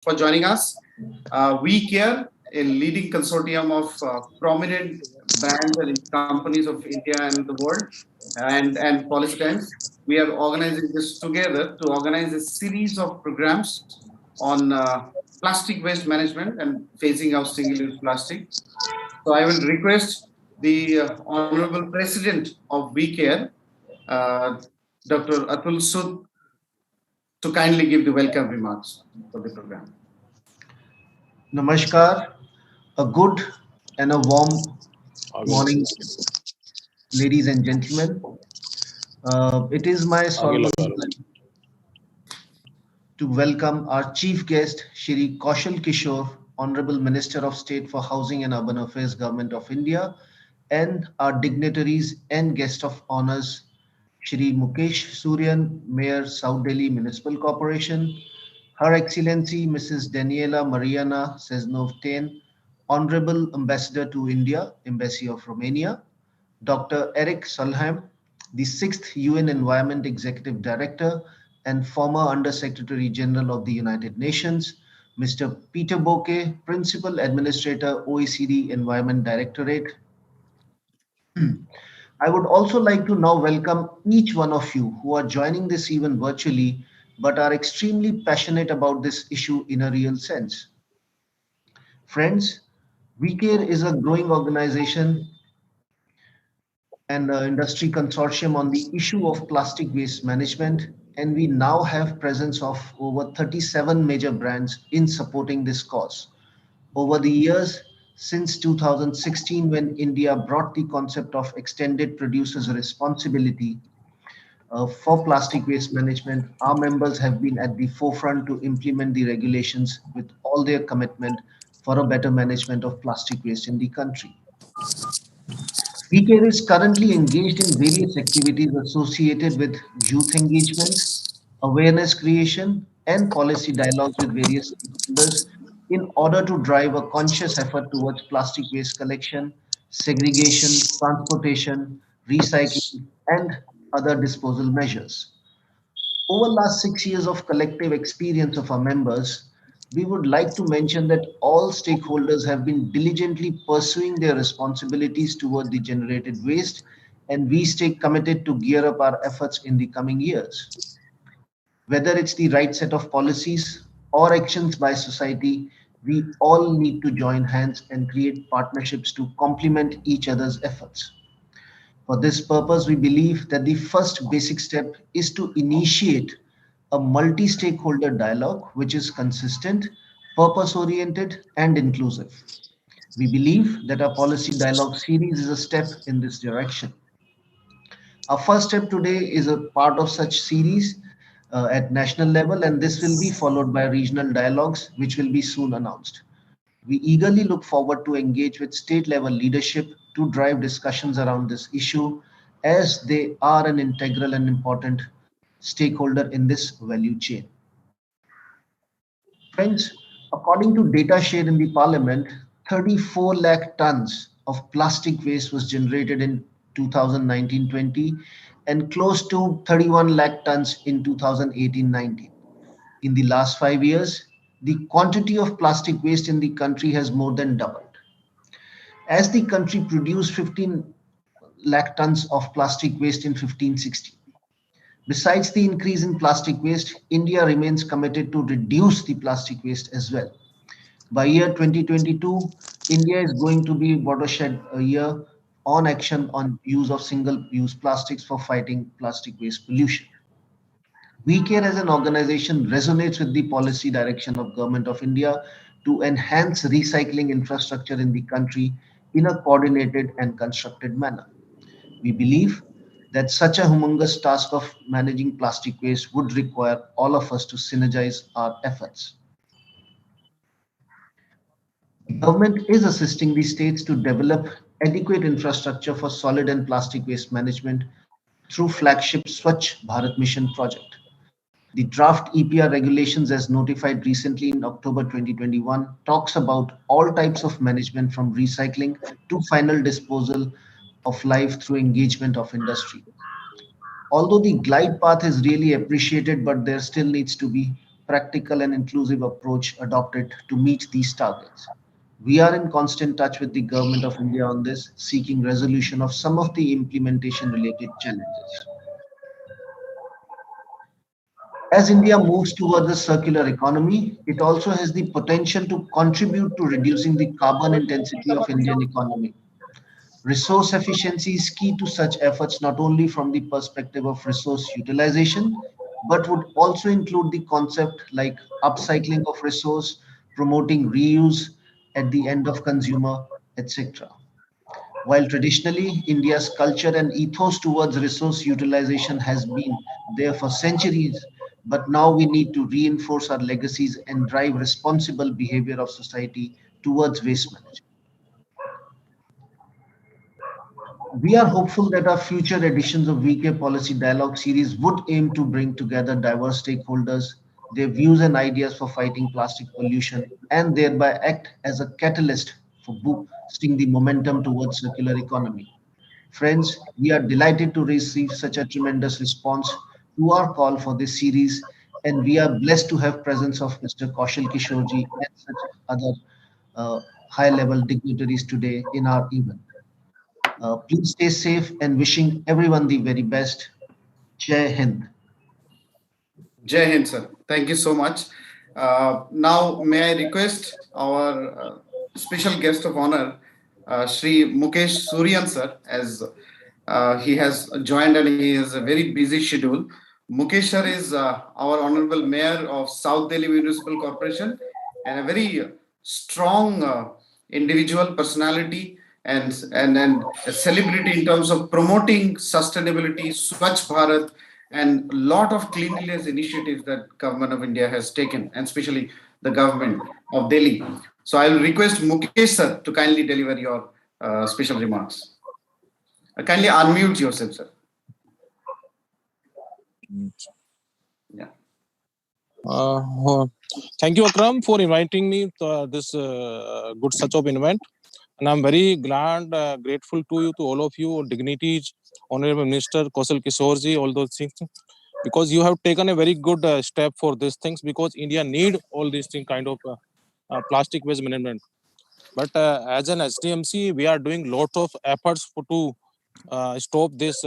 for joining us. WeCare, a leading consortium of prominent brands and companies of India and the world, and Policymakers, we are organizing this together to organize a series of programs on plastic waste management and phasing out single-use plastic. So I will request the Honorable President of WeCare, uh, Dr. Atul Sud, to kindly give the welcome remarks for the program. Namaskar, a good and a warm morning, ladies and gentlemen. It is my solemn pleasure to welcome our chief guest, Shri Kaushal Kishore, Honorable Minister of State for Housing and Urban Affairs, Government of India, and our dignitaries and guest of honors, Shri Mukesh Suryan, Mayor, South Delhi Municipal Corporation, Her Excellency Mrs. Daniela Mariana Seznov-Tain, Honorable Ambassador to India, Embassy of Romania, Dr. Eric Solheim, the 6th UN Environment Executive Director and former Under Secretary General of the United Nations, Mr. Peter Bouquet, Principal Administrator, OECD Environment Directorate. I would also like to now welcome each one of you who are joining this event virtually but are extremely passionate about this issue in a real sense. Friends, WeCare is a growing organization and industry consortium on the issue of plastic waste management, and we now have presence of over 37 major brands in supporting this cause. Over the years, since 2016, when India brought the concept of extended producers responsibility for plastic waste management, our members have been at the forefront to implement the regulations with all their commitment for a better management of plastic waste in the country. WeCare is currently engaged in various activities associated with youth engagement, awareness creation, and policy dialogues with various stakeholders in order to drive a conscious effort towards plastic waste collection, segregation, transportation, recycling, and other disposal measures. Over last 6 years of collective experience of our members, we would like to mention that all stakeholders have been diligently pursuing their responsibilities toward the generated waste, and we stay committed to gear up our efforts in the coming years. Whether it's the right set of policies or actions by society, we all need to join hands and create partnerships to complement each other's efforts. For this purpose, we believe that the first basic step is to initiate a multi stakeholder dialogue which is consistent, purpose oriented, and inclusive. We believe that our policy dialogue series is a step in this direction. Our first step today is a part of such series at national level, and this will be followed by regional dialogues, which will be soon announced. We eagerly look forward to engage with state level leadership to drive discussions around this issue as they are an integral and important stakeholder in this value chain. Friends, according to data shared in the parliament, 34 lakh tons of plastic waste was generated in 2019-20 and close to 31 lakh tons in 2018-19. In the last 5 years, the quantity of plastic waste in the country has more than doubled. As the country produced 15 lakh tons of plastic waste in 1560. Besides the increase in plastic waste, India remains committed to reduce the plastic waste as well. By year 2022, India is going to be watershed a year on action on use of single-use plastics for fighting plastic waste pollution. WeCare as an organization resonates with the policy direction of Government of India to enhance recycling infrastructure in the country in a coordinated and constructed manner. We believe that such a humongous task of managing plastic waste would require all of us to synergize our efforts. The government is assisting the states to develop adequate infrastructure for solid and plastic waste management through flagship Swachh Bharat Mission project. The draft EPR regulations, as notified recently in October 2021, talks about all types of management from recycling to final disposal of life through engagement of industry. Although the glide path is really appreciated, but there still needs to be practical, and inclusive approach adopted to meet these targets. We are in constant touch with the Government of India on this, seeking resolution of some of the implementation related challenges. As India moves towards a circular economy, it also has the potential to contribute to reducing the carbon intensity of Indian economy. Resource efficiency is key to such efforts not only from the perspective of resource utilization, but would also include the concept like upcycling of resource, promoting reuse at the end of consumer, etc. While traditionally India's culture and ethos towards resource utilization has been there for centuries, but now we need to reinforce our legacies and drive responsible behavior of society towards waste management. We are hopeful that our future editions of WeCare Policy Dialogue series would aim to bring together diverse stakeholders, their views and ideas for fighting plastic pollution, and thereby act as a catalyst for boosting the momentum towards circular economy. Friends, we are delighted to receive such a tremendous response to our call for this series, and we are blessed to have presence of Mr. Kaushal Kishorji and such other high-level dignitaries today in our event. Please stay safe and wishing everyone the very best. Jai Hind. Jai Hind, sir. Thank you so much. Now, may I request our special guest of honor, Shri Mukesh Suryan, sir, as he has joined and he has a very busy schedule. Mukesh sir is our Honorable Mayor of South Delhi Municipal Corporation and a very strong individual personality and a celebrity in terms of promoting sustainability, Swachh Bharat, and a lot of cleanliness initiatives that government of India has taken, and especially the government of Delhi. So I will request Mukesh sir to kindly deliver your special remarks. Kindly unmute yourself, sir. Yeah. Uh, Thank you, Akram, for inviting me to this good such of event. And I'm very glad, grateful to you, to all of you, dignities, Honorable Minister Kaushal Kishorji, all those things, because you have taken a very good step for these things, because India need all these things kind of plastic waste management. But as an SDMC, we are doing lot of efforts to stop this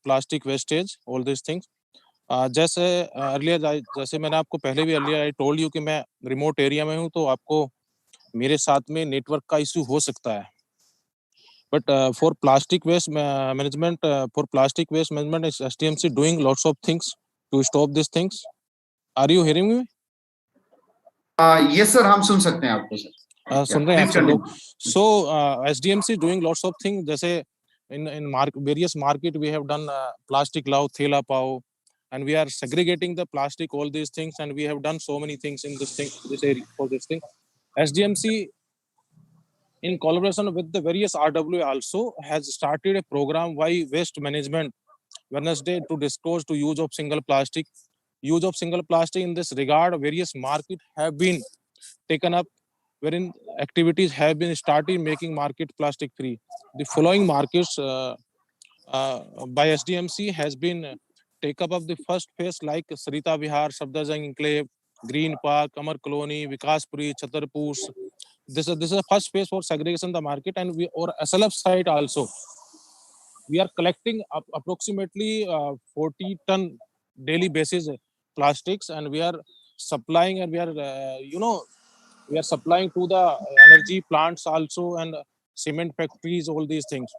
plastic wastage, all these things. जैसे earlier जैसे मैंने आपको पहले भी earlier I told you कि मैं remote area में हूँ, तो आपको मेरे साथ में नेटवर्क का इशू हो सकता है. But for plastic waste management is STMC doing lots of things to stop this things. Are you hearing me? Yes sir, हम सुन सकते हैं आपको सर. सुन रहे हैं आप सब लोग? So SDMC doing lots of things, जैसे in various market we have done plastic love thela pao, and we are segregating the plastic, all these things, and we have done so many things in this area for this thing. SDMC in collaboration with the various RWA also has started a program why waste management Wednesday to disclose to use of single plastic. Use of single plastic in this regard, various market have been taken up, wherein activities have been started making market plastic free. The following markets by SDMC has been take up of the first phase like Sarita Vihar, Sabdarjung Enclave, Green Park, Amar Colony, Vikaspuri, Chhatarpur. This is the first phase for segregation the market, and we or SLF side also. We are collecting approximately 40 ton daily basis plastics, and we are supplying, and we are we are supplying to the energy plants also, and cement factories, all these things.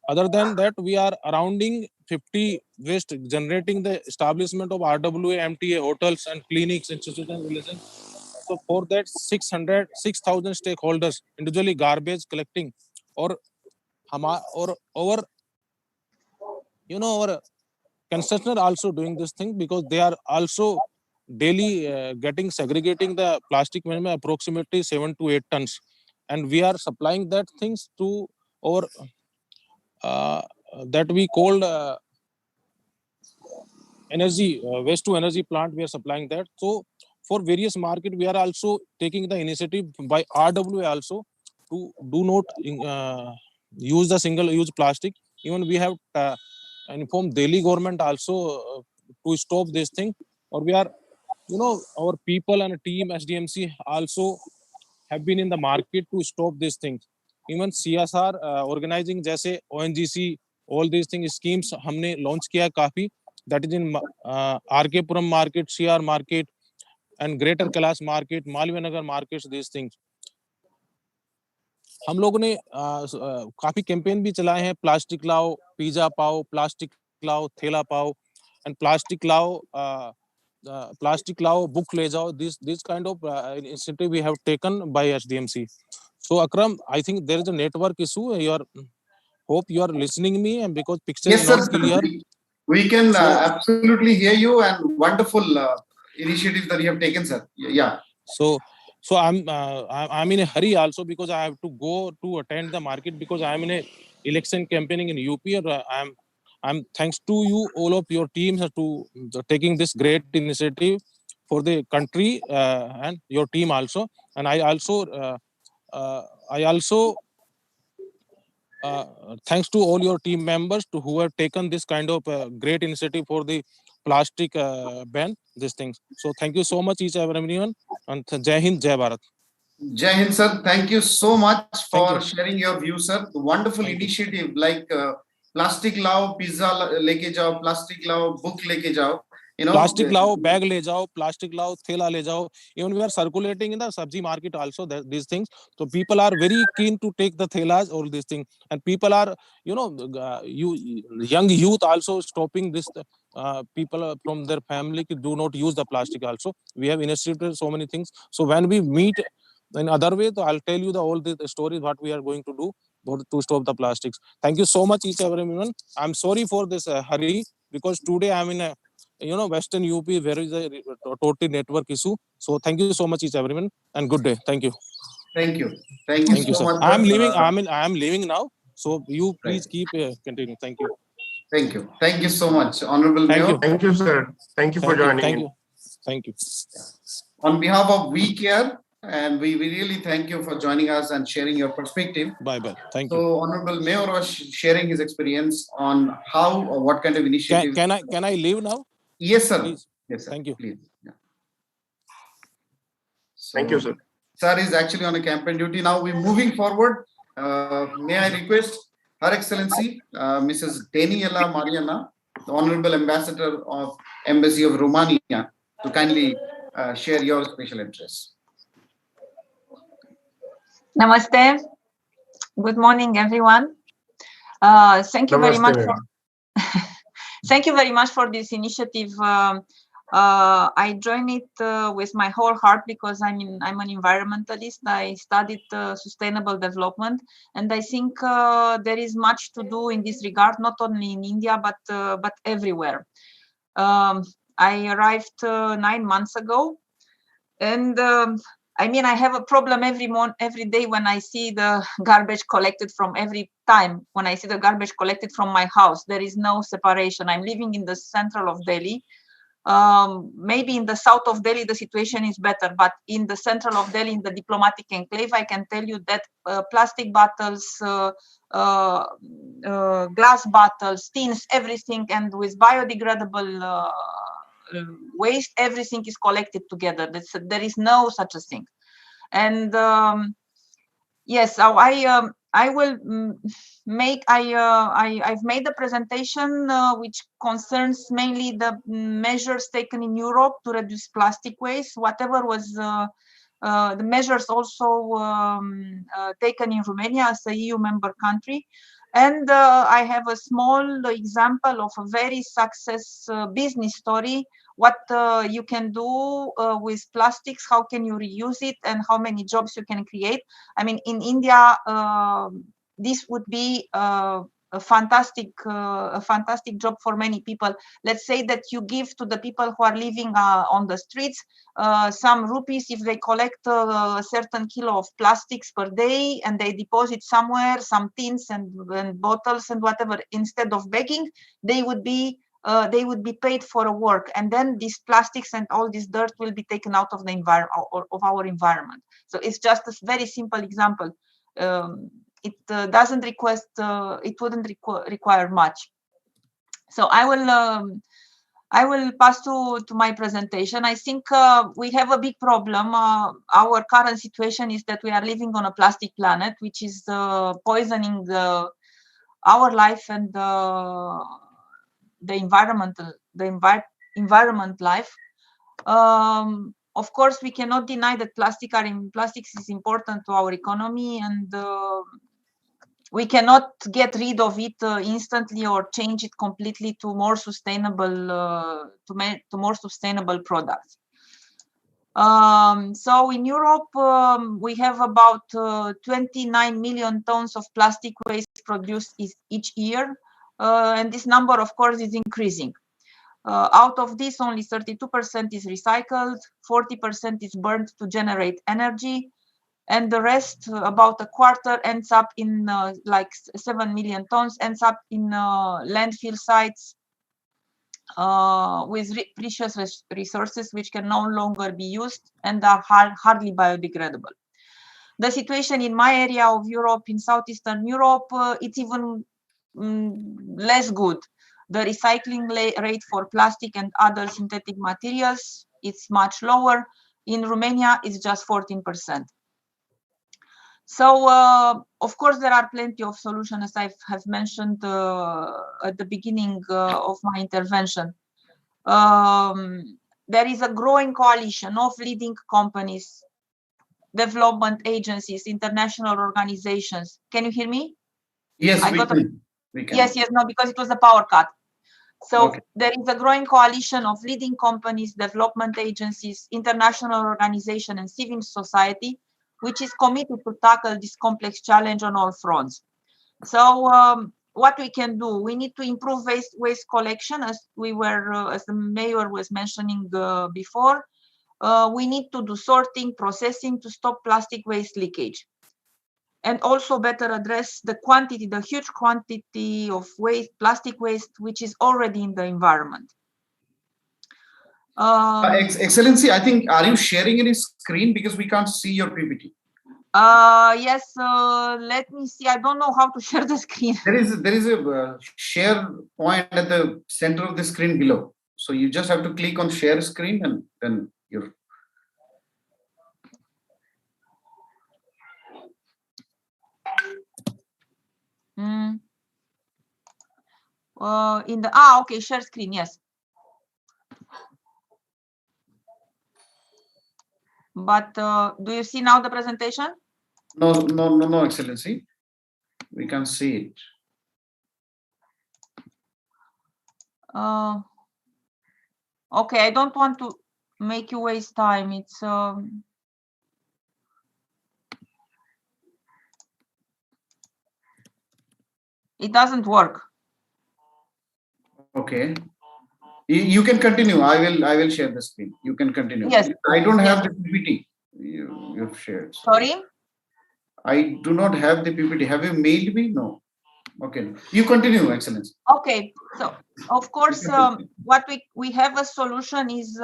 Other than that, we are surrounding 50 waste generating the establishment of RWA, MTA, hotels and clinics, institutions and religions. So for that 6,000 stakeholders individually garbage collecting, or our our construction also doing this thing, because they are also daily getting segregating the plastic minimum approximately 7 to 8 tons, and we are supplying that things to our uh, that we called energy waste to energy plant. We are supplying that. So for various market we are also taking the initiative by RWA also to do not use the single use plastic. Even we have informed Delhi government also to stop this thing, or we are our people and team SDMC also have been in the market to stop these things. Even CSR organizing जैसे ONGC, all these things schemes हमने launch किया है काफी. That is in RK Puram market, CR market, and Greater Kailash market, Malviya Nagar markets. These things हम लोगों ने काफी campaign भी चलाए हैं. प्लास्टिक लाओ, पिज्जा पाओ, प्लास्टिक लाओ, थैला पाओ, एंड प्लास्टिक लाओ, बुक ले जाओ. This kind of initiative we have taken by SDMC. So Akram, I think there is a network issue. Hope you are listening me, and because picture is Yes, sir. not clear. We can So absolutely hear you, and wonderful initiatives that you have taken, sir. Yeah. so I'm in a hurry also because I have to go to attend the market because I'm in a election campaigning in UP. Or I'm thanks to you, all of your teams, to taking this great initiative for the country and your team also. And I also thanks to all your team members who have taken this kind of great initiative for the plastic ban. These things. So thank you so much, each and everyone, and Jai Hind, Jai Bharat. Jai Hind, sir. Thank you so much Thank for you. sharing your views, sir. Wonderful Thank you. initiative like plastic lao, pizza leke jao, plastic lao, book leke jao. Plastic lao, bag le jao, plastic lao, thela le jao. Even we are circulating in the sabji market also these things. So people are very keen to take the thelas, all these things, and people are, young youth also stopping this. People from their family do not use the plastic. Also, we have initiated so many things. So when we meet in other way, so I'll tell you all the stories what we are going to do to stop the plastics. Thank you so much, each and everyone. I'm sorry for this hurry because today I'm in a Western UP where is a total network issue. So thank you so much, each everyone, and good day. Thank you. Thank you. Thank you Thank you, so sir. much, I'm sir. leaving. I'm leaving now. So you please Right. keep continue. Thank you. Thank you. Thank you so much, Honorable Thank Mayor. you. Thank you, sir. Thank you for Thank you. joining Thank in. you. Thank you. On behalf of WeCare, and we really thank you for joining us and sharing your perspective. Bye bye. Thank So, you. Honorable Mayor was sharing his experience on how or what kind of initiatives. Can I leave now? Yes, sir. Please. Yes, sir. Thank you. Please. Yeah. Thank you, So, sir. sir is actually on a campaign duty now. We're moving forward. May I request Her Excellency, Mrs. Daniela Mariana, the Honorable Ambassador of Embassy of Romania, to kindly share your special interest. Namaste. Good morning, everyone. Thank you very much. Thank you very much for this initiative. I joined it with my whole heart because I'm an environmentalist. I studied sustainable development, and I think there is much to do in this regard, not only in India but everywhere. I arrived 9 months ago, and I have a problem every day when I see the garbage collected from when I see the garbage collected from my house. There is no separation. I'm living in the central of Delhi. Maybe in the south of Delhi, the situation is better, but in the central of Delhi, in the diplomatic enclave, I can tell you that plastic bottles, glass bottles, tins, everything, and with biodegradable waste, everything is collected together. There is no such a thing. And yes, so I will I've made a presentation which concerns mainly the measures taken in Europe to reduce plastic waste, whatever was the measures also taken in Romania as a EU member country. And I have a small example of a very success business story, what you can do with plastics, how can you reuse it, and how many jobs you can create. I mean, in India, this would be a fantastic job for many people. Let's say that you give to the people who are living on the streets some rupees if they collect a certain kilo of plastics per day and they deposit somewhere some tins and bottles and whatever. Instead of begging, they would be paid for a work, and then these plastics and all this dirt will be taken out of the environment, of our environment. So it's just a very simple example. It doesn't request, it wouldn't require much. So I will I will pass to my presentation. I think we have a big problem. Our current situation is that we are living on a plastic planet, which is poisoning our life and the environment life. Of course, we cannot deny that plastics is important to our economy, and we cannot get rid of it instantly or change it completely to more sustainable more sustainable products. So in Europe, we have about 29 million tons of plastic waste produced each year, and this number, of course, is increasing. Out of this, only 32% is recycled, 40% is burned to generate energy, and the rest, about a quarter, ends up in like 7 million tons, ends up in landfill sites with precious resources which can no longer be used and are hardly biodegradable. The situation in my area of Europe, in Southeastern Europe, it's even less good. The recycling rate for plastic and other synthetic materials, it's much lower. In Romania, it's just 14%. So, of course, there are plenty of solutions, as I have mentioned at the beginning of my intervention. There is a growing coalition of leading companies, development agencies, international organizations. Can you hear me? Yes, we can. Yes, no, because it was a power cut. So Okay. there is a growing coalition of leading companies, development agencies, international organizations, and civil society, which is committed to tackle this complex challenge on all fronts. So what we can do, we need to improve waste collection, as as the mayor was mentioning before. We need to do sorting, processing to stop plastic waste leakage, and also better address the huge quantity of plastic waste, which is already in the environment. Excellency, I think, are you sharing any screen, because we can't see your PPT? Yes, let me see. I don't know how to share the screen. There is a share point at the center of the screen below. So you just have to click on share screen, and then you're. Okay, share screen, yes. But do you see now the presentation? No, Excellency. We can see it. Okay, I don't want to make you waste time. It's it doesn't work. Okay. You can continue. I will share the screen. You can continue. Yes. I don't have the PPT you've shared. Sorry? I do not have the PPT. Have you mailed me? No. Okay. You continue, Excellency. Okay. So, of course, what we have a solution is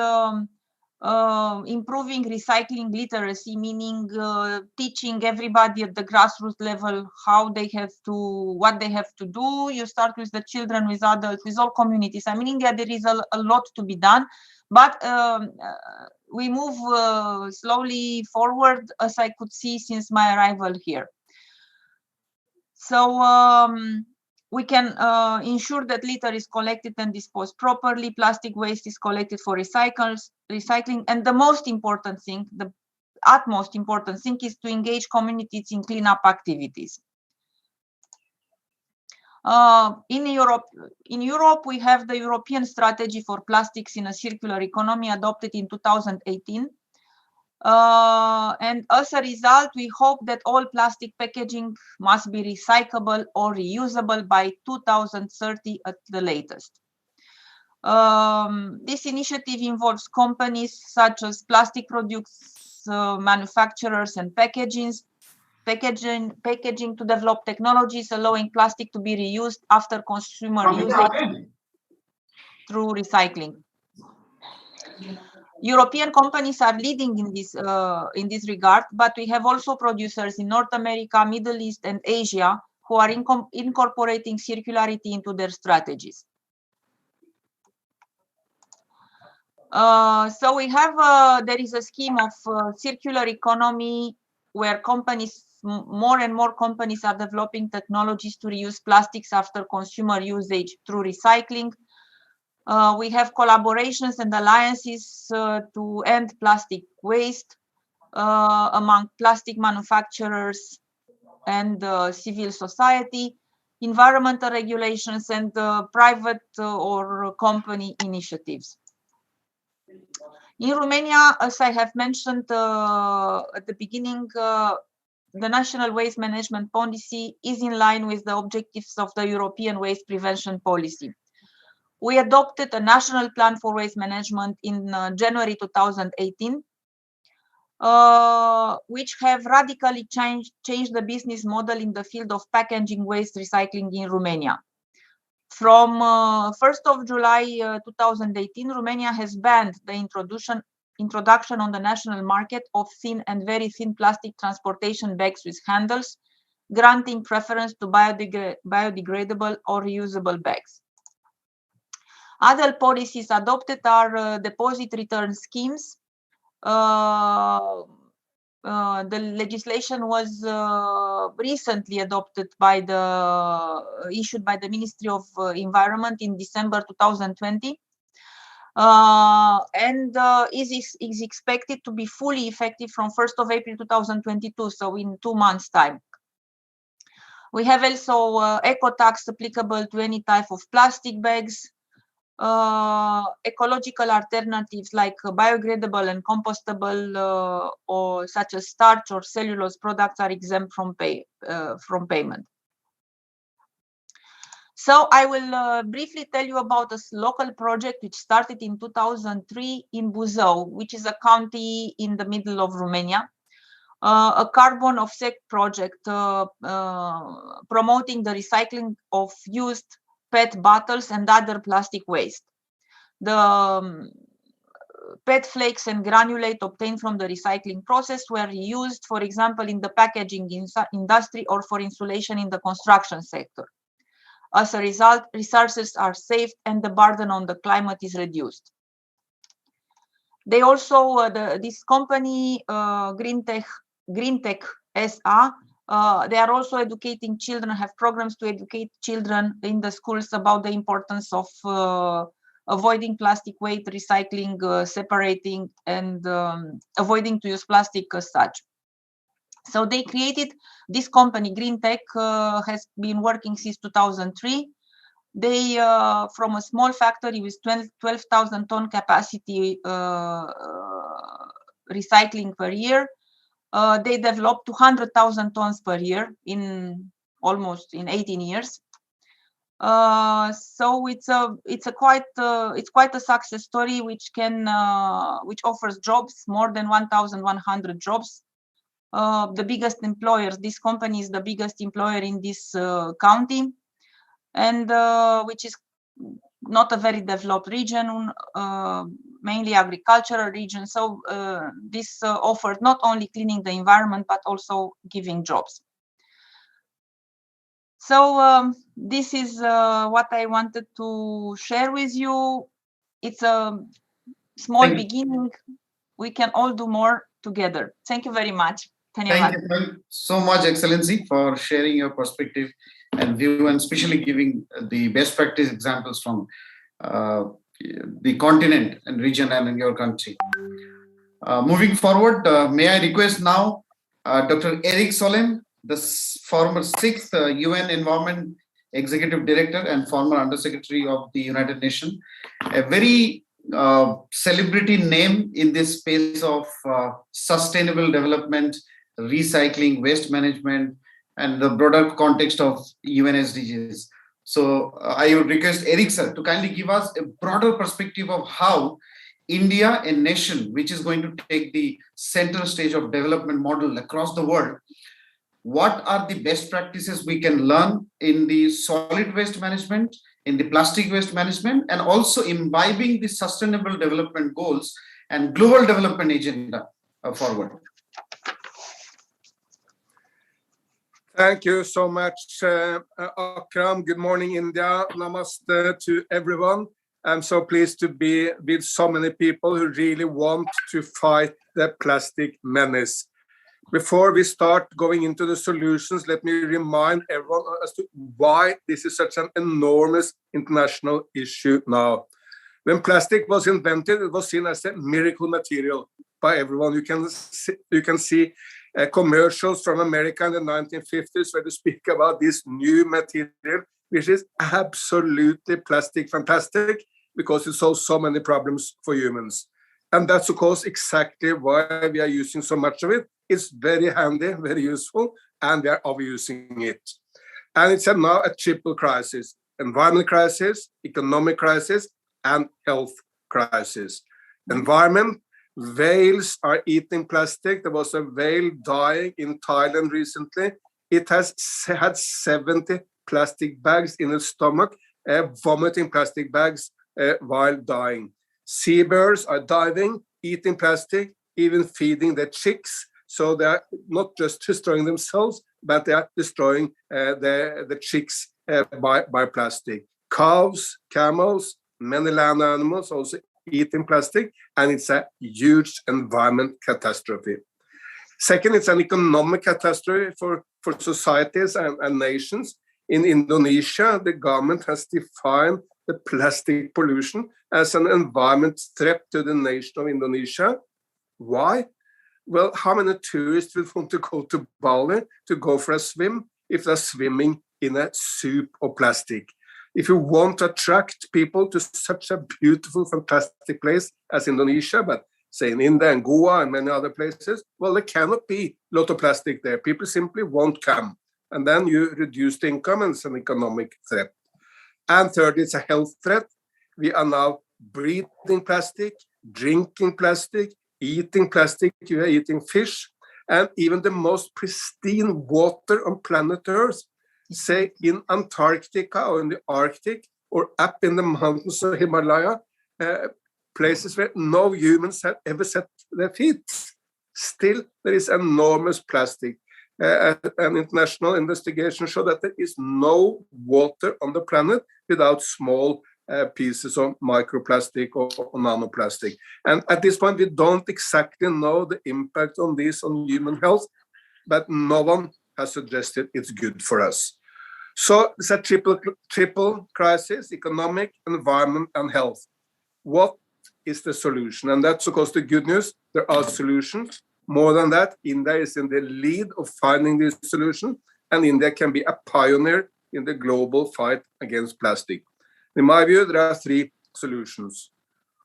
improving recycling literacy, meaning teaching everybody at the grassroots level what they have to do. You start with the children, with adults, with all communities. I mean, in India, there is a lot to be done, but we move slowly forward, as I could see since my arrival here. So we can ensure that litter is collected and disposed properly. Plastic waste is collected for recycling. And the most important thing, the utmost important thing, is to engage communities in cleanup activities. In Europe, we have the European Strategy for Plastics in a Circular Economy, adopted in 2018. And as a result, we hope that all plastic packaging must be recyclable or reusable by 2030 at the latest. This initiative involves companies such as plastic products manufacturers and packaging to develop technologies allowing plastic to be reused after consumer usage through recycling. European companies are leading in this regard, but we have also producers in North America, Middle East, and Asia who are incorporating circularity into their strategies. So we have, there is a scheme of circular economy where companies, more and more companies are developing technologies to reuse plastics after consumer usage through recycling. We have collaborations and alliances to end plastic waste among plastic manufacturers and civil society, environmental regulations, and private or company initiatives. In Romania, as I have mentioned at the beginning, the national waste management policy is in line with the objectives of the European waste prevention policy. We adopted a national plan for waste management in January 2018, which have radically changed the business model in the field of packaging waste recycling in Romania. From 1st of July 2018, Romania has banned the introduction on the national market of thin and very thin plastic transportation bags with handles, granting preference to biodegradable or reusable bags. Other policies adopted are deposit return schemes. The legislation was recently issued by the Ministry of Environment in December 2020, and is expected to be fully effective from 1st of April 2022, so in 2 months' time. We have also eco tax applicable to any type of plastic bags. Ecological alternatives like biodegradable and compostable or such as starch or cellulose products are exempt from payment. So I will briefly tell you about a local project which started in 2003 in Buzău, which is a county in the middle of Romania. A carbon offset project promoting the recycling of used PET bottles and other plastic waste. The PET flakes and granulate obtained from the recycling process were reused, for example, in the packaging industry or for insulation in the construction sector. As a result, resources are saved and the burden on the climate is reduced. They also, this company, GreenTech SA, they are also educating children, have programs to educate children in the schools about the importance of avoiding plastic waste, recycling, separating, and avoiding to use plastic as such. So they created this company, GreenTech, has been working since 2003. They, from a small factory with 12,000 ton capacity recycling per year, they developed 200,000 tons per year in almost 18 years. So it's quite a success story which offers jobs, more than 1,100 jobs. The biggest employers, this company is the biggest employer in this county, and which is not a very developed region, mainly agricultural region. So this offered not only cleaning the environment, but also giving jobs. So this is what I wanted to share with you. It's a small beginning. We can all do more together. Thank you very much. Thank you so much, Excellency, for sharing your perspective and view, and especially giving the best practice examples from the continent and region and in your country. Moving forward, may I request now Dr. Eric Solem, the former 6th UN Environment Executive Director and former Undersecretary of the United Nations, a very celebrity name in this space of sustainable development, recycling, waste management, and the broader context of UN SDGs. So I would request Eric sir to kindly give us a broader perspective of how India, a nation which is going to take the center stage of development model across the world, what are the best practices we can learn in the solid waste management, in the plastic waste management, and also imbibing the sustainable development goals and global development agenda forward. Thank you so much, Akram. Good morning, India. Namaste to everyone. I'm so pleased to be with so many people who really want to fight the plastic menace. Before we start going into the solutions, let me remind everyone as to why this is such an enormous international issue now. When plastic was invented, it was seen as a miracle material by everyone. You can see commercials from America in the 1950s where they speak about this new material, which is absolutely plastic fantastic because it solves so many problems for humans. And that's, of course, exactly why we are using so much of it. It's very handy, very useful, and we are overusing it. And it's now a triple crisis: environment crisis, economic crisis, and health crisis. Environment, whales are eating plastic. There was a whale dying in Thailand recently. It has had 70 plastic bags in its stomach, vomiting plastic bags while dying. Seabirds are diving, eating plastic, even feeding their chicks. So they are not just destroying themselves, but they are destroying the chicks by plastic. Cows, camels, many land animals also eating plastic, and it's a huge environment catastrophe. Second, it's an economic catastrophe for societies and nations. In Indonesia, the government has defined the plastic pollution as an environment threat to the nation of Indonesia. Why? Well, how many tourists will want to go to Bali to go for a swim if they're swimming in a soup of plastic? If you want to attract people to such a beautiful, fantastic place as Indonesia, but say in India and Goa and many other places, well, there cannot be a lot of plastic there. People simply won't come. And then you reduce the income, and it's an economic threat. And third, it's a health threat. We are now breathing plastic, drinking plastic, eating plastic, you are eating fish, and even the most pristine water on planet Earth, say in Antarctica or in the Arctic or up in the mountains of Himalaya, places where no humans have ever set their feet. Still, there is enormous plastic. An international investigation showed that there is no water on the planet without small pieces of microplastic or nanoplastic. And at this point, we don't exactly know the impact on this on human health, but no one has suggested it's good for us. So it's a triple crisis: economic, environment, and health. What is the solution? And that's, of course, the good news. There are solutions. More than that, India is in the lead of finding this solution, and India can be a pioneer in the global fight against plastic. In my view, there are three solutions.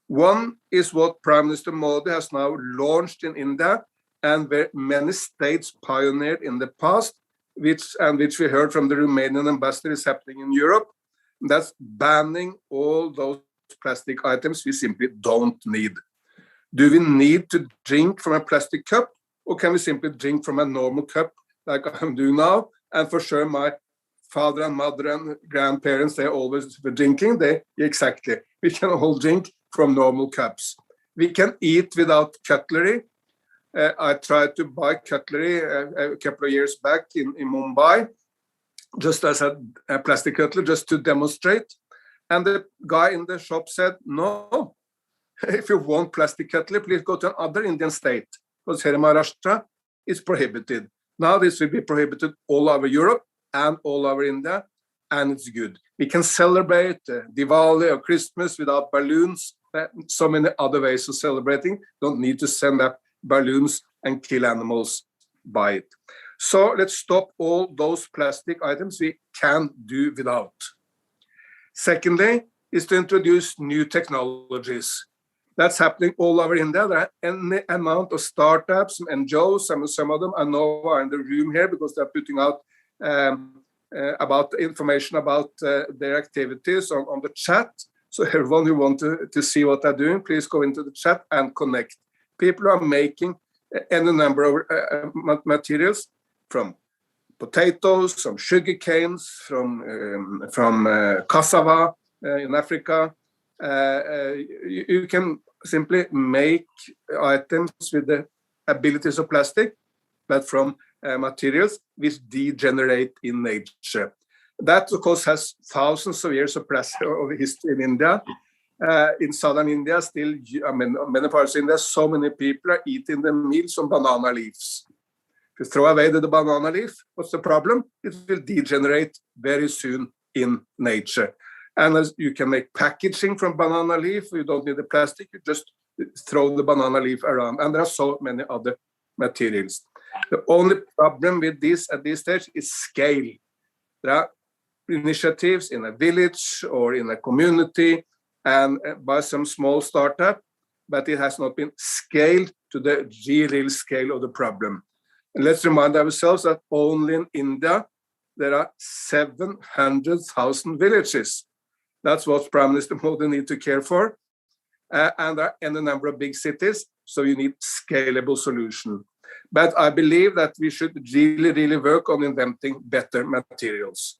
One is what Prime Minister Modi has now launched in India, and where many states pioneered in the past, which we heard from the Romanian ambassador is happening in Europe. That's banning all those plastic items we simply don't need. Do we need to drink from a plastic cup, or can we simply drink from a normal cup like I'm doing now? And for sure, my father and mother and grandparents, they always were drinking. Exactly. We can all drink from normal cups. We can eat without cutlery. I tried to buy cutlery a couple of years back in Mumbai, just as a plastic cutlery, just to demonstrate. And the guy in the shop said, no, if you want plastic cutlery, please go to another Indian state, because here in Maharashtra, it's prohibited. Now this will be prohibited all over Europe and all over India, and it's good. We can celebrate Diwali or Christmas without balloons. So many other ways of celebrating. Don't need to send up balloons and kill animals by it. So let's stop all those plastic items we can do without. Secondly, is to introduce new technologies. That's happening all over India. There are any amount of startups and NGOs, some of them I know are in the room here because they're putting out about information about their activities on the chat. So everyone who wants to see what they're doing, please go into the chat and connect. People are making any number of materials from potatoes, from sugar canes, from cassava in Africa. You can simply make items with the abilities of plastic, but from materials which degenerate in nature. That, of course, has thousands of years of history in India. In southern India, still, many parts of India, so many people are eating the meals on banana leaves. If you throw away the banana leaf, what's the problem? It will degenerate very soon in nature. And as you can make packaging from banana leaf, you don't need the plastic, you just throw the banana leaf around. And there are so many other materials. The only problem with this at this stage is scale. There are initiatives in a village or in a community and by some small startup, but it has not been scaled to the real scale of the problem. And let's remind ourselves that only in India, there are 700,000 villages. That's what Prime Minister Modi needs to care for. And there are any number of big cities, so you need scalable solution. But I believe that we should really work on inventing better materials.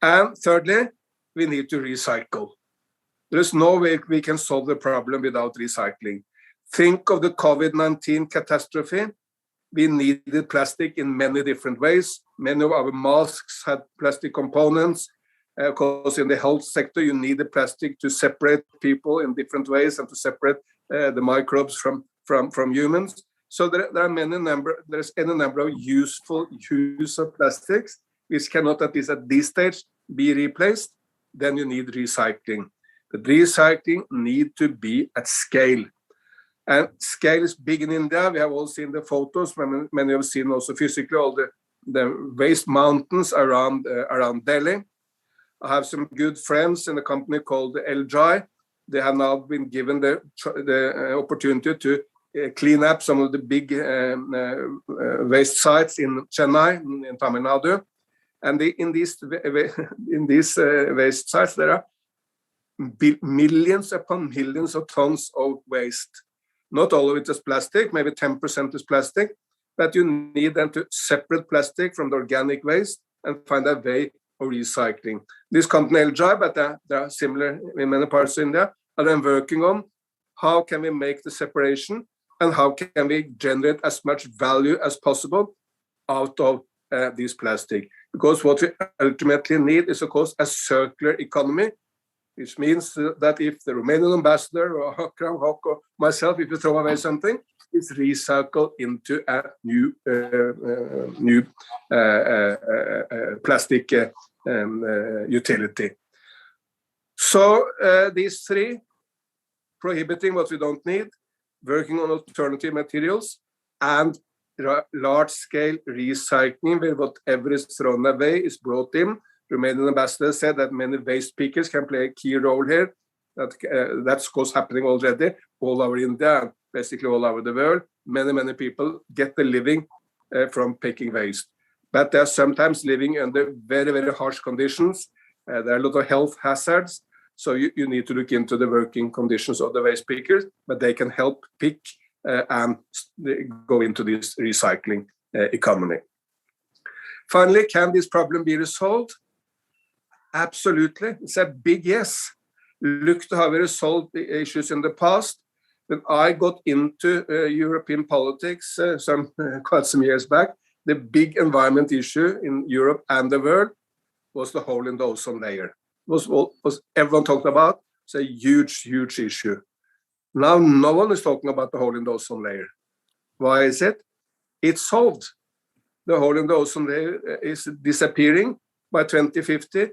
And thirdly, we need to recycle. There is no way we can solve the problem without recycling. Think of the COVID-19 catastrophe. We needed plastic in many different ways. Many of our masks had plastic components. Of course, in the health sector, you need the plastic to separate people in different ways and to separate the microbes from humans. So there's any number of useful use of plastics, which cannot, at least at this stage, be replaced. Then you need recycling. But recycling need to be at scale. And scale is big in India. We have all seen the photos. Many have seen also physically all the waste mountains around Delhi. I have some good friends in a company called LJ. They have now been given the opportunity to clean up some of the big waste sites in Chennai, in Tamil Nadu. And in these waste sites, there are millions upon millions of tons of waste. Not all of it is plastic, maybe 10% is plastic, but you need them to separate plastic from the organic waste and find a way of recycling. This company LJ, but there are similar in many parts of India, and I'm working on how can we make the separation and how can we generate as much value as possible out of this plastic. Because what we ultimately need is, of course, a circular economy, which means that if the Romanian ambassador or Akram Hok or myself, if you throw away something, it's recycled into a new plastic utility. So these three, prohibiting what we don't need, working on alternative materials, and large-scale recycling where whatever is thrown away is brought in. Romanian ambassador said that many waste pickers can play a key role here. That's of course happening already all over India and basically all over the world. Many people get the living from picking waste. But they're sometimes living under very harsh conditions. There are a lot of health hazards. So you need to look into the working conditions of the waste pickers, but they can help pick and go into this recycling economy. Finally, can this problem be resolved? Absolutely. It's a big yes. Look to how we resolved the issues in the past. When I got into European politics quite some years back, the big environment issue in Europe and the world was the hole in the ozone layer. Was everyone talked about? It's a huge issue. Now no one is talking about the hole in the ozone layer. Why is it? It's solved. The hole in the ozone layer is disappearing by 2050.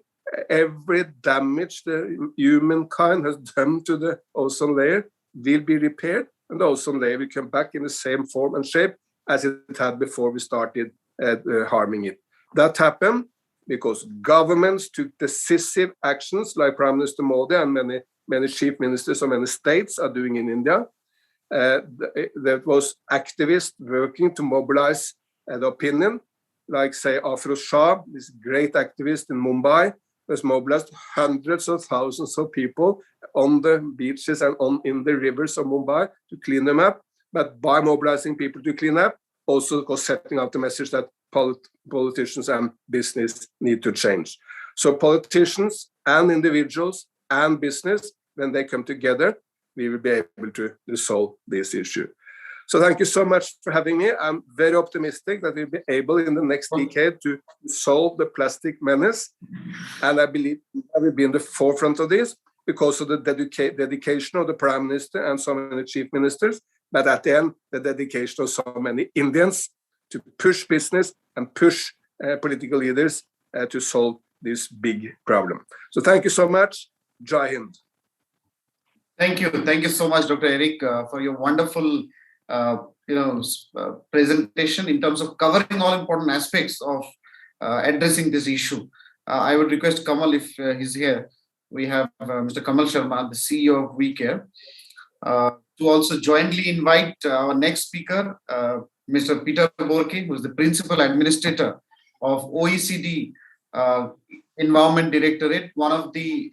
Every damage the humankind has done to the ozone layer will be repaired, and the ozone layer will come back in the same form and shape as it had before we started harming it. That happened because governments took decisive actions, like Prime Minister Modi and many chief ministers of many states are doing in India. There was activists working to mobilize the opinion, like say Afroz Shah, this great activist in Mumbai, has mobilized hundreds of thousands of people on the beaches and in the rivers of Mumbai to clean them up. But by mobilizing people to clean up, also of course setting out the message that politicians and business need to change. So politicians and individuals and business, when they come together, we will be able to resolve this issue. So thank you so much for having me. I'm very optimistic that we'll be able in the next decade to solve the plastic menace. And I believe I will be in the forefront of this. because of the dedication of the Prime Minister and so many chief ministers, but at the end, the dedication of so many Indians to push business and push political leaders to solve this big problem. So thank you so much. Jai Hind. Thank you so much, Dr. Eric, for your wonderful, presentation in terms of covering all important aspects of addressing this issue. I would request Kamal, if he's here. We have Mr. Kamal Sharma, the CEO of WeCare, to also jointly invite our next speaker, Mr. Peter Borke, who is the Principal Administrator of OECD Environment Directorate, one of the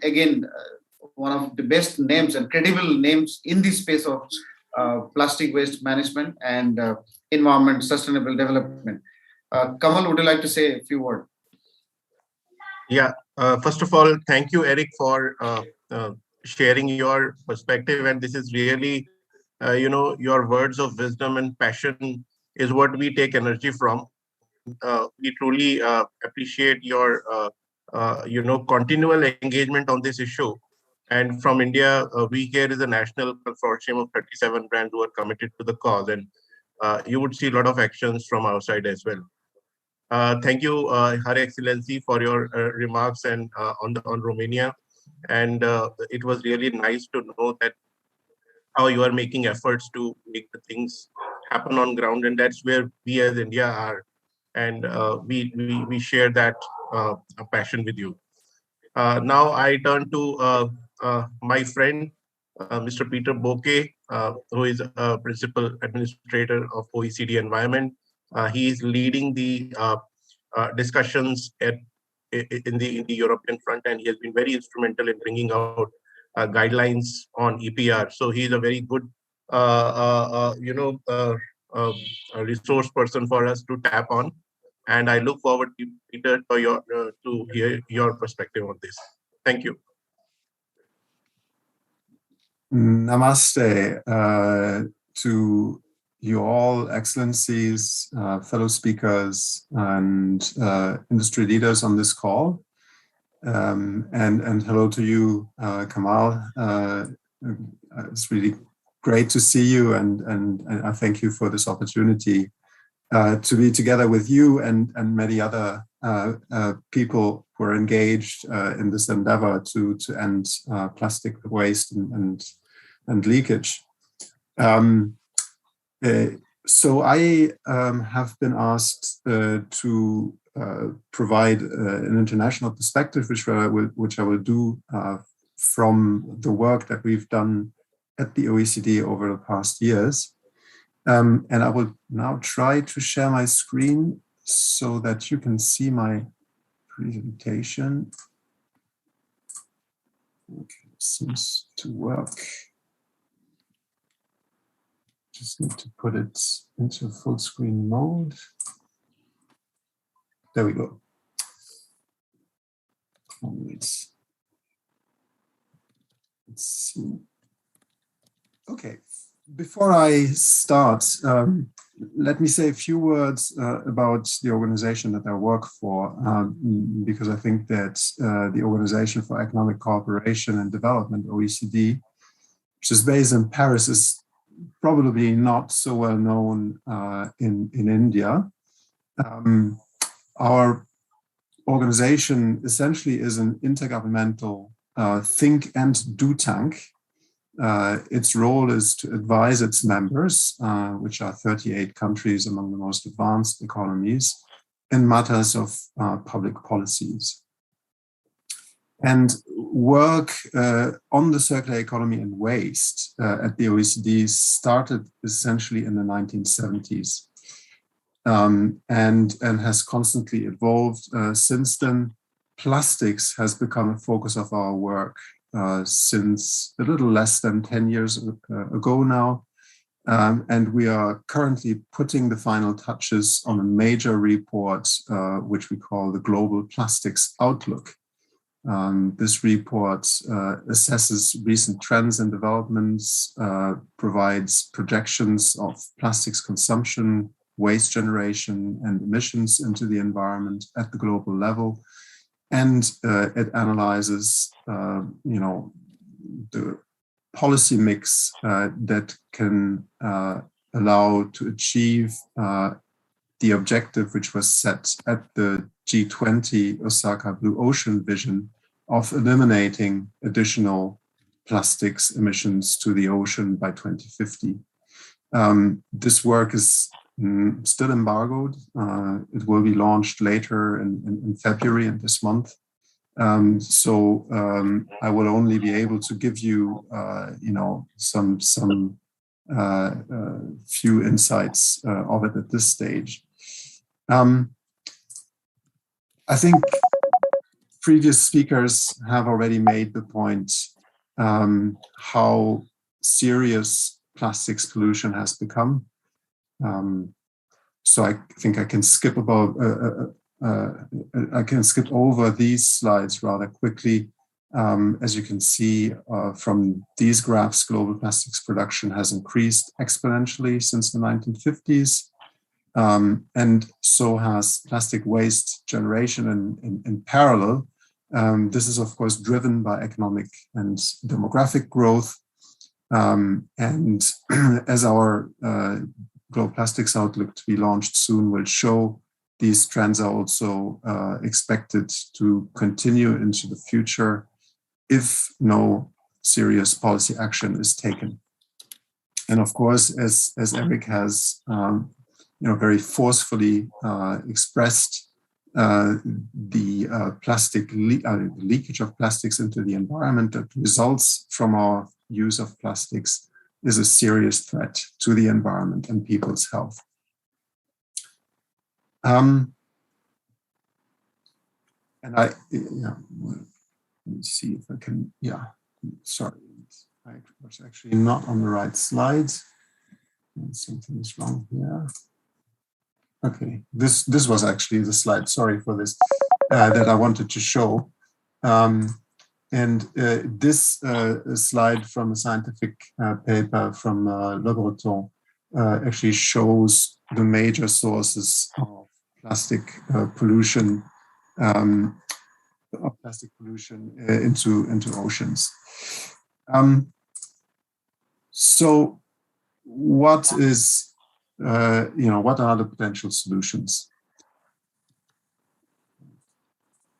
best names and credible names in the space of plastic waste management and environment sustainable development. Kamal, would you like to say a few words? Yeah, first of all, thank you, Eric, for sharing your perspective. And this is really, your words of wisdom and passion is what we take energy from. We truly appreciate your, continual engagement on this issue. And from India, WeCare is a national consortium of 37 brands who are committed to the cause. And you would see a lot of actions from our side as well. Thank you, Her Excellency, for your remarks and on Romania. And it was really nice to know that how you are making efforts to make the things happen on ground, and that's where we as India are, and we share that passion with you. Now I turn to my friend, Mr. Peter Borke, who is a principal administrator of OECD Environment. He is leading the discussions in the European front, and he has been very instrumental in bringing out guidelines on EPR. So he is a very good, resource person for us to tap on. And I look forward, Peter, to hear your perspective on this. Thank you. Namaste to you all, excellencies, fellow speakers, and industry leaders on this call. And hello to you, Kamal. It's really great to see you, and I thank you for this opportunity to be together with you and many other people who are engaged in this endeavor to end plastic waste and leakage. So I have been asked to provide an international perspective, which I will do from the work that we've done at the OECD over the past years. And I will now try to share my screen so that you can see my presentation. Okay, seems to work. Just need to put it into full screen mode. There we go. Let's see. Okay, before I start, let me say a few words about the organization that I work for, because I think that the Organization for Economic Cooperation and Development, OECD, which is based in Paris, is probably not so well known in India. Our organization essentially is an intergovernmental think and do tank. Its role is to advise its members, which are 38 countries among the most advanced economies, in matters of public policies. And work on the circular economy and waste at the OECD started essentially in the 1970s and has constantly evolved since then. Plastics has become a focus of our work since a little less than 10 years ago now. And we are currently putting the final touches on a major report, which we call the Global Plastics Outlook. This report assesses recent trends and developments, provides projections of plastics consumption, waste generation, and emissions into the environment at the global level. And it analyzes, the policy mix that can allow to achieve the objective which was set at the G20 Osaka Blue Ocean vision of eliminating additional plastics emissions to the ocean by 2050. This work is still embargoed. It will be launched later in February in this month. So I will only be able to give you, some few insights of it at this stage. I think previous speakers have already made the point how serious plastics pollution has become. So I think I can skip over these slides rather quickly. As you can see from these graphs, global plastics production has increased exponentially since the 1950s. And so has plastic waste generation in parallel. This is, of course, driven by economic and demographic growth. And as our Global Plastics Outlook to be launched soon will show, these trends are also expected to continue into the future if no serious policy action is taken. And of course, as Eric has very forcefully expressed, the plastic leakage of plastics into the environment that results from our use of plastics is a serious threat to the environment and people's health. And let me see if I can, sorry, I was actually not on the right slides. Something is wrong here. Okay, this was actually the slide, sorry for this, that I wanted to show. This slide from a scientific paper from Le Breton actually shows the major sources of plastic pollution into oceans. So what is what are the potential solutions?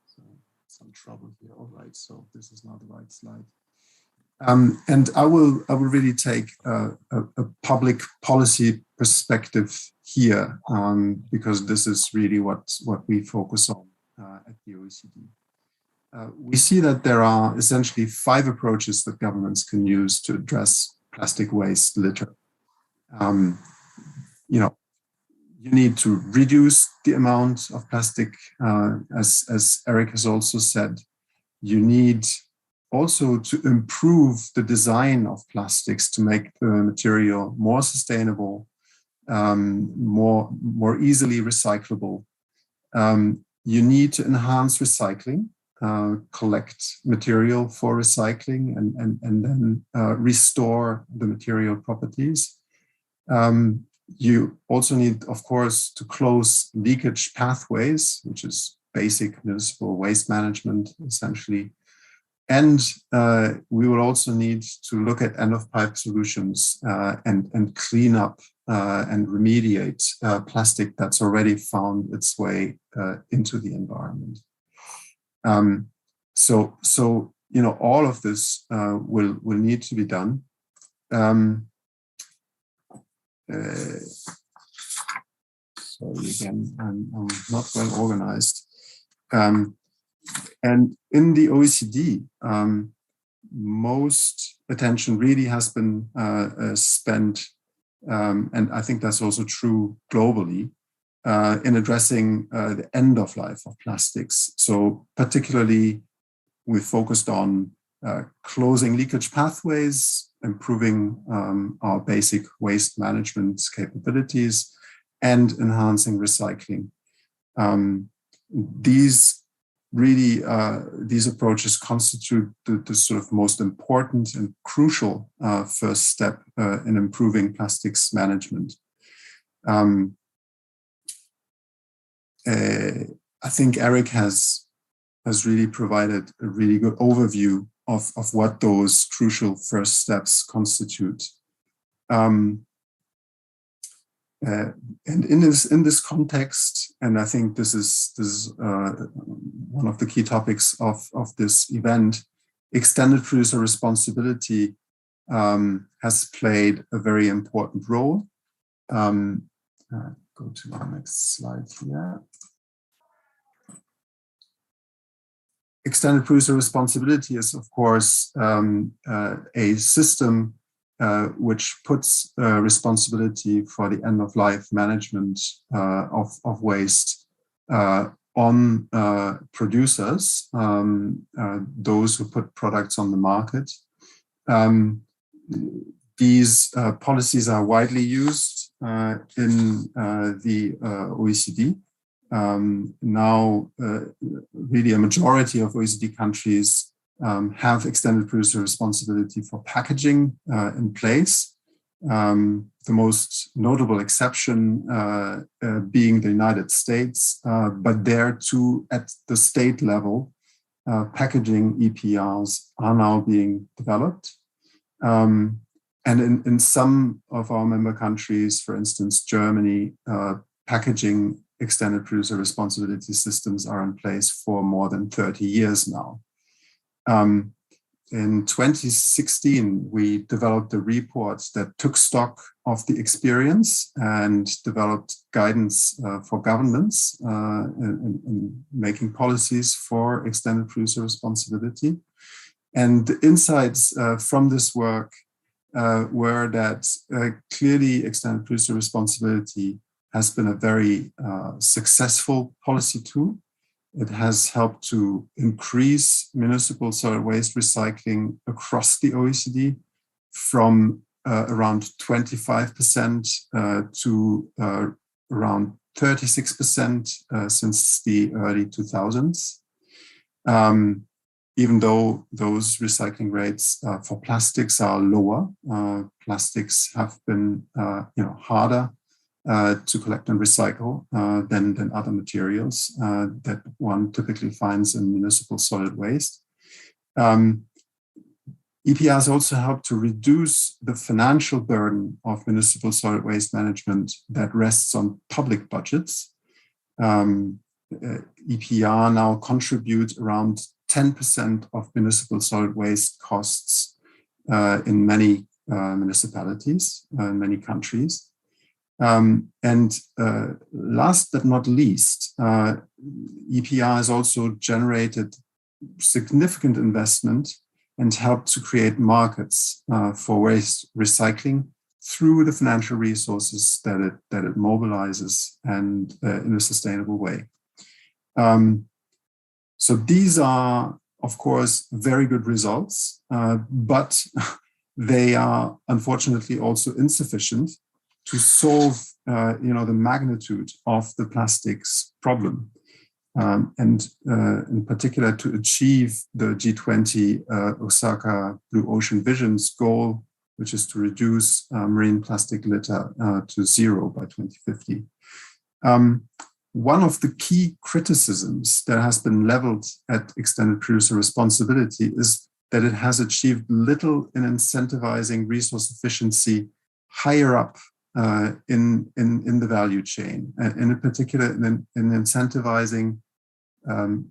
So some trouble here. All right, so this is not the right slide. And I will really take a public policy perspective here, because this is really what we focus on at the OECD. We see that there are essentially 5 approaches that governments can use to address plastic waste litter. You need to reduce the amount of plastic, as Eric has also said. You need also to improve the design of plastics to make the material more sustainable, more easily recyclable. You need to enhance recycling, collect material for recycling, and then restore the material properties. You also need, of course, to close leakage pathways, which is basic municipal waste management, essentially. And we will also need to look at end-of-pipe solutions and clean up and remediate plastic that's already found its way into the environment. So all of this will need to be done. Sorry again, I'm not well organized. And in the OECD, most attention really has been spent, and I think that's also true globally, in addressing the end of life of plastics. So particularly, we focused on closing leakage pathways, improving our basic waste management capabilities, and enhancing recycling. These approaches constitute the sort of most important and crucial first step in improving plastics management. I think Eric has really provided a really good overview of what those crucial first steps constitute. And in this context, and I think this is one of the key topics of this event, extended producer responsibility has played a very important role. Go to the next slide here. Extended producer responsibility is, of course, a system which puts responsibility for the end-of-life management of waste on producers, those who put products on the market. These policies are widely used in the OECD. Now, really a majority of OECD countries have extended producer responsibility for packaging in place. The most notable exception being the United States, but there too, at the state level, packaging EPRs are now being developed. And in some of our member countries, for instance, Germany, packaging extended producer responsibility systems are in place for more than 30 years now. In 2016, we developed a report that took stock of the experience and developed guidance for governments in making policies for extended producer responsibility. And the insights from this work were that clearly extended producer responsibility has been a very successful policy tool. It has helped to increase municipal solid waste recycling across the OECD from around 25% to around 36% since the early 2000s. Even though those recycling rates for plastics are lower, plastics have been harder to collect and recycle than other materials that one typically finds in municipal solid waste. EPRs also help to reduce the financial burden of municipal solid waste management that rests on public budgets. EPR now contribute around 10% of municipal solid waste costs in many municipalities, in many countries. And last but not least, EPR has also generated significant investment and helped to create markets for waste recycling through the financial resources that it mobilizes and in a sustainable way. So these are, of course, very good results, but they are unfortunately also insufficient to solve the magnitude of the plastics problem. And in particular, to achieve the G20 Osaka Blue Ocean Vision's goal, which is to reduce marine plastic litter to zero by 2050. One of the key criticisms that has been leveled at extended producer responsibility is that it has achieved little in incentivizing resource efficiency higher up in the value chain, and in particular in incentivizing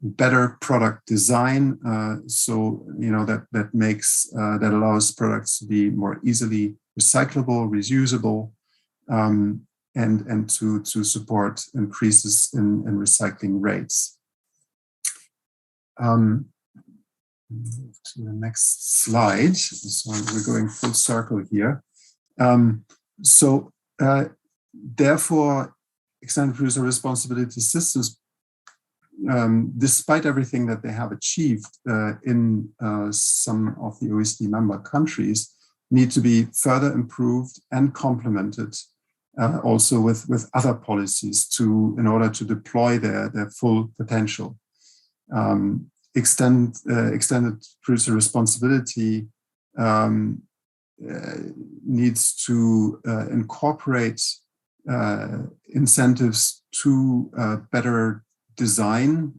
better product design, so that allows products to be more easily recyclable, reusable, and to support increases in recycling rates. Move to the next slide. So we're going full circle here. Therefore, extended producer responsibility systems, despite everything that they have achieved in some of the OECD member countries, need to be further improved and complemented also with other policies in order to deploy their full potential. Extended producer responsibility needs to incorporate incentives to better design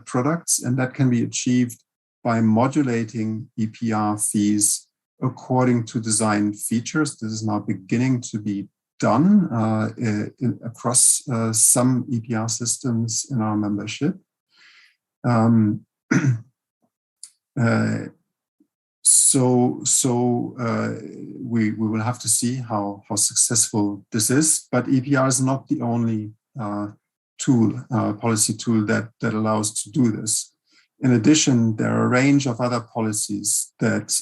products, and that can be achieved by modulating EPR fees according to design features. This is now beginning to be done across some EPR systems in our membership. We will have to see how successful this is, but EPR is not the only policy tool that allows to do this. In addition, there are a range of other policies that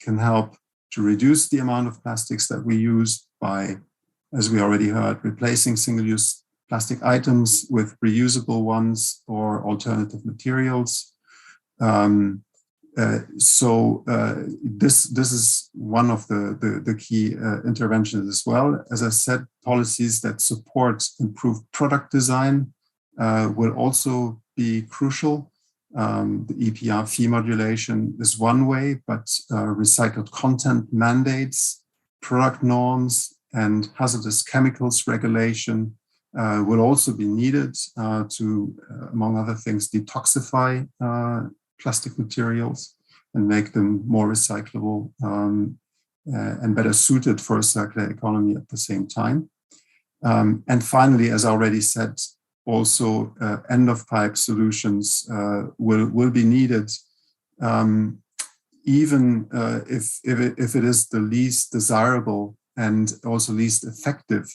can help to reduce the amount of plastics that we use by, as we already heard, replacing single-use plastic items with reusable ones or alternative materials. This is one of the key interventions as well. As I said, policies that support improved product design will also be crucial. The EPR fee modulation is one way, but recycled content mandates, product norms, and hazardous chemicals regulation will also be needed to, among other things, detoxify plastic materials and make them more recyclable and better suited for a circular economy at the same time. And finally, as I already said, also end-of-pipe solutions will be needed, even if it is the least desirable and also least effective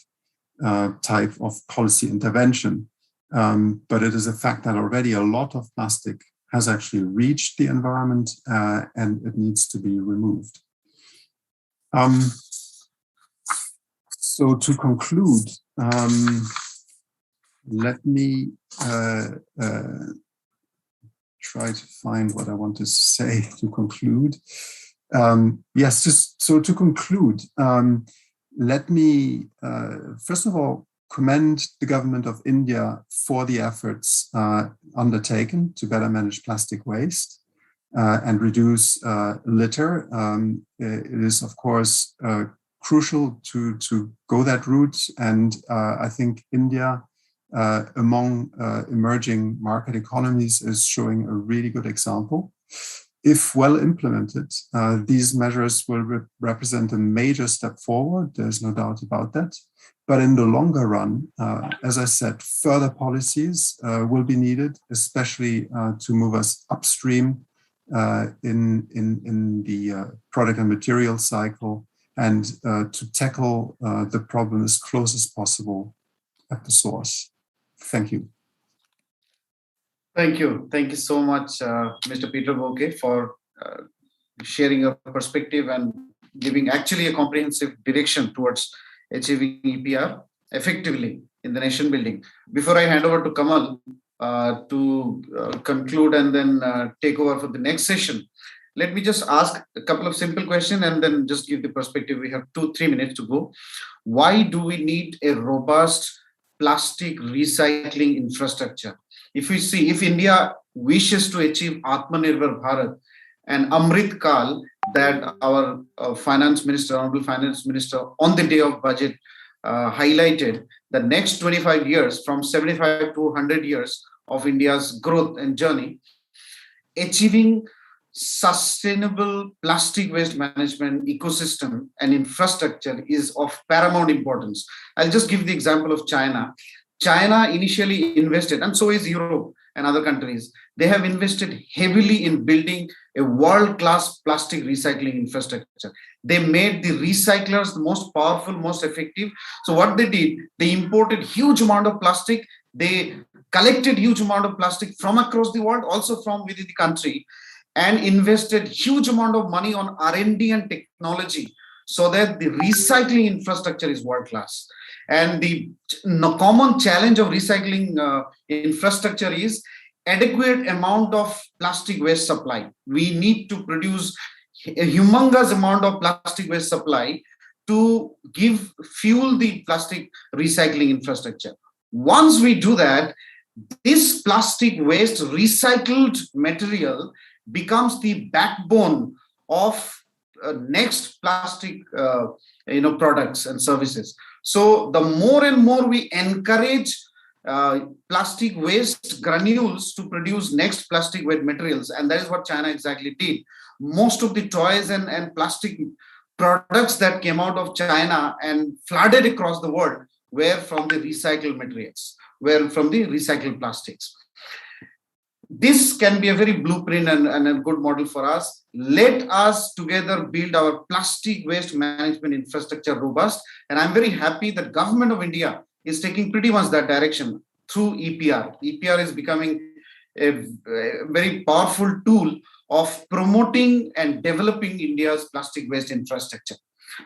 type of policy intervention. But it is a fact that already a lot of plastic has actually reached the environment and it needs to be removed. So to conclude, let me try to find what I want to say to conclude. Yes, just so to conclude, let me first of all commend the government of India for the efforts undertaken to better manage plastic waste and reduce litter. It is, of course, crucial to go that route, and I think India, among emerging market economies, is showing a really good example. If well implemented, these measures will represent a major step forward. There's no doubt about that. But in the longer run, as I said, further policies will be needed, especially to move us upstream in the product and material cycle, and to tackle the problem as close as possible at the source. Thank you. Thank you. Thank you so much, Mr. Peter Boke, for sharing your perspective and giving actually a comprehensive direction towards achieving EPR effectively in the nation building. Before I hand over to Kamal to conclude and then take over for the next session, let me just ask a couple of simple questions and then just give the perspective. We have 2-3 minutes to go. Why do we need a robust plastic recycling infrastructure? If we see, if India wishes to achieve Atmanirbhar Bharat and Amrit Kal that our finance minister, honorable finance minister, on the day of budget highlighted, the next 25 years, from 75 to 100 years of India's growth and journey, achieving sustainable plastic waste management ecosystem and infrastructure is of paramount importance. I'll just give the example of China. China initially invested, and so is Europe and other countries. They have invested heavily in building a world-class plastic recycling infrastructure. They made the recyclers the most powerful, most effective. So what they did, they imported huge amount of plastic. They collected huge amount of plastic from across the world, also from within the country, and invested huge amount of money on R&D and technology so that the recycling infrastructure is world-class. And the common challenge of recycling infrastructure is adequate amount of plastic waste supply. We need to produce a humongous amount of plastic waste supply to fuel the plastic recycling infrastructure. Once we do that, this plastic waste recycled material becomes the backbone of next plastic products and services. So the more and more we encourage plastic waste granules to produce next plastic waste materials. And that is what China exactly did. Most of the toys and plastic products that came out of China and flooded across the world were from the recycled materials, were from the recycled plastics. This can be a very blueprint and a good model for us. Let us together build our plastic waste management infrastructure robust. And I'm very happy that Government of India is taking pretty much that direction through EPR. EPR is becoming a very powerful tool of promoting and developing India's plastic waste infrastructure.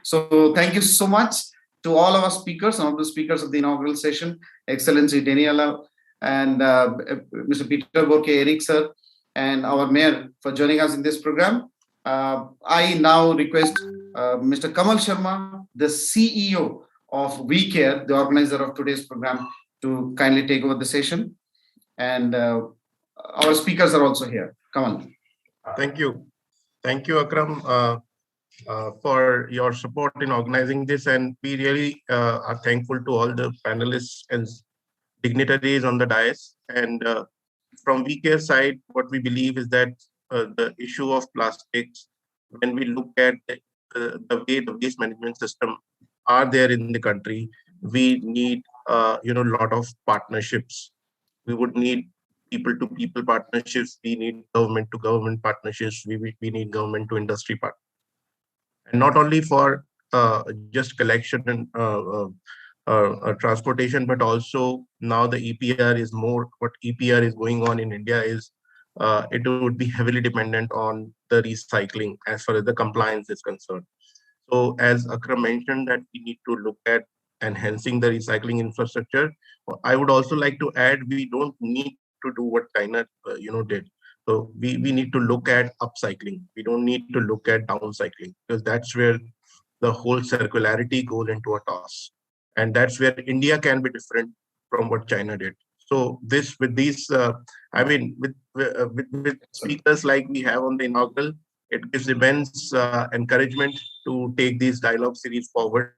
So thank you so much to all of our speakers, all the speakers of the inaugural session, Excellency Daniela and Mr. Peter Borke, Eric sir, and our mayor for joining us in this program. I now request Mr. Kamal Sharma, the CEO of WeCare, the organizer of today's program, to kindly take over the session. And our speakers are also here. Kamal. Thank you. Thank you, Akram, for your support in organizing this. And we really are thankful to all the panelists and dignitaries on the dais. And from WeCare side, what we believe is that the issue of plastics, when we look at the way the waste management system are there in the country, we need a lot of partnerships. We would need people-to-people partnerships. We need government-to-government partnerships. We need government-to-industry partnerships. And not only for just collection and transportation, but also now the EPR is more, what EPR is going on in India is it would be heavily dependent on the recycling as far as the compliance is concerned. So as Akram mentioned, that we need to look at enhancing the recycling infrastructure. I would also like to add, we don't need to do what China did. So we need to look at upcycling. We don't need to look at downcycling, because that's where the whole circularity goes into a toss. And that's where India can be different from what China did. So with speakers like we have on the inaugural, it gives immense encouragement to take these dialogue series forward.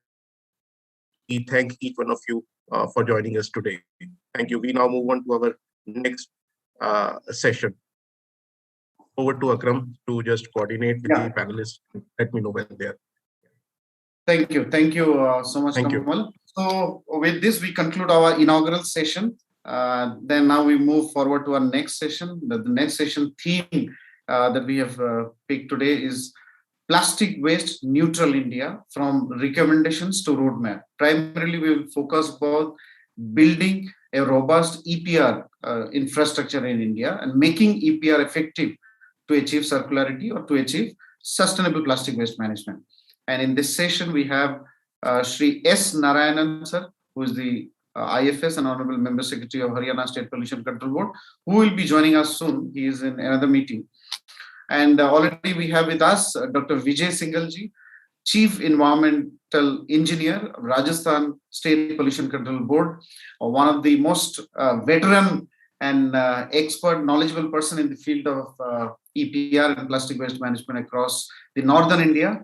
We thank each one of you for joining us today. Thank you. We now move on to our next session. Over to Akram to just coordinate with the panelists. Let me know when they're. Thank you. Thank you so much, Kamal. So with this, we conclude our inaugural session. Then now we move forward to our next session. The next session theme that we have picked today is Plastic Waste Neutral India, from recommendations to roadmap. Primarily, we will focus about building a robust EPR infrastructure in India and making EPR effective to achieve circularity or to achieve sustainable plastic waste management. And in this session, we have Shri S. Narayanan sir, who is the IFS and Honorable Member Secretary of Haryana State Pollution Control Board, who will be joining us soon. He is in another meeting. And already we have with us Dr. Vijay Singalji, Chief Environmental Engineer of Rajasthan State Pollution Control Board, one of the most veteran and expert, knowledgeable person in the field of EPR and plastic waste management across the northern India.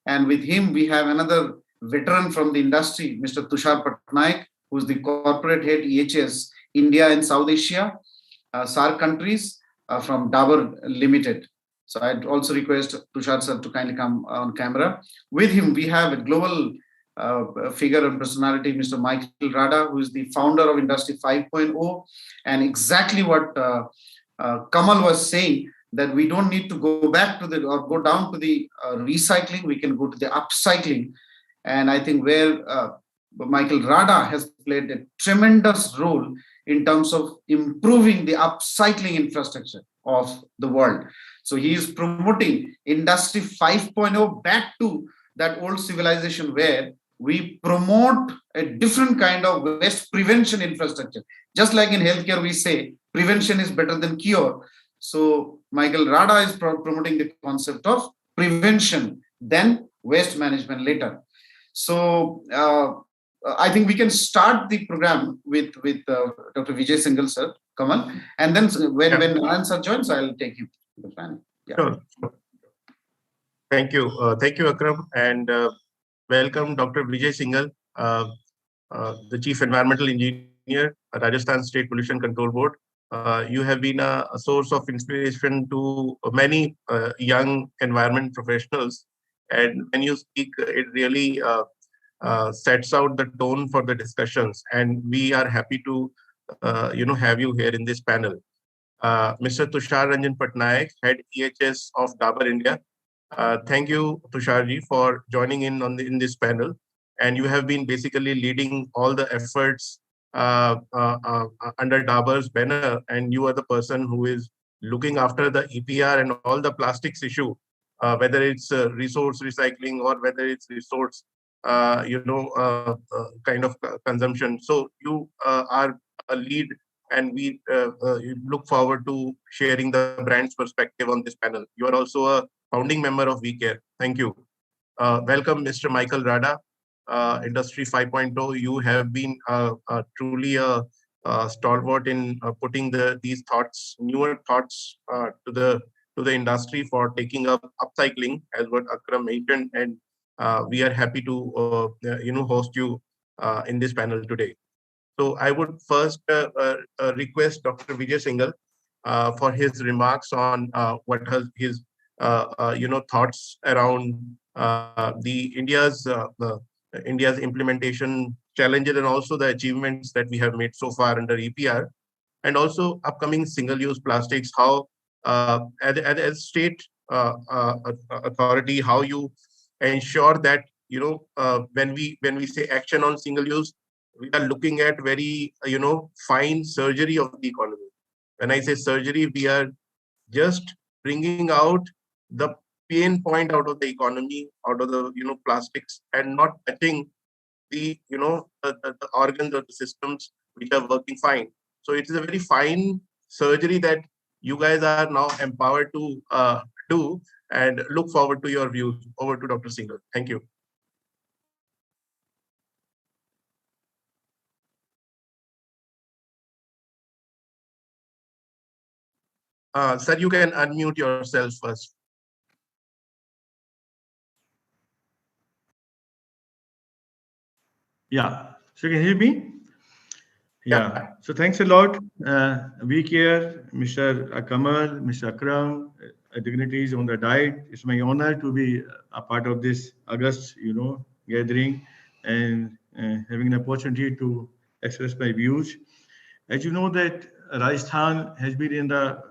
And with him, we have another veteran from the industry, Mr. Tushar Patnaik, who is the corporate head EHS, India and South Asia, SAARC countries from Dabur Limited. So I'd also request Tushar sir to kindly come on camera. With him, we have a global figure and personality, Mr. Michael Rada, who is the founder of Industry 5.0. And exactly what Kamal was saying, that we don't need to go back to or go down to the recycling, we can go to the upcycling. And I think where Michael Rada has played a tremendous role in terms of improving the upcycling infrastructure of the world. So he is promoting Industry 5.0 back to that old civilization where we promote a different kind of waste prevention infrastructure. Just like in healthcare, we say prevention is better than cure. So Michael Rada is promoting the concept of prevention, then waste management later. So I think we can start the program with Dr. Vijay Singal sir, Kamal, and then when Narayan sir joins, I'll take him to the panel. Yeah. Sure. Thank you. Thank you, Akram, and welcome Dr. Vijay Singal, the Chief Environmental Engineer Engineer, Rajasthan State Pollution Control Board. You have been a source of inspiration to many young environment professionals. And when you speak, it really sets out the tone for the discussions. And we are happy to, have you here in this panel. Mr. Tushar Ranjan Patnaik, Head EHS of Dabur India. Thank you, Tusharji, for joining in in this panel. And you have been basically leading all the efforts under Dabur's banner, and you are the person who is looking after the EPR and all the plastics issue, whether it's resource recycling or whether it's resource, kind of consumption. So you are a lead, and we look forward to sharing the brand's perspective on this panel. You are also a founding member of WeCare. Thank you. Welcome, Mr. Michael Rada, Industry 5.0. You have been truly a stalwart in putting these thoughts, newer thoughts, to the industry for taking up upcycling, as what Akram mentioned, and we are happy to host you in this panel today. So I would first request Dr. Vijay Singhal for his remarks on what has his thoughts around India's implementation challenges and also the achievements that we have made so far under EPR, and also upcoming single-use plastics. How as state authority, how you ensure that when we say action on single-use, we are looking at very fine surgery of the economy. When I say surgery, we are just bringing out the pain point out of the economy, out of the plastics, and not touching the organs or the systems which are working fine. So it is a very fine surgery that you guys are now empowered to do, and look forward to your views. Over to Dr. Singhal. Thank you. Sir, you can unmute yourself first. Yeah, so you can hear me? Yeah, so thanks a lot. WeCare, Mr. Kamal, Mr. Akram, dignitaries on the diet. It's my honor to be a part of this August, gathering, and having an opportunity to express my views. As you know that Rajasthan has been in the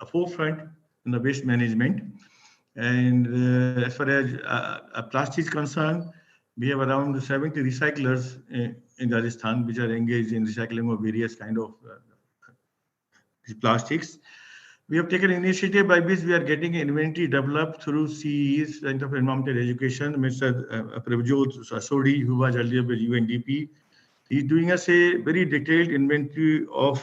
forefront in the waste management. And as far as plastic is concerned, we have around 70 recyclers in Rajasthan which are engaged in recycling of various kind of plastics. We have taken initiative by which we are getting inventory developed through CE's Center for Environmental Education, Mr. Prabhjot Sasodi, who was earlier with UNDP. He's doing us a very detailed inventory of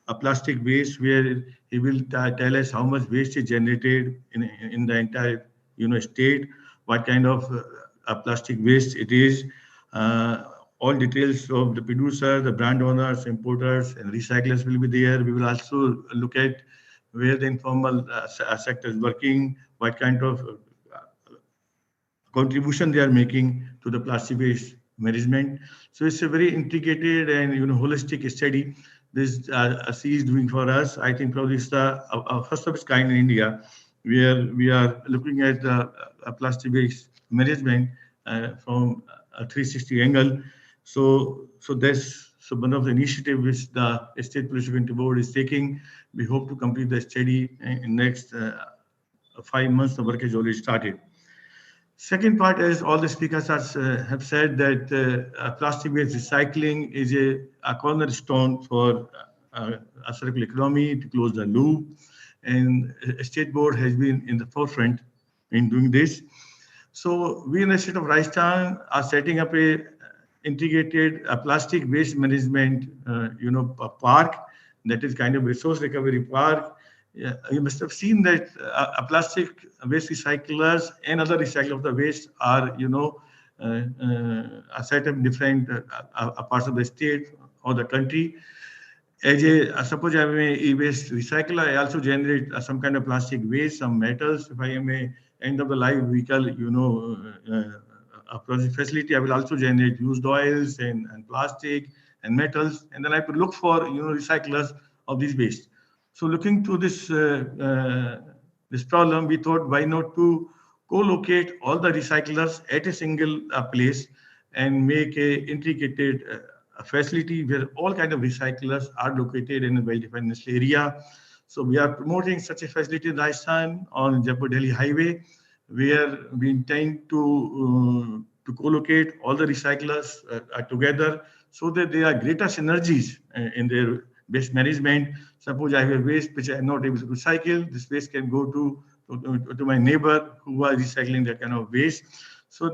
a plastic waste, where he will tell us how much waste is generated in the entire state, what kind of plastic waste it is, all details of the producer, the brand owners, importers, and recyclers will be there. We will also look at where the informal sector is working, what kind of contribution they are making to the plastic waste management. So it's a very integrated and holistic study this C is doing for us. I think probably it's the first of its kind in India, where we are looking at plastic waste management from a 360 angle. So that's one of the initiatives which the State Pollution Control Board is taking. We hope to complete the study in next 5 months. The work has already started. Second part is all the speakers have said that plastic waste recycling is a cornerstone for a circular economy to close the loop, and State Board has been in the forefront in doing this. So we in the state of Rajasthan are setting up a integrated plastic waste management park, that is kind of resource recovery park. Yeah, you must have seen that plastic waste recyclers and other recyclers of the waste are, are set up in different parts of the state or the country. As a suppose I am a e-waste recycler, I also generate some kind of plastic waste, some metals. If I am a end of the life vehicle, process facility, I will also generate used oils and plastic and metals, and then I have to look for recyclers of these waste. So looking to this problem, we thought why not to co-locate all the recyclers at a single place and make a integrated a facility where all kind of recyclers are located in a well-defined area. So we are promoting such a facility in Rajasthan on Jaipur-Delhi highway, where we intend to co-locate all the recyclers together so that there are greater synergies in their waste management. Suppose I have waste which I am not able to recycle, this waste can go to my neighbor who are recycling that kind of waste. So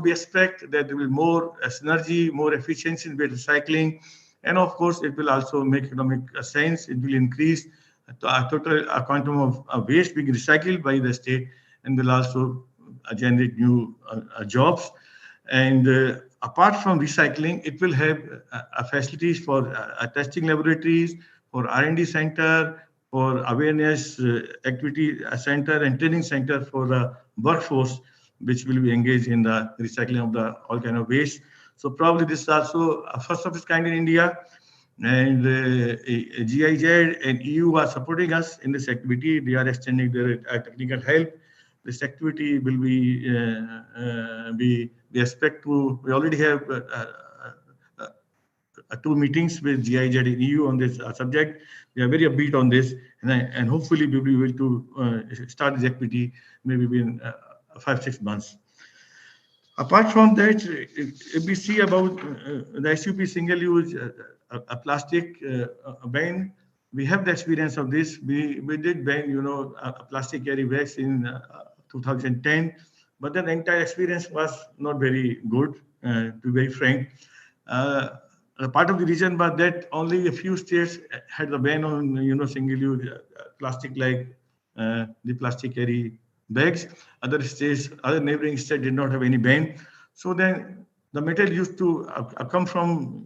we expect that there will be more synergy, more efficiency in waste recycling, and of course it will also make economic sense. It will increase total quantum of waste being recycled by the state, and will also generate new jobs. And apart from recycling, it will have facilities for testing laboratories, for R&D center, for awareness activity center and training center for the workforce, which will be engaged in the recycling of the all kind of waste. So probably this is also a first of its kind in India. And GIZ and EU are supporting us in this activity. They are extending their technical help. This activity will be, we expect to, we already have 2 meetings with GIZ and EU on this subject. We are very upbeat on this, and hopefully we will be able to start this activity maybe within 5-6 months. Apart from that, if we see about the SUP single-use plastic ban, we have the experience of this. We did ban, plastic carry bags in 2010, but then the entire experience was not very good, to be very frank. Part of the reason was that only a few states had the ban on, single-use plastic, like the plastic carry bags. Other states, other neighboring states did not have any ban. So then the metal used to come from,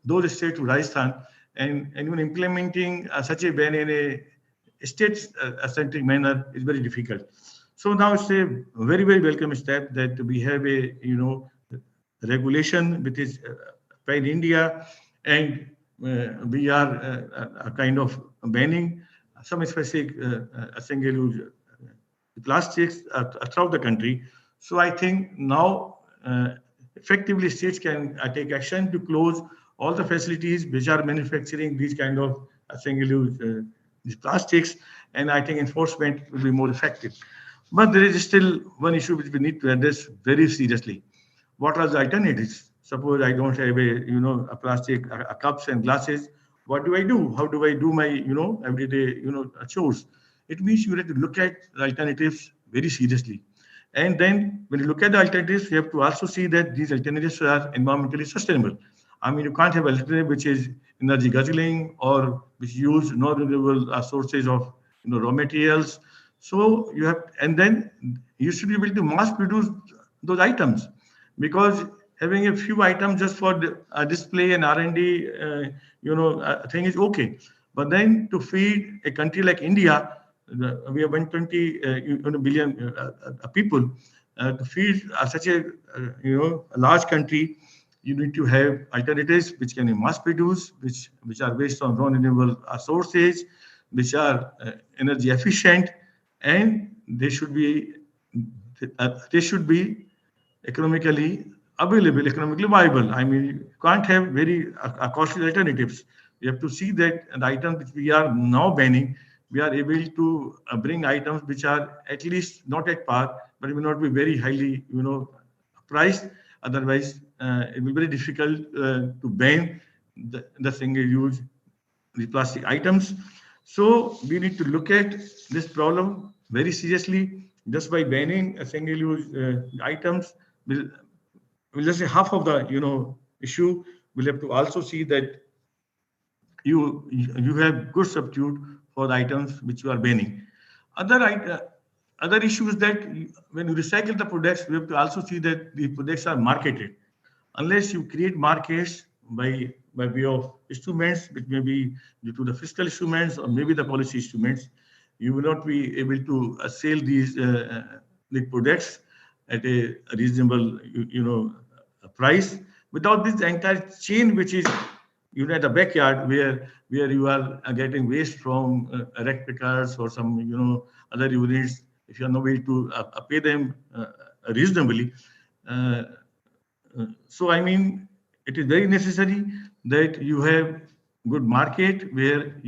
those states to Rajasthan, and even implementing such a ban in a state-centric manner is very difficult. So now it's a very, very welcome step that we have a, regulation which is in India, and we are kind of banning some specific single-use plastics throughout the country. So I think now effectively states can take action to close all the facilities which are manufacturing these kind of single-use these plastics, and I think enforcement will be more effective. But there is still one issue which we need to address very seriously. What are the alternatives? Suppose I don't have a plastic cups and glasses. What do I do? How do I do my everyday chores? It means you have to look at the alternatives very seriously. And then when you look at the alternatives, you have to also see that these alternatives are environmentally sustainable. I mean, you can't have alternative which is energy guzzling or which use non-renewable sources of raw materials. So you have, and then you should be able to mass produce those items, because having a few items just for display and R&D, thing is okay. But then to feed a country like India, we have 120 billion people. To feed such a large country, you need to have alternatives which can be mass produced, which are based on non-renewable sources, which are energy efficient, and they should be economically available, economically viable. I mean, you can't have very costly alternatives. You have to see that the items which we are now banning, we are able to bring items which are at least not at par, but it will not be very highly, priced. Otherwise, it will be very difficult to ban the single-use plastic items. So we need to look at this problem very seriously. Just by banning single-use items, we'll just say half of the issue. We'll have to also see that you have good substitute for the items which you are banning. Other issues that when you recycle the products, we have to also see that the products are marketed. Unless you create markets by way of instruments, which may be due to the fiscal instruments or maybe the policy instruments, you will not be able to sell these the products at a reasonable, price, without this entire chain, which is, at the backyard, where you are getting waste from erect pickers or some, other units. If you are not able to pay them reasonably, uh, so I mean, it is very necessary that you have good market where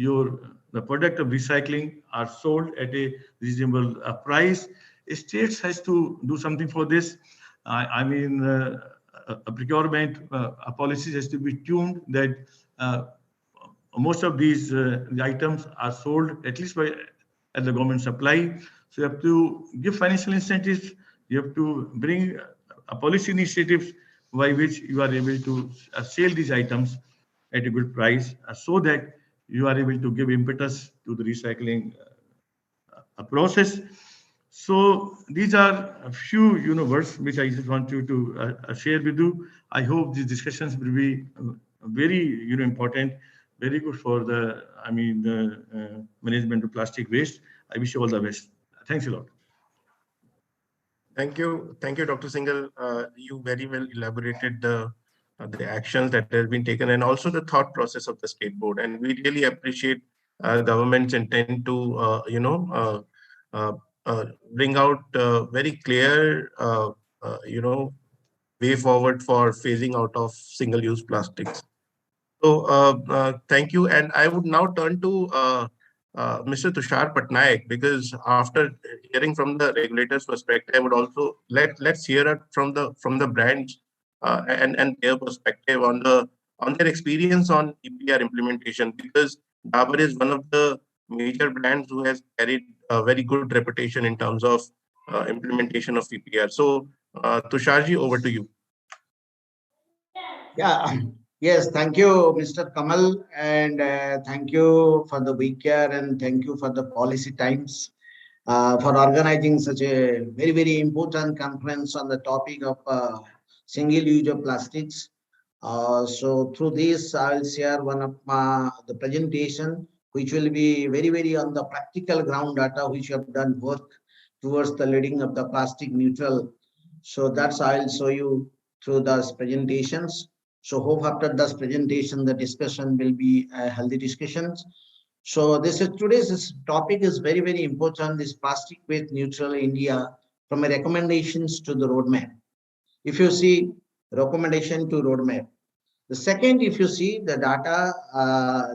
the product of recycling are sold at a reasonable price. States has to do something for this. I mean, a procurement policies has to be tuned that uh, most of these items are sold at least by at the government supply. So you have to give financial incentives. You have to bring a policy initiatives by which you are able to sell these items at a good price, so that you are able to give impetus to the recycling process. So these are a few words which I just want you to share with you. I hope these discussions will be very important, very good for the the management of plastic waste. I wish you all the best. Thanks a lot. Thank you, Dr. Singhal. You very well elaborated the actions that have been taken and also the thought process of the state board. And we really appreciate government's intent to uh, bring out very clear way forward for phasing out of single-use plastics. So thank you. And I would now turn to Mr. Tushar Patnaik, because after hearing from the regulator's perspective, I would also let's hear it from the brands and their perspective on their experience on EPR implementation, because Dabur is one of the major brands who has carried a very good reputation in terms of implementation of EPR. So Tusharji, over to you. Yeah, yes, thank you, Mr. Kamal, and thank you for the WeCare and thank you for the Policy Times for organizing such a very, very important conference on the topic of single-use of plastics. So through this, I'll share one of the presentation, which will be very, very on the practical ground data, which have done work towards the leading of the plastic neutral. So that's I'll show you through those presentations. So hope after this presentation, the discussion will be a healthy discussions. So today's topic is very, very important. This plastic waste neutral India from a recommendations to the roadmap. If you see recommendation to roadmap. The second, if you see the data,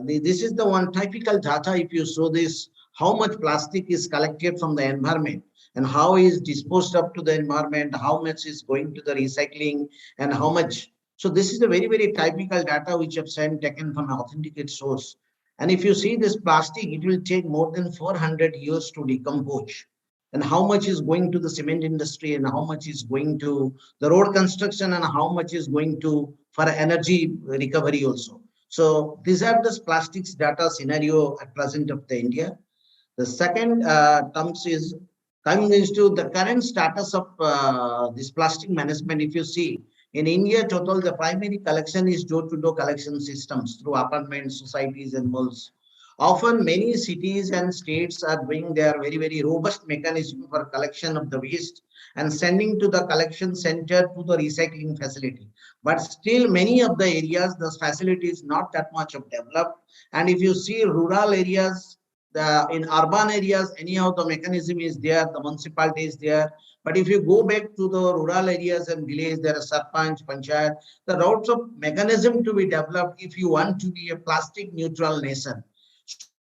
this is the one typical data. If you show this, how much plastic is collected from the environment and how is disposed of to the environment, how much is going to the recycling and how much. So this is a very, very typical data which I've sent taken from an authenticate source. And if you see this plastic, it will take more than 400 years to decompose. And how much is going to the cement industry and how much is going to the road construction and how much is going to for energy recovery also. So these are the plastics data scenario at present of the India. The second terms is coming into the current status of this plastic management. If you see in India, total the primary collection is door-to-door collection systems through apartments, societies, and malls. Often, many cities and states are doing their very, very robust mechanism for collection of the waste and sending to the collection center to the recycling facility. But still, many of the areas, the facility is not that much of developed. And if you see rural areas, in urban areas, anyhow, the mechanism is there, the municipality is there. But if you go back to the rural areas and villages, there are sarpanch, panchayat, the routes of mechanism to be developed if you want to be a plastic neutral nation.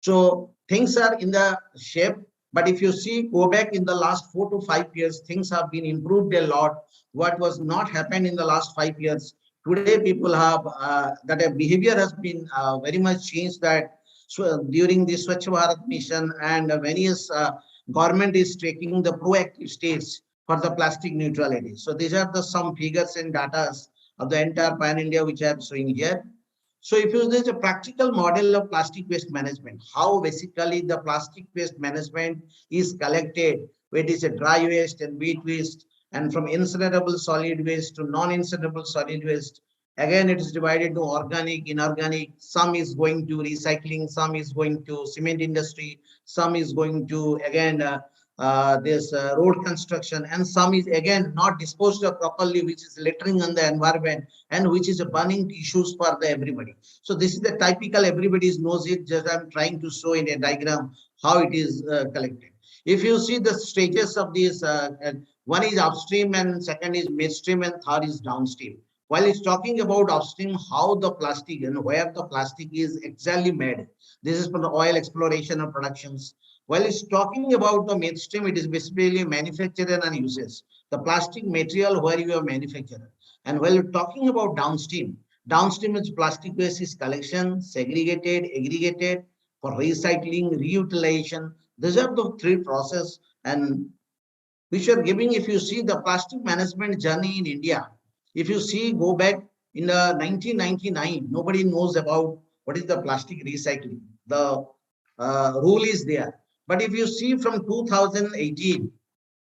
So things are in the shape, but if you see, go back in the last 4 to 5 years, things have been improved a lot. What was not happened in the last 5 years, today people have that a behavior has been very much changed. That so during the Swachh Bharat mission and various government is taking the proactive steps for the plastic neutrality. So these are the some figures and data of the entire pan India which I am showing here. So if you there's a practical model of plastic waste management, how basically the plastic waste management is collected, where it is a dry waste and wet waste, and from incinerable solid waste to non-incinerable solid waste. Again, it is divided to organic, inorganic. Some is going to recycling, some is going to cement industry, some is going to again this road construction, and some is again not disposed of properly, which is littering on the environment and which is a burning issues for the everybody. So this is the typical, everybody knows it, just I'm trying to show in a diagram how it is collected. If you see the stages of these, one is upstream and second is midstream and third is downstream. While it's talking about upstream, how the plastic and where the plastic is exactly made. This is for the oil exploration and productions. While it's talking about the midstream, it is basically manufacturer and uses. The plastic material where you are manufacturer. And while you're talking about downstream, downstream is plastic waste is collection, segregated, aggregated for recycling, reutilization. These are the three process and which are giving, if you see the plastic management journey in India, if you see, go back in the 1999, nobody knows about what is the plastic recycling. The rule is there. But if you see from 2018,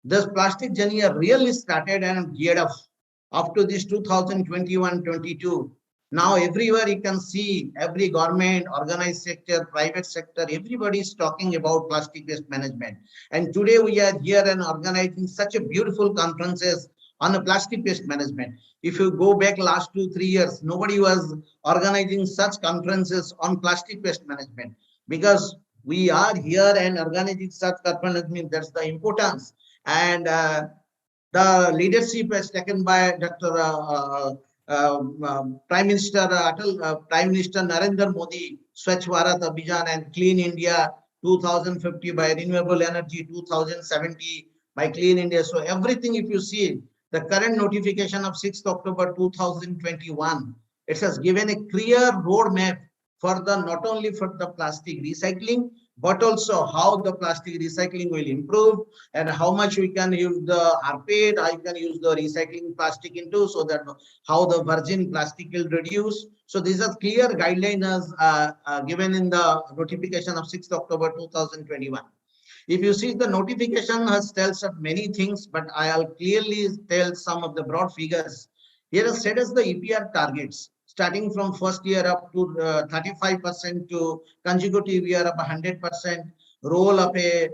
this plastic journey really started and geared up to this 2021-22. Now everywhere you can see every government, organized sector, private sector, everybody is talking about plastic waste management. And today we are here and organizing such a beautiful conferences on a plastic waste management. If you go back last 2-3 years, nobody was organizing such conferences on plastic waste management, because we are here and organizing such conferences means that's the importance. And the leadership is taken by Dr. Prime Minister Narendra Modi, Swachh Bharat Abhiyan and Clean India 2050 by renewable energy, 2070 by Clean India. So everything, if you see the current notification of 6th October 2021, it has given a clear roadmap for the not only for the plastic recycling, but also how the plastic recycling will improve and how much we can use the rPET, how you can use the recycling plastic into, so that how the virgin plastic will reduce. So these are clear guidelines given in the notification of 6th October 2021. If you see the notification has tells of many things, but I'll clearly tell some of the broad figures. Here is set as the EPR targets, starting from first year up to 35% to consecutive year up 100%, role of a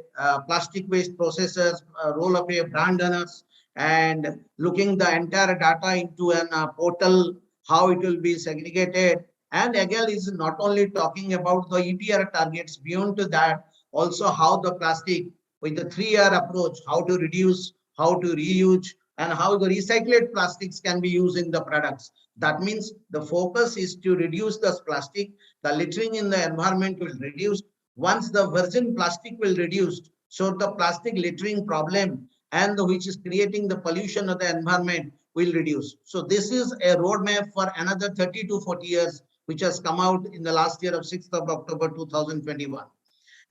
plastic waste processors, role of a brand owners, and looking the entire data into an portal, how it will be segregated. And again, is not only talking about the EPR targets, beyond to that, also how the plastic with the 3R approach, how to reduce, how to reuse, and how the recycled plastics can be used in the products. That means the focus is to reduce the plastic, the littering in the environment will reduce. Once the virgin plastic will reduce, so the plastic littering problem and which is creating the pollution of the environment will reduce. So this is a roadmap for another 30 to 40 years, which has come out in the last year of 6th of October 2021.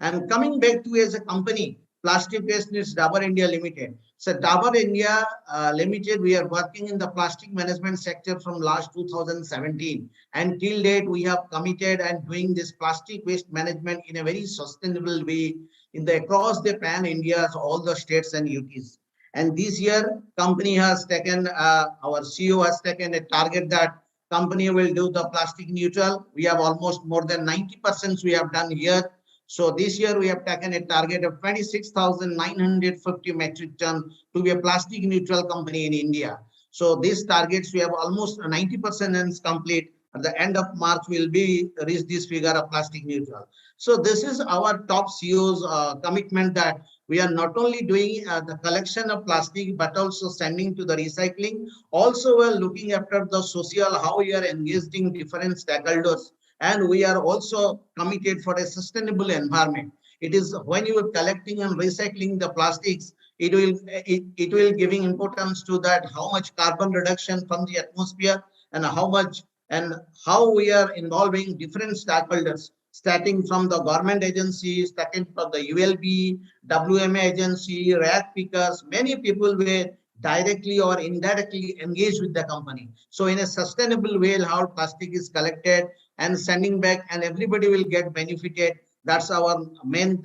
And coming back to as a company, Plastic Waste is Dabur India Limited. So Dabur India Limited, we are working in the plastic management sector from last 2017. And till date, we have committed and doing this plastic waste management in a very sustainable way in the across the pan India, all the states and UTs. And this year, company has taken, our CEO has taken a target that company will do the plastic neutral. We have almost more than 90% we have done here. So this year we have taken a target of 26,950 metric ton to be a plastic neutral company in India. So these targets we have almost 90% and complete. At the end of March, we'll be reach this figure of plastic neutral. So this is our top CEO's commitment that we are not only doing the collection of plastic, but also sending to the recycling. Also, we're looking after the social, how we are engaging different stakeholders. And we are also committed for a sustainable environment. It is when you are collecting and recycling the plastics, it will giving importance to that how much carbon reduction from the atmosphere and how much and how we are involving different stakeholders, starting from the government agencies, starting from the ULB, WMA agency, rag pickers. Many people were directly or indirectly engaged with the company. So in a sustainable way, how plastic is collected and sending back, and everybody will get benefited. That's our main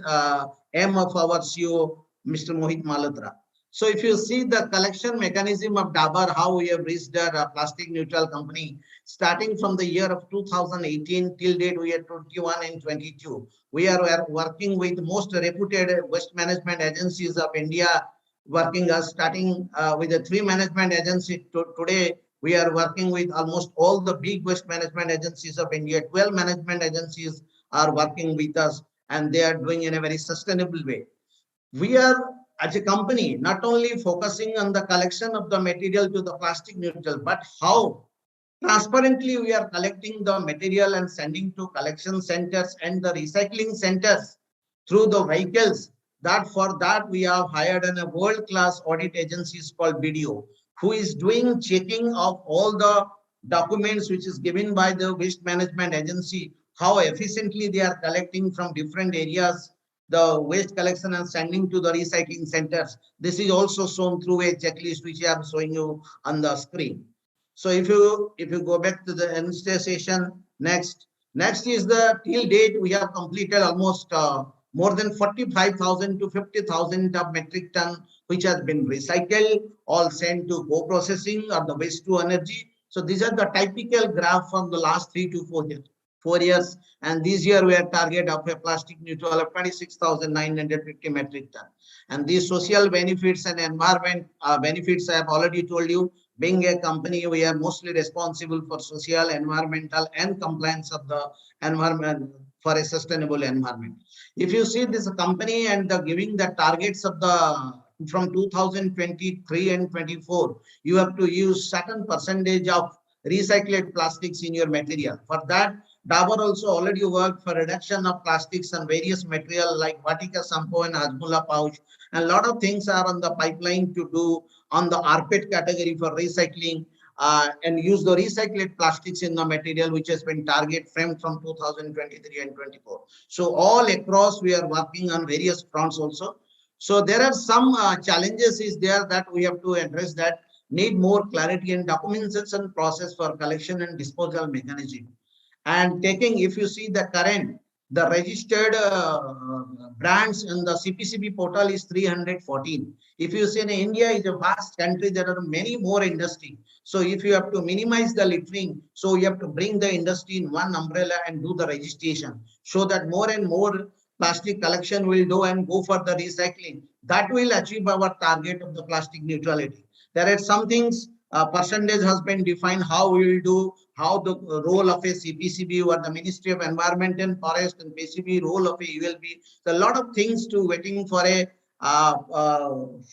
aim of our CEO, Mr. Mohit Malhotra. So if you see the collection mechanism of Dabur, how we have reached a plastic neutral company, starting from the year of 2018 till date, we are 21 and 22. We are working with most reputed waste management agencies of India, working us starting with the 3 management agencies. Today, we are working with almost all the big waste management agencies of India. 12 management agencies are working with us, and they are doing in a very sustainable way. We are, as a company, not only focusing on the collection of the material to the plastic neutral, but how transparently we are collecting the material and sending to collection centers and the recycling centers through the vehicles. That for that we have hired a world-class audit agency called BDO, who is doing checking of all the documents which is given by the waste management agency, how efficiently they are collecting from different areas the waste collection and sending to the recycling centers. This is also shown through a checklist which I am showing you on the screen. So if you go back to the end station, next is the till date we have completed almost more than 45,000 to 50,000 of metric ton which has been recycled, all sent to co-processing or the waste to energy. So these are the typical graph from the last 3 to 4 years, and this year we are target of a plastic neutral of 26,950 metric ton. And these social benefits and environment benefits I have already told you. Being a company, we are mostly responsible for social, environmental, and compliance of the environment for a sustainable environment. If you see this company and the giving the targets of the from 2023 and 24, you have to use certain percentage of recycled plastics in your material. For that, Dabur also already worked for reduction of plastics and various material like Vatika shampoo and Hajmola pouch. And a lot of things are on the pipeline to do on the RPET category for recycling and use the recycled plastics in the material which has been target framed from 2023 and 24. So all across we are working on various fronts also. So there are some challenges is there that we have to address, that need more clarity and documentation process for collection and disposal mechanism. And taking, if you see the current, the registered brands in the CPCB portal is 314. If you see in India is a vast country, there are many more industry. So if you have to minimize the littering, so you have to bring the industry in one umbrella and do the registration, so that more and more plastic collection will do and go for the recycling. That will achieve our target of the plastic neutrality. There are some things, percentage has been defined, how we will do, how the role of a CPCB or the Ministry of Environment and Forest and PCB, role of a ULB. So a lot of things to waiting for a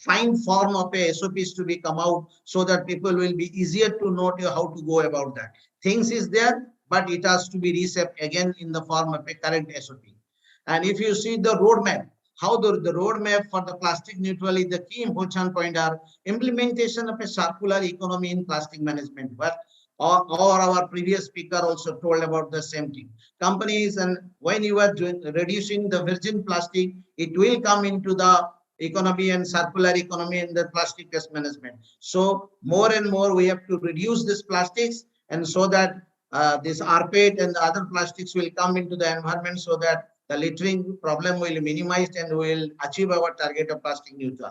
fine form of a SOPs to be come out, so that people will be easier to know how to go about that. Things is there, but it has to be reshaped again in the form of a current SOP. And if you see the roadmap, how the roadmap for the plastic neutrality, the key important point are implementation of a circular economy in plastic management. But or our previous speaker also told about the same thing. Companies, and when you are reducing the virgin plastic, it will come into the economy and circular economy in the plastic waste management. So more and more we have to reduce this plastics, and so that this rPET and the other plastics will come into the environment, so that the littering problem will be minimized and will achieve our target of plastic neutral.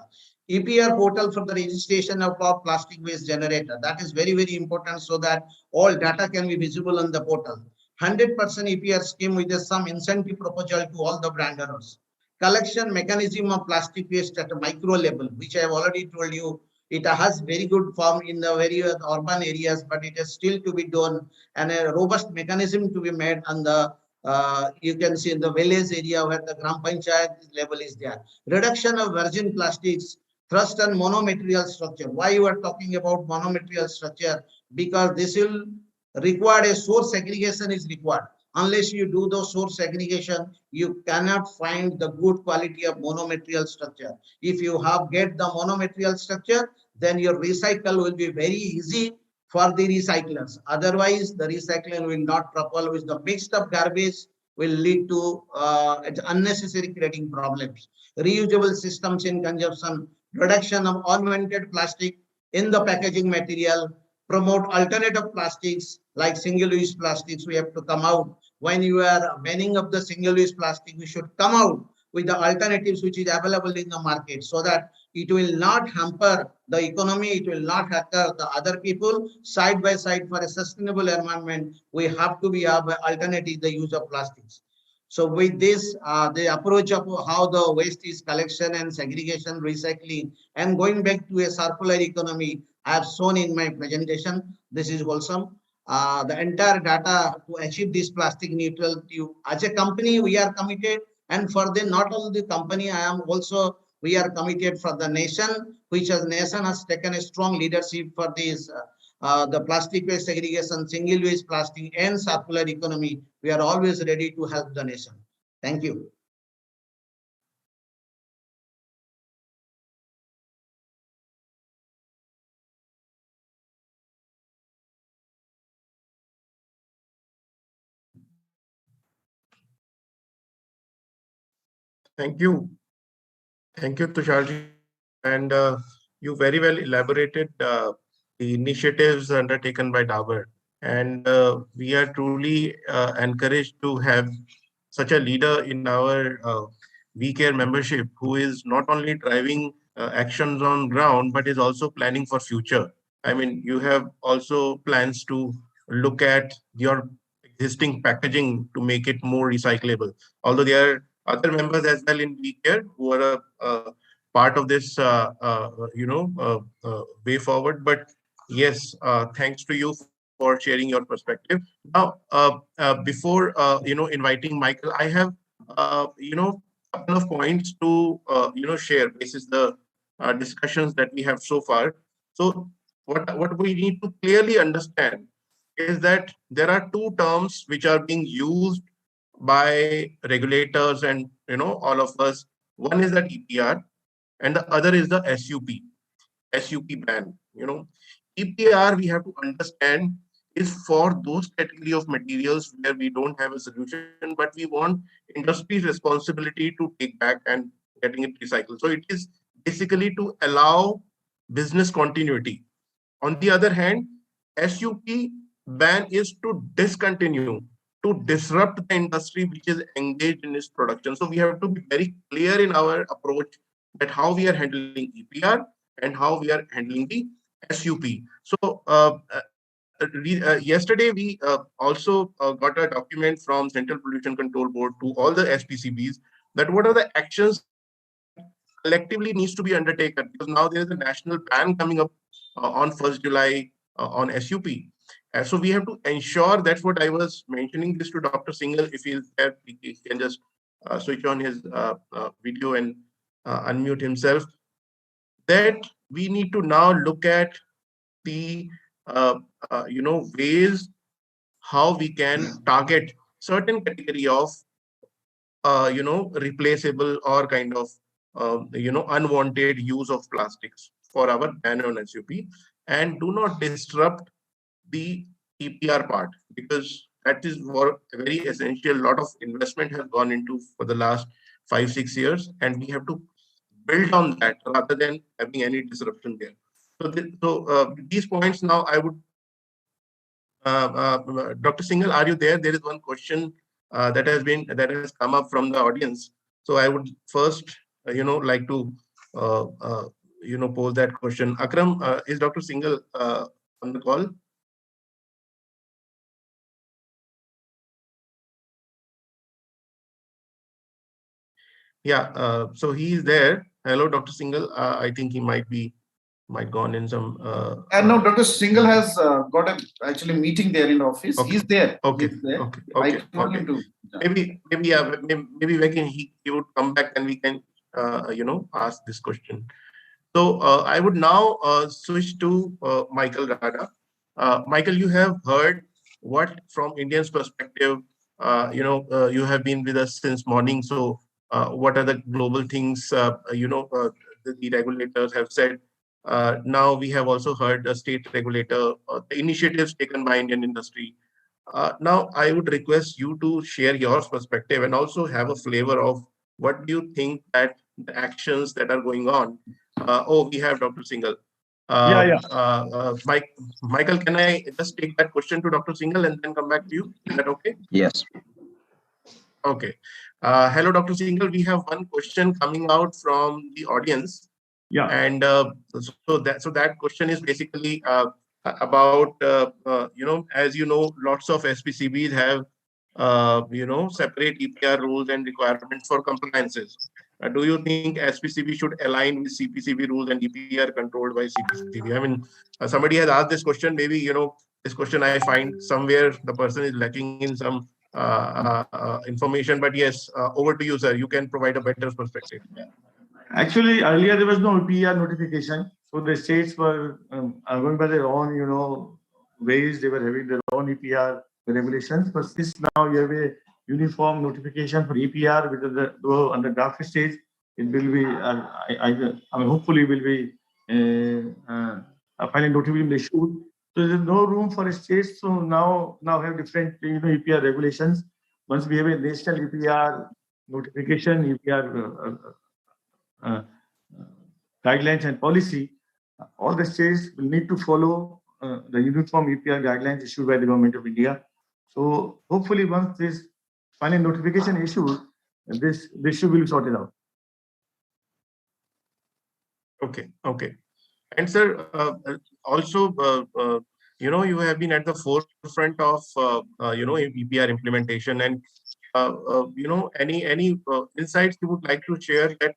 EPR portal for the registration of plastic waste generator. That is very, very important, so that all data can be visible on the portal. 100% EPR scheme with some incentive proposal to all the brand owners. Collection mechanism of plastic waste at a micro level, which I have already told you, it has very good form in the very urban areas, but it is still to be done, and a robust mechanism to be made on the you can see in the village area where the Gram Panchayat level is there. Reduction of virgin plastics, thrust and monomaterial structure. Why you are talking about monomaterial structure? Because this will require a source segregation is required. Unless you do the source segregation, you cannot find the good quality of monomaterial structure. If you have get the monomaterial structure, then your recycle will be very easy for the recyclers. Otherwise, the recycling will not proper, with the mixed up garbage will lead to unnecessary creating problems. Reusable systems in consumption, reduction of unwanted plastic in the packaging material, promote alternative plastics like single-use plastics. We have to come out. When you are banning of the single-use plastic, we should come out with the alternatives which is available in the market, so that it will not hamper the economy, it will not hamper the other people. Side by side, for a sustainable environment, we have to be have alternative the use of plastics. So with this, the approach of how the waste is collection and segregation, recycling, and going back to a circular economy, I have shown in my presentation. This is wholesome. The entire data to achieve this plastic neutrality. As a company, we are committed, and for the not only the company, I am also we are committed for the nation, which as nation has taken a strong leadership for this. The plastic waste segregation, single-use plastic, and circular economy. We are always ready to help the nation. Thank you. Thank you. Thank you, Tusharji. And you very well elaborated the initiatives undertaken by Dabur. And we are truly encouraged to have such a leader in our WeCare membership who is not only driving actions on ground, but is also planning for future. I mean, you have also plans to look at your existing packaging to make it more recyclable. Although there are other members as well in WeCare who are part of this, way forward. But yes, thanks to you for sharing your perspective. Now, before inviting Michael, I have couple of points to share. This is the discussions that we have so far. So, what we need to clearly understand is that there are two terms which are being used by regulators and all of us. One is that EPR, and the other is the SUP ban. EPR, we have to understand, is for those category of materials where we don't have a solution, but we want industry's responsibility to take back and getting it recycled. So it is basically to allow business continuity. On the other hand, SUP ban is to discontinue, to disrupt the industry which is engaged in its production. So we have to be very clear in our approach that how we are handling EPR and how we are handling the SUP. So yesterday we also got a document from Central Pollution Control Board to all the SPCBs that what are the actions that collectively needs to be undertaken, because now there is a national ban coming up on 1st July on SUP. So we have to ensure, that's what I was mentioning this to Dr. Singhal, if he's there, he can just switch on his video and unmute himself, that we need to now look at the ways how we can target certain category of replaceable or kind of unwanted use of plastics for our ban on SUP, and do not disrupt the EPR part, because that is very essential. A lot of investment has gone into for the last 5-6 years, and we have to build on that rather than having any disruption there. So these points now I would Dr. Singhal, are you there? There is one question that has come up from the audience. So I would first, like to, pose that question. Akram, is Dr. Singhal on the call? Yeah. So he is there. Hello, Dr. Singhal. I think he might gone in some. And no, Dr. Singhal has got a actually meeting there in the office. Okay. He's there. Okay. He's there. Okay. I Okay. told him to. Maybe when he would come back and we can ask this question. So I would now switch to Michael Rada. Michael, you have heard what from Indians' perspective. You have been with us since morning. So what are the global things the regulators have said? Now we have also heard the state regulator, the initiatives taken by Indian industry. Now I would request you to share your perspective and also have a flavor of what do you think that the actions that are going on. We have Dr. Singhal. Yeah. Michael, can I just take that question to Dr. Singhal and then come back to you? Is that okay? Yes. Okay. Hello, Dr. Singhal. We have one question coming out from the audience. Yeah. And so that question is basically about as you know, lots of SPCBs have separate EPR rules and requirements for compliances. Do you think SPCB should align with CPCB rules and EPR controlled by CPCB? I mean, somebody has asked this question. Maybe this question I find somewhere the person is lacking in some information. But yes, over to you, sir. You can provide a better perspective. Actually, earlier there was no EPR notification, so the states were going by their own, ways. They were having their own EPR regulations. But since now you have a uniform notification for EPR, which is though under draft stage, it will be. I mean, hopefully, will be a final notification issued. So there is no room for states to now have different EPR regulations. Once we have a national EPR notification, EPR guidelines and policy, all the states will need to follow the uniform EPR guidelines issued by the Government of India. So hopefully once this final notification issued, this issue will be sorted out. Okay. And sir, also, you have been at the forefront of, EPR implementation, and any insights you would like to share, that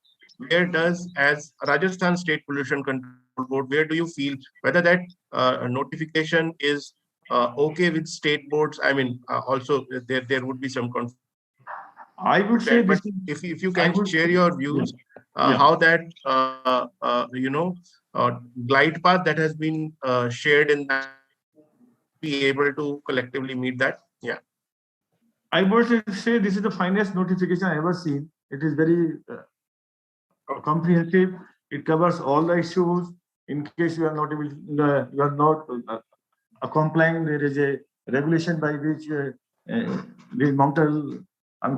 where does, as Rajasthan State Pollution Control Board, where do you feel whether that notification is okay with state boards? I mean, also there would be some conflict. I would say But if you can share your views, yeah. how that glide path that has been shared in that, be able to collectively meet that. Yeah. I would say this is the finest notification I ever seen. It is very comprehensive. It covers all the issues. In case you are not able, you are not complying, there is a regulation by which the amount of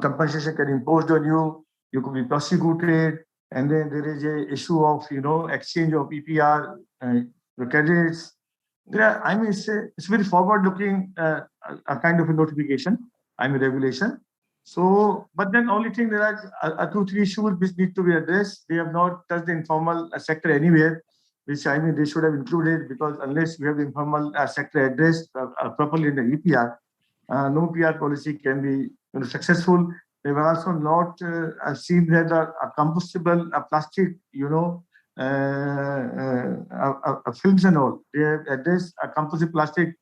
compensation can be imposed on you. You could be prosecuted, and then there is a issue of exchange of EPR credits. I mean, it's very forward-looking a kind of a notification. Regulation. So, but then only thing, there are 2-3 issues which need to be addressed. They have not touched the informal sector anywhere, which they should have included, because unless we have the informal sector addressed properly in the EPR, no PR policy can be successful. They were also not seen that a compostable plastic, films and all. They have addressed a composite plastic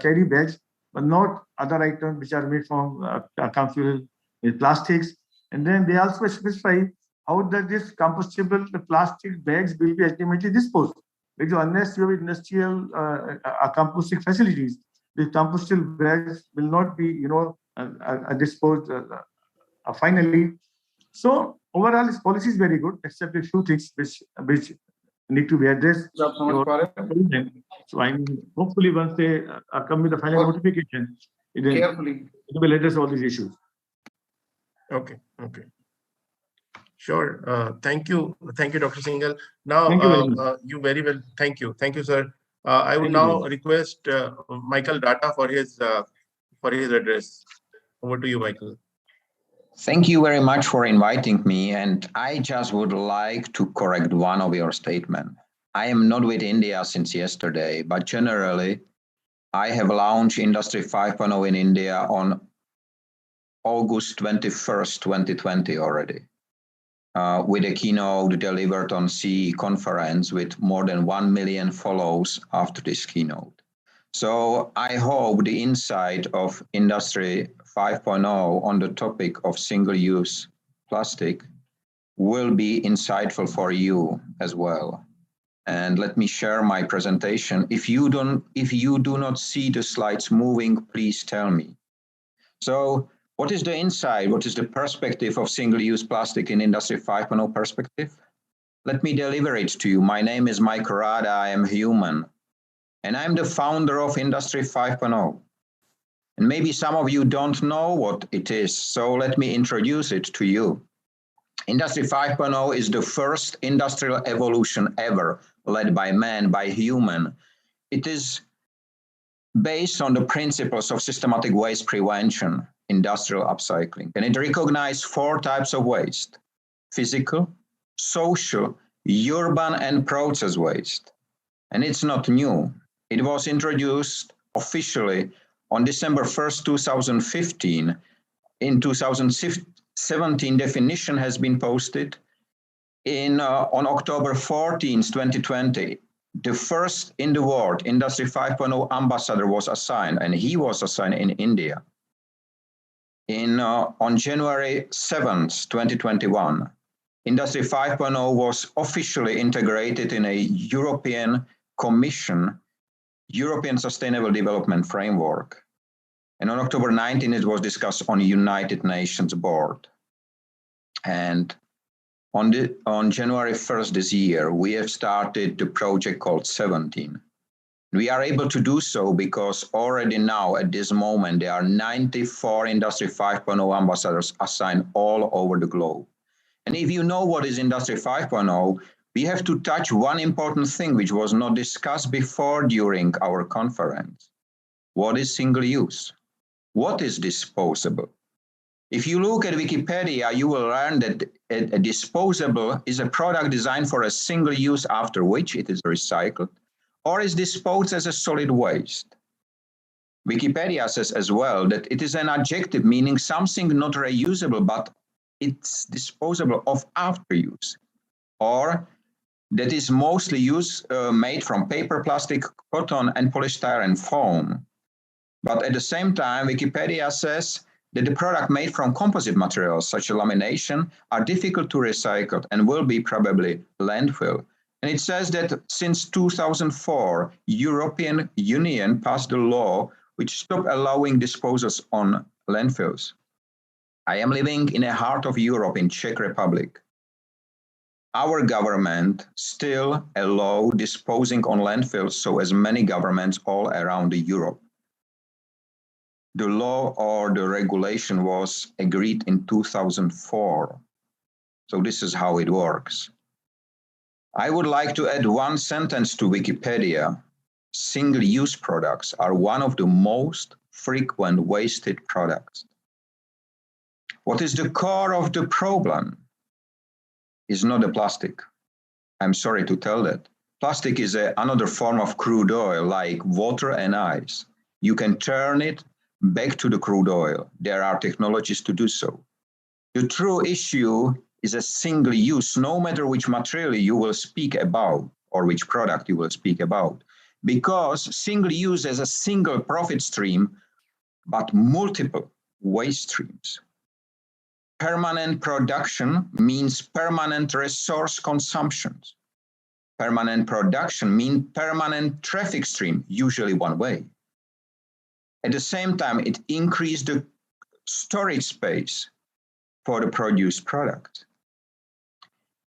carry bags, but not other items which are made from compostable plastics. And then they also specify how that this compostable plastic bags will be ultimately disposed. Because unless you have industrial composting facilities, the compostable bags will not be, disposed finally. So overall, this policy is very good, except a few things which need to be addressed. So hopefully once they come with the final notification, it will address all these issues. Okay. Sure. Thank you, Dr. Singhal. Now, you very well. Thank you, sir. I would now request Michael Data for his address. Over to you, Michael. Thank you very much for inviting me, and I just would like to correct one of your statements. I am not with India since yesterday, but generally, I have launched Industry 5.0 in India on August 21st, 2020 already, with a keynote delivered on CE conference with more than 1 million follows after this keynote. So I hope the insight of Industry 5.0 on the topic of single-use plastic will be insightful for you as well. And let me share my presentation. If you do not see the slides moving, please tell me. So what is the insight? What is the perspective of single-use plastic in Industry 5.0 perspective? Let me deliver it to you. My name is Mike Rada. I am human, and I'm the founder of Industry 5.0. And maybe some of you don't know what it is, so let me introduce it to you. Industry 5.0 is the first industrial evolution ever led by man, by human. It is based on the principles of systematic waste prevention. industrial upcycling. And it recognized 4 types of waste: physical, social, urban, and process waste. And it's not new. It was introduced officially on December 1st, 2015. In 2017, definition has been posted. On October 14th, 2020, the first in the world Industry 5.0 ambassador was assigned, and he was assigned in India. On January 7th, 2021, Industry 5.0 was officially integrated in a European Commission, European Sustainable Development Framework. And on October 19, it was discussed on United Nations board. And on January 1st this year, we have started the project called 17. We are able to do so because already now at this moment, there are 94 Industry 5.0 ambassadors assigned all over the globe. And if you know what is Industry 5.0, we have to touch one important thing which was not discussed before during our conference. What is single use? What is disposable? If you look at Wikipedia, you will learn that a disposable is a product designed for a single use after which it is recycled or is disposed as a solid waste. Wikipedia says as well that it is an adjective meaning something not reusable, but it's disposable of after use, or that is mostly made from paper, plastic, cotton, and polystyrene foam. But at the same time, Wikipedia says that the product made from composite materials, such as lamination, are difficult to recycle and will be probably landfill. And it says that since 2004, European Union passed a law which stopped allowing disposals on landfills. I am living in the heart of Europe in Czech Republic. Our government still allows disposing on landfills, so as many governments all around Europe. The law or the regulation was agreed in 2004. So this is how it works. I would like to add one sentence to Wikipedia. Single-use products are one of the most frequent wasted products. What is the core of the problem? Is not the plastic. I'm sorry to tell that. Plastic is another form of crude oil like water and ice. You can turn it back to the crude oil. There are technologies to do so. The true issue is a single use, no matter which material you will speak about or which product you will speak about, because single use is a single profit stream, but multiple waste streams. Permanent production means permanent resource consumption. Permanent production means permanent traffic stream, usually one way. At the same time, it increased the storage space for the produced product.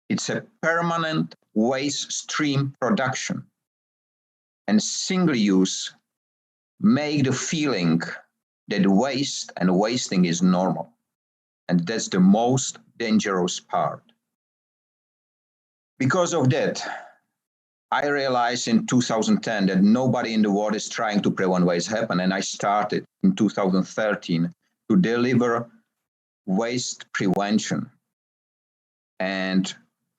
It's a permanent waste stream production. And single use make the feeling that waste and wasting is normal. And that's the most dangerous part. Because of that, I realized in 2010 that nobody in the world is trying to prevent waste happen. And I started in 2013 to deliver waste prevention. And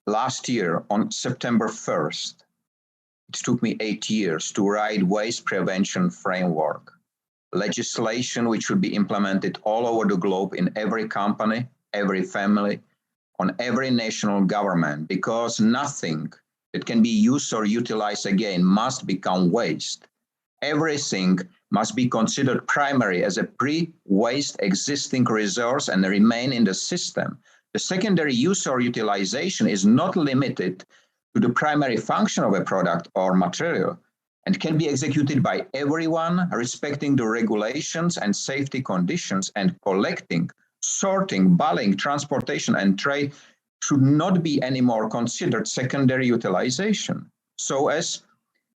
last year on September 1st, it took me 8 years to write waste prevention framework, legislation which should be implemented all over the globe in every company, every family, on every national government, because nothing that can be used or utilized again must become waste. Everything must be considered primary as a pre-waste existing resource and remain in the system. The secondary use or utilization is not limited to the primary function of a product or material and can be executed by everyone respecting the regulations and safety conditions, and collecting, sorting, bulking, transportation, and trade should not be anymore considered secondary utilization. So as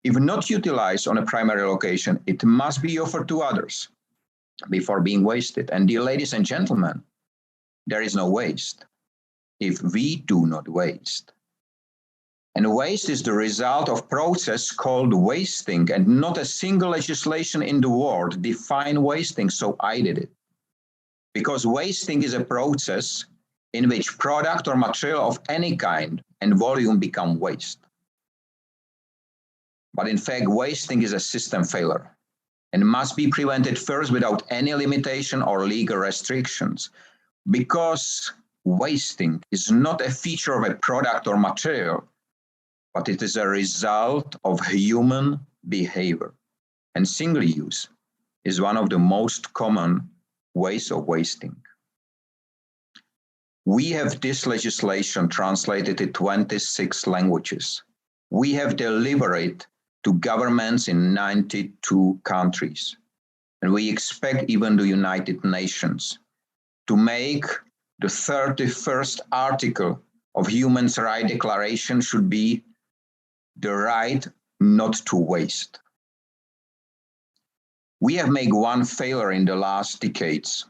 if not utilized on a primary location, it must be offered to others before being wasted. And dear ladies and gentlemen, there is no waste if we do not waste. And waste is the result of process called wasting, and not a single legislation in the world define wasting, so I did it. because wasting is a process in which product or material of any kind and volume become waste. But in fact, wasting is a system failure and must be prevented first without any limitation or legal restrictions, because wasting is not a feature of a product or material, but it is a result of human behavior. And single use is one of the most common ways of wasting. We have this legislation translated to 26 languages. We have delivered it to governments in 92 countries. And we expect even the United Nations to make the 31st article of Human Rights Declaration should be the right not to waste. We have made one failure in the last decades.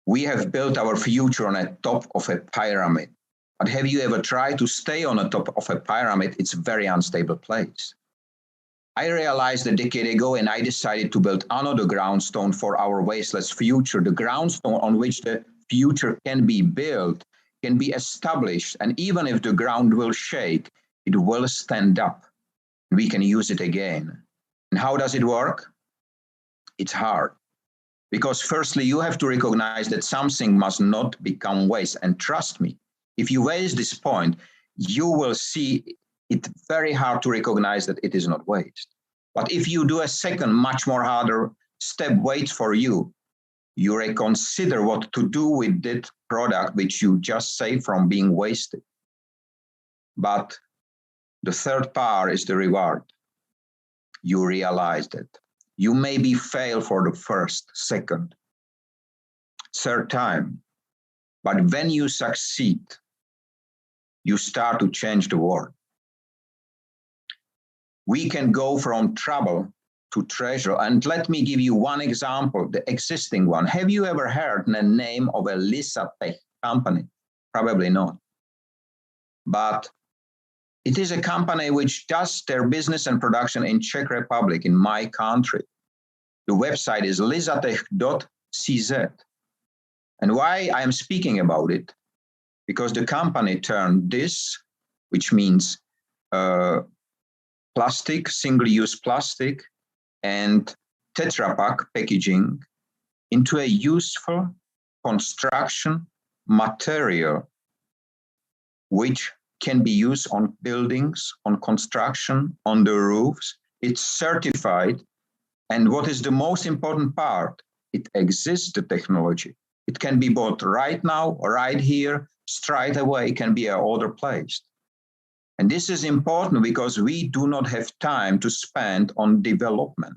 We have built our future on the top of a pyramid. But have you ever tried to stay on the top of a pyramid? It's a very unstable place. I realized a decade ago, and I decided to build another groundstone for our wasteless future, the groundstone on which the future can be built, can be established, and even if the ground will shake, it will stand up. We can use it again. And how does it work? It's hard. Because firstly, you have to recognize that something must not become waste. And trust me, if you raise this point, you will see it's very hard to recognize that it is not waste. But if you do a second, much more harder step wait for you, you reconsider what to do with that product which you just saved from being wasted. But the third part is the reward. You realize that you maybe fail for the first, second, third time, but when you succeed, you start to change the world. We can go from trouble to treasure. And let me give you one example, the existing one. Have you ever heard the name of a Lysatech company? Probably not. But it is a company which does their business and production in Czech Republic, in my country. The website is lysatech.cz. And why I am speaking about it? Because the company turned this, which means plastic, single-use plastic, and Tetra Pak packaging into a useful construction material which can be used on buildings, on construction, on the roofs. It's certified. And what is the most important part? It exists, the technology. It can be bought right now, right here, straight away, it can be a other place. And this is important because we do not have time to spend on development.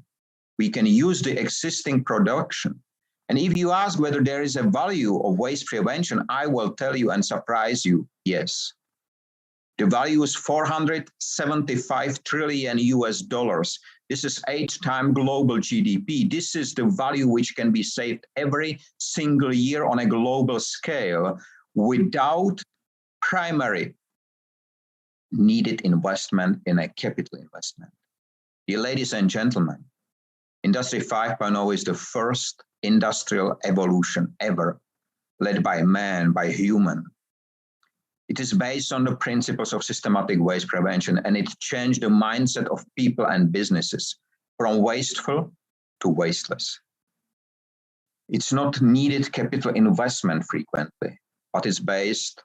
We can use the existing production. And if you ask whether there is a value of waste prevention, I will tell you and surprise you, yes. The value is 475 trillion US dollars. This is 8x global GDP. This is the value which can be saved every single year on a global scale without primary needed investment in a capital investment. Dear ladies and gentlemen, Industry 5.0 is the first industrial evolution ever led by man, by human. It is based on the principles of systematic waste prevention, and it changed the mindset of people and businesses from wasteful to wasteless. It's not needed capital investment frequently, but it's based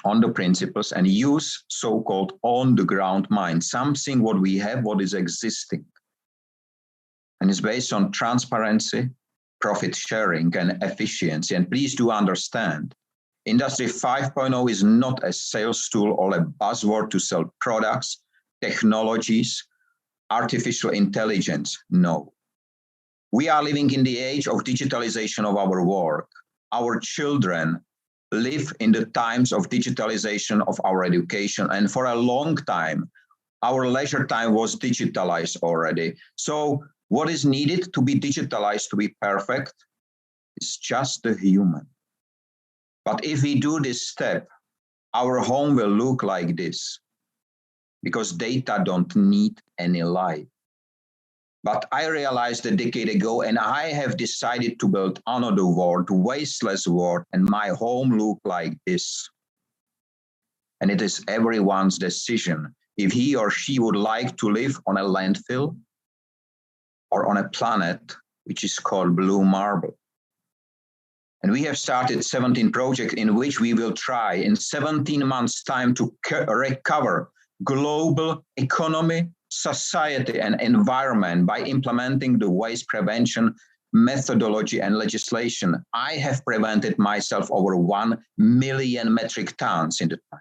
on the principles and use so-called on-the-ground mind, something what we have, what is existing. And it's based on transparency, profit sharing, and efficiency. And please do understand, Industry 5.0 is not a sales tool or a buzzword to sell products, technologies, artificial intelligence. No. We are living in the age of digitalization of our work. Our children live in the times of digitalization of our education. And for a long time, our leisure time was digitalized already. So what is needed to be digitalized to be perfect is just the human. But if we do this step, our home will look like this, because data don't need any light. But I realized a decade ago, and I have decided to build another world, wasteless world, and my home look like this. And it is everyone's decision if he or she would like to live on a landfill or on a planet which is called blue marble. And we have started 17 projects in which we will try in 17 months' time to recover global economy, society, and environment by implementing the waste prevention methodology and legislation. I have prevented myself over 1 million metric tons in the time.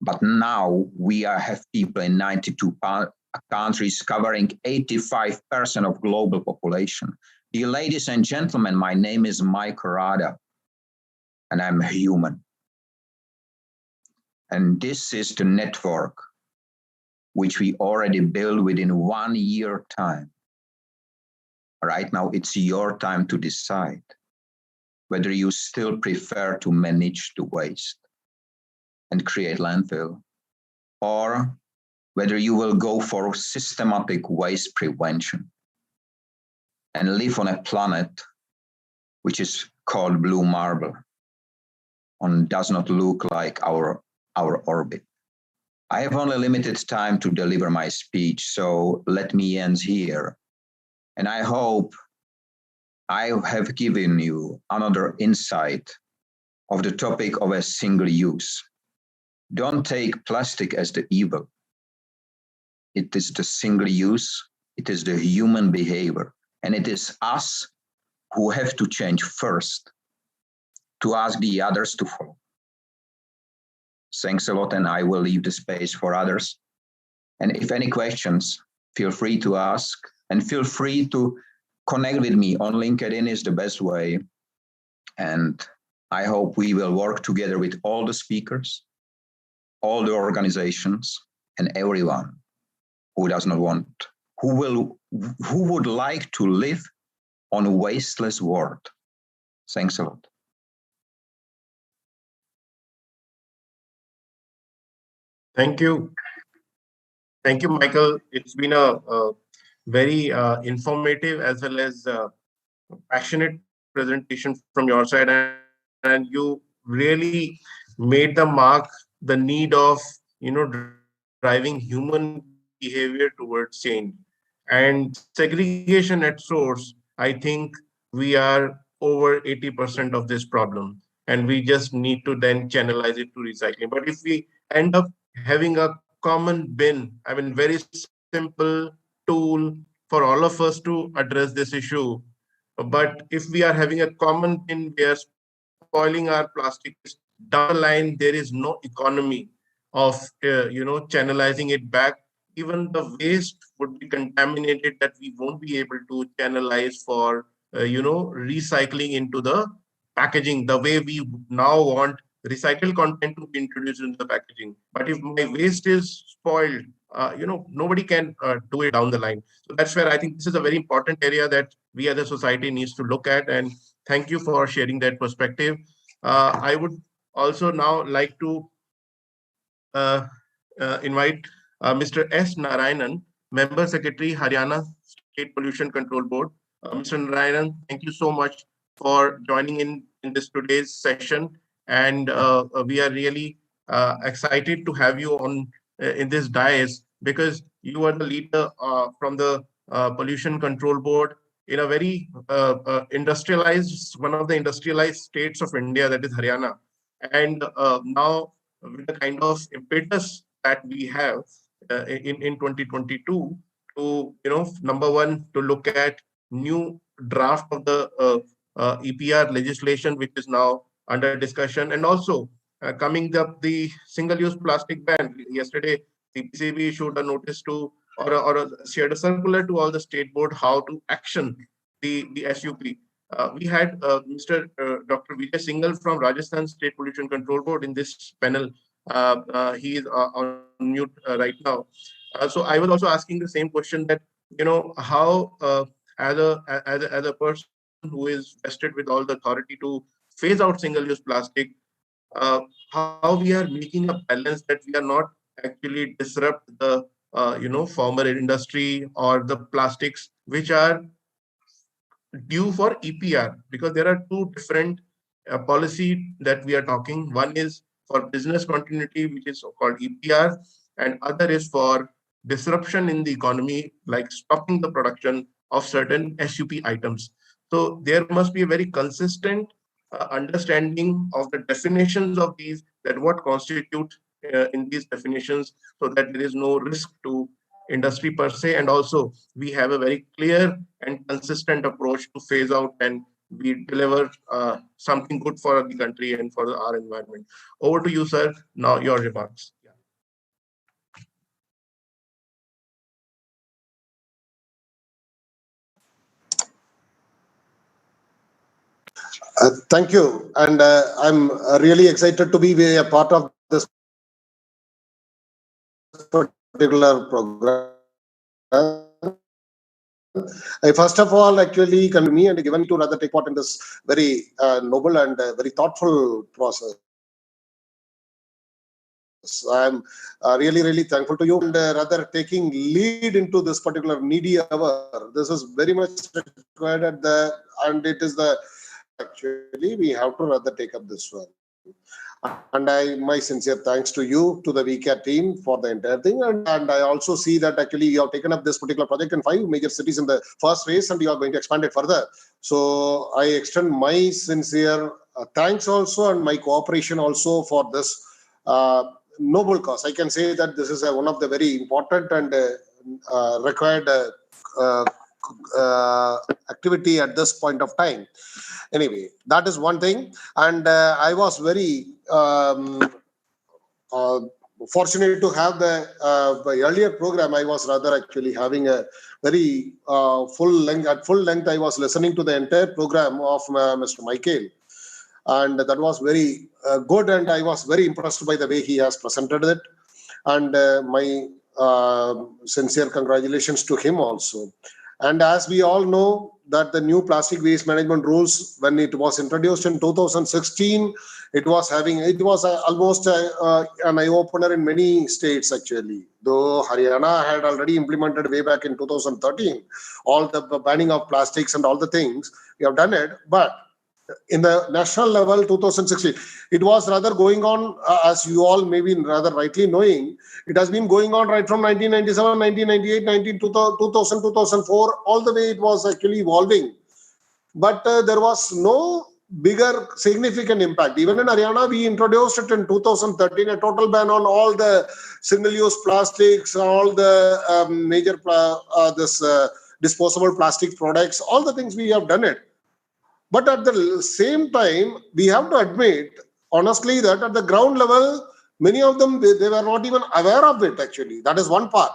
But now we have people in 92 countries covering 85% of global population. Dear ladies and gentlemen, my name is Mike Rada, and I'm human. And this is the network which we already built within 1 year time. Right now, it's your time to decide whether you still prefer to manage the waste and create landfill, or whether you will go for systematic waste prevention and live on a planet which is called blue marble and does not look like our orbit. I have only limited time to deliver my speech, so let me end here. And I hope I have given you another insight of the topic of a single use. Don't take plastic as the evil. It is the single use, it is the human behavior, and it is us who have to change first to ask the others to follow. Thanks a lot, and I will leave the space for others. And if any questions, feel free to ask, and feel free to connect with me on LinkedIn is the best way. And I hope we will work together with all the speakers, all the organizations, and everyone who does not want, who would like to live on a wasteless world. Thanks a lot. Thank you. Thank you, Michael. It's been a very informative as well as passionate presentation from your side, and you really made the mark the need of driving human behavior towards change. And segregation at source, I think we are over 80% of this problem, and we just need to then channelize it to recycling. But if we end up having a common bin, I mean, very simple tool for all of us to address this issue. But if we are having a common bin, we are spoiling our plastic waste. Down the line, there is no economy of channelizing it back. Even the waste would be contaminated that we won't be able to channelize for recycling into the packaging the way we now want recycled content to be introduced into the packaging. But if my waste is spoiled, nobody can do it down the line. So that's where I think this is a very important area that we as a society needs to look at. And thank you for sharing that perspective. I would also now like to uh, invite Mr. S. Narayanan, Member Secretary, Haryana State Pollution Control Board. Mr. Narayanan, thank you so much for joining in this today's session. And we are really excited to have you on in this dais, because you are the leader from the Pollution Control Board in a very industrialized, one of the industrialized states of India, that is Haryana. And now, with the kind of impetus that we have in 2022 to, number one, to look at new draft of the EPR legislation, which is now under discussion, and also coming up the single-use plastic ban. Yesterday, the PCB issued a notice to, or shared a circular to all the state board how to action the SUP. We had Mr. Dr. Vijay Singhal from Rajasthan State Pollution Control Board in this panel. He is on mute right now. So I was also asking the same question, that how as a person who is vested with all the authority to phase out single-use plastic, how we are making a balance that we are not actually disrupt the former industry or the plastics which are due for EPR, because there are two different policy that we are talking. One is for business continuity, which is called EPR, and other is for disruption in the economy, like stopping the production of certain SUP items. So there must be a very consistent understanding of the definitions of these, that what constitute in these definitions, so that there is no risk to industry per se, and also we have a very clear and consistent approach to phase out, and we deliver something good for the country and for our environment. Over to you, sir. Now your remarks. Thank you. And I'm really excited to be a part of this particular program. I first of all actually come to me and given me to rather take part in this very noble and very thoughtful process. I'm really, really thankful to you, and rather taking lead into this particular needy hour. This is very much required at and it is the actually we have to rather take up this one. And my sincere thanks to you, to the WeCare team for the entire thing. And I also see that actually you have taken up this particular project in 5 major cities in the first phase, and you are going to expand it further. So I extend my sincere thanks also and my cooperation also for this noble cause. I can say that this is one of the very important and required activity at this point of time. Anyway, that is one thing. And I was very fortunate to have the earlier program. I was rather actually having a very full length. I was listening to the entire program of Mr. Michael. And that was very good. And I was very impressed by the way he has presented it. And my sincere congratulations to him also. And as we all know that the new plastic waste management rules, when it was introduced in 2016, it was almost an eye-opener in many states actually. Though Haryana had already implemented way back in 2013, all the banning of plastics and all the things, we have done it. But in the national level, 2016, it was rather going on, as you all may be rather rightly knowing, it has been going on right from 1997, 1998, 2000, 2004, all the way it was actually evolving. But there was no bigger significant impact. Even in Haryana, we introduced it in 2013, a total ban on all the single-use plastics, all the major disposable plastic products, all the things we have done it. But at the same time, we have to admit, honestly, that at the ground level, many of them, they were not even aware of it, actually. That is one part.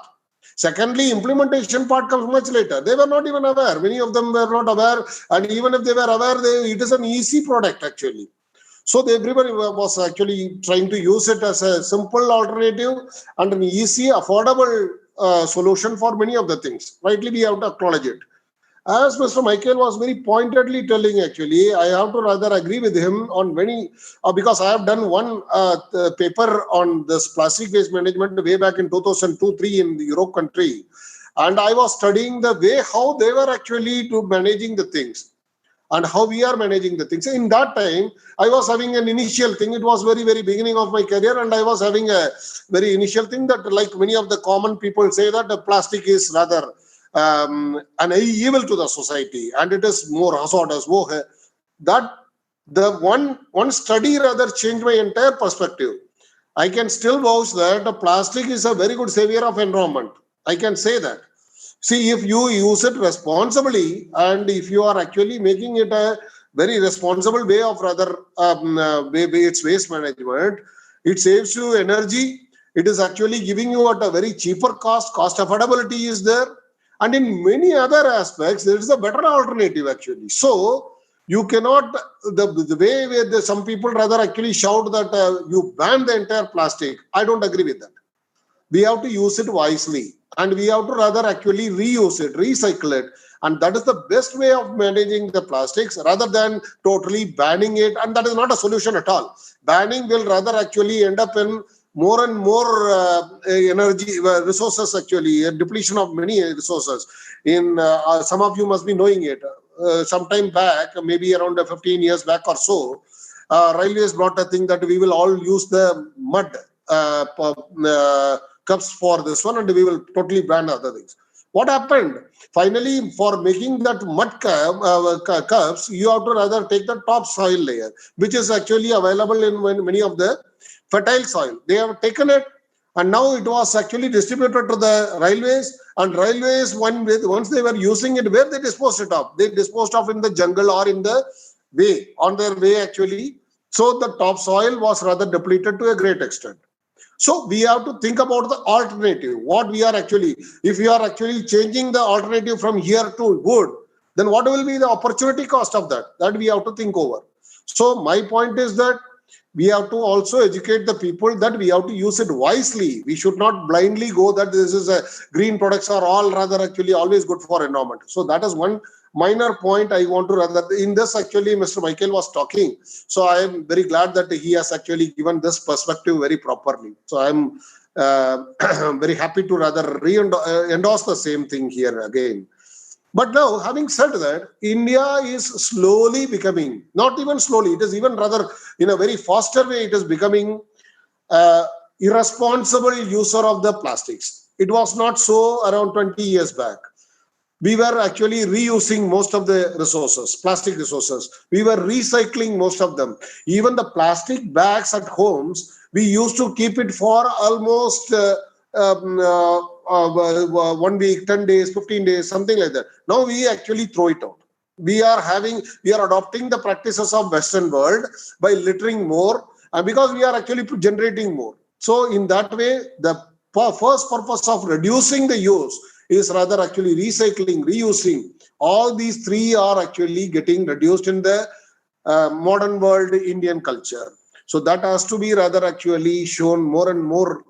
Secondly, implementation part comes much later. They were not even aware. Many of them were not aware. And even if they were aware, it is an easy product, actually. So everybody was actually trying to use it as a simple alternative and an easy, affordable solution for many of the things. Rightly, we have to acknowledge it. As Mr. Michael was very pointedly telling, actually, I have to rather agree with him on many, because I have done one paper on this plastic waste management way back in 2002-03 in the Europe country. And I was studying the way how they were actually managing the things and how we are managing the things. In that time, I was having an initial thing. It was very, very beginning of my career. And I was having a very initial thing that, like many of the common people say, that the plastic is rather an evil to the society, and it is more hazardous. That the one study rather changed my entire perspective. I can still vouch that the plastic is a very good savior of environment. I can say that. See, if you use it responsibly, and if you are actually making it a very responsible way of rather its waste management, it saves you energy. It is actually giving you at a very cheaper cost. Cost affordability is there. And in many other aspects, there is a better alternative actually. So you cannot, the way where some people rather actually shout that you ban the entire plastic. I don't agree with that. We have to use it wisely, and we have to rather actually reuse it, recycle it. And that is the best way of managing the plastics rather than totally banning it. And that is not a solution at all. Banning will rather actually end up in more and more energy resources, actually a depletion of many resources. In some of you must be knowing it. Sometime back, maybe around 15 years back or so, railways brought a thing that we will all use the mud cups for this one, and we will totally ban other things. What happened? Finally, for making that mud cups, you have to rather take the top soil layer, which is actually available in many of the fertile soil. They have taken it, and now it was actually distributed to the railways. And railways, once they were using it, where they disposed it of? They disposed of in the jungle or in the way, on their way actually. So the topsoil was rather depleted to a great extent. So we have to think about the alternative. What we are actually, if we are actually changing the alternative from here to wood, then what will be the opportunity cost of that? That we have to think over. So my point is that we have to also educate the people that we have to use it wisely. We should not blindly go that this is a green products are all rather actually always good for environment. So that is one minor point I want to rather in this actually Mr. Michael was talking. So I am very glad that he has actually given this perspective very properly. So I'm very happy to rather endorse the same thing here again. But now, having said that, India is slowly becoming, not even slowly, it is even rather in a very faster way, it is becoming irresponsible user of the plastics. It was not so around 20 years back. We were actually reusing most of the resources, plastic resources. We were recycling most of them. Even the plastic bags at homes, we used to keep it for almost 1 week, 10 days, 15 days, something like that. Now we actually throw it out. We are adopting the practices of Western world by littering more, and because we are actually generating more. So in that way, the first purpose of reducing the use is rather actually recycling, reusing. All these three are actually getting reduced in the modern world Indian culture. So that has to be rather actually shown more and more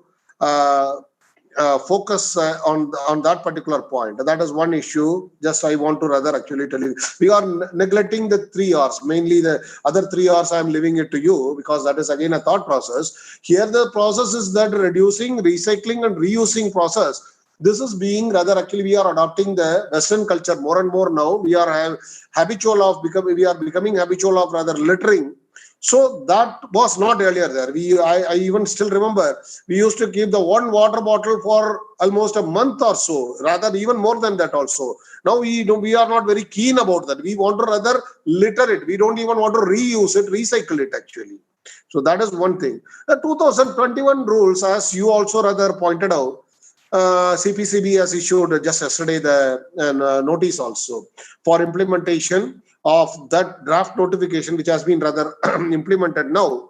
focus on that particular point. That is one issue. Just I want to rather actually tell you, we are neglecting the 3 R's. Mainly the other 3 R's I am leaving it to you because that is again a thought process. Here the process is that reducing, recycling and reusing process. This is being rather actually we are adopting the Western culture more and more now. We are habitual of becoming habitual of rather littering. So that was not earlier there. I even still remember we used to keep the one water bottle for almost a month or so, rather even more than that also. Now we are not very keen about that. We want to rather litter it. We don't even want to reuse it, recycle it actually. So that is one thing. The 2021 rules, as you also rather pointed out, CPCB has issued just yesterday the notice also for implementation of that draft notification, which has been rather implemented now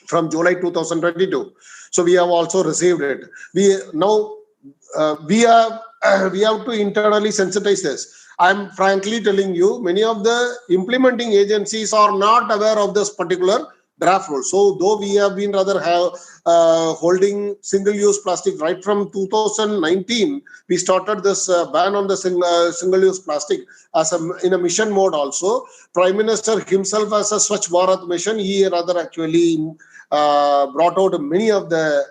from July 2022. So we have also received it. We have to internally sensitize this. I'm frankly telling you, many of the implementing agencies are not aware of this particular draft rule. So though we have been rather holding single-use plastic right from 2019, we started this ban on the single-use plastic as in a mission mode also. Prime Minister himself as a Swachh Bharat mission, he rather actually brought out many of the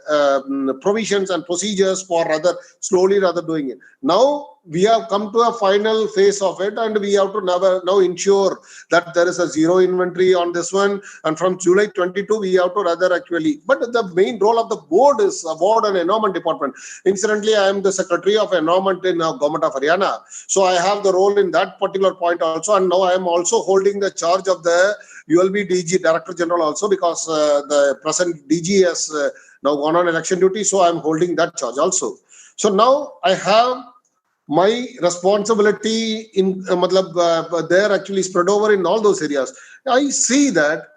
provisions and procedures for rather slowly doing it. Now we have come to a final phase of it, and we have to now ensure that there is a zero inventory on this one. And from July 22, we have to rather actually, but the main role of the board is board and environment department. Incidentally, I am the secretary of environment in government of Haryana. So I have the role in that particular point also. And now I am also holding the charge of the ULB DG, Director General also, because the present DG has now gone on election duty. So I am holding that charge also. So now I have my responsibility in they're actually spread over in all those areas. I see that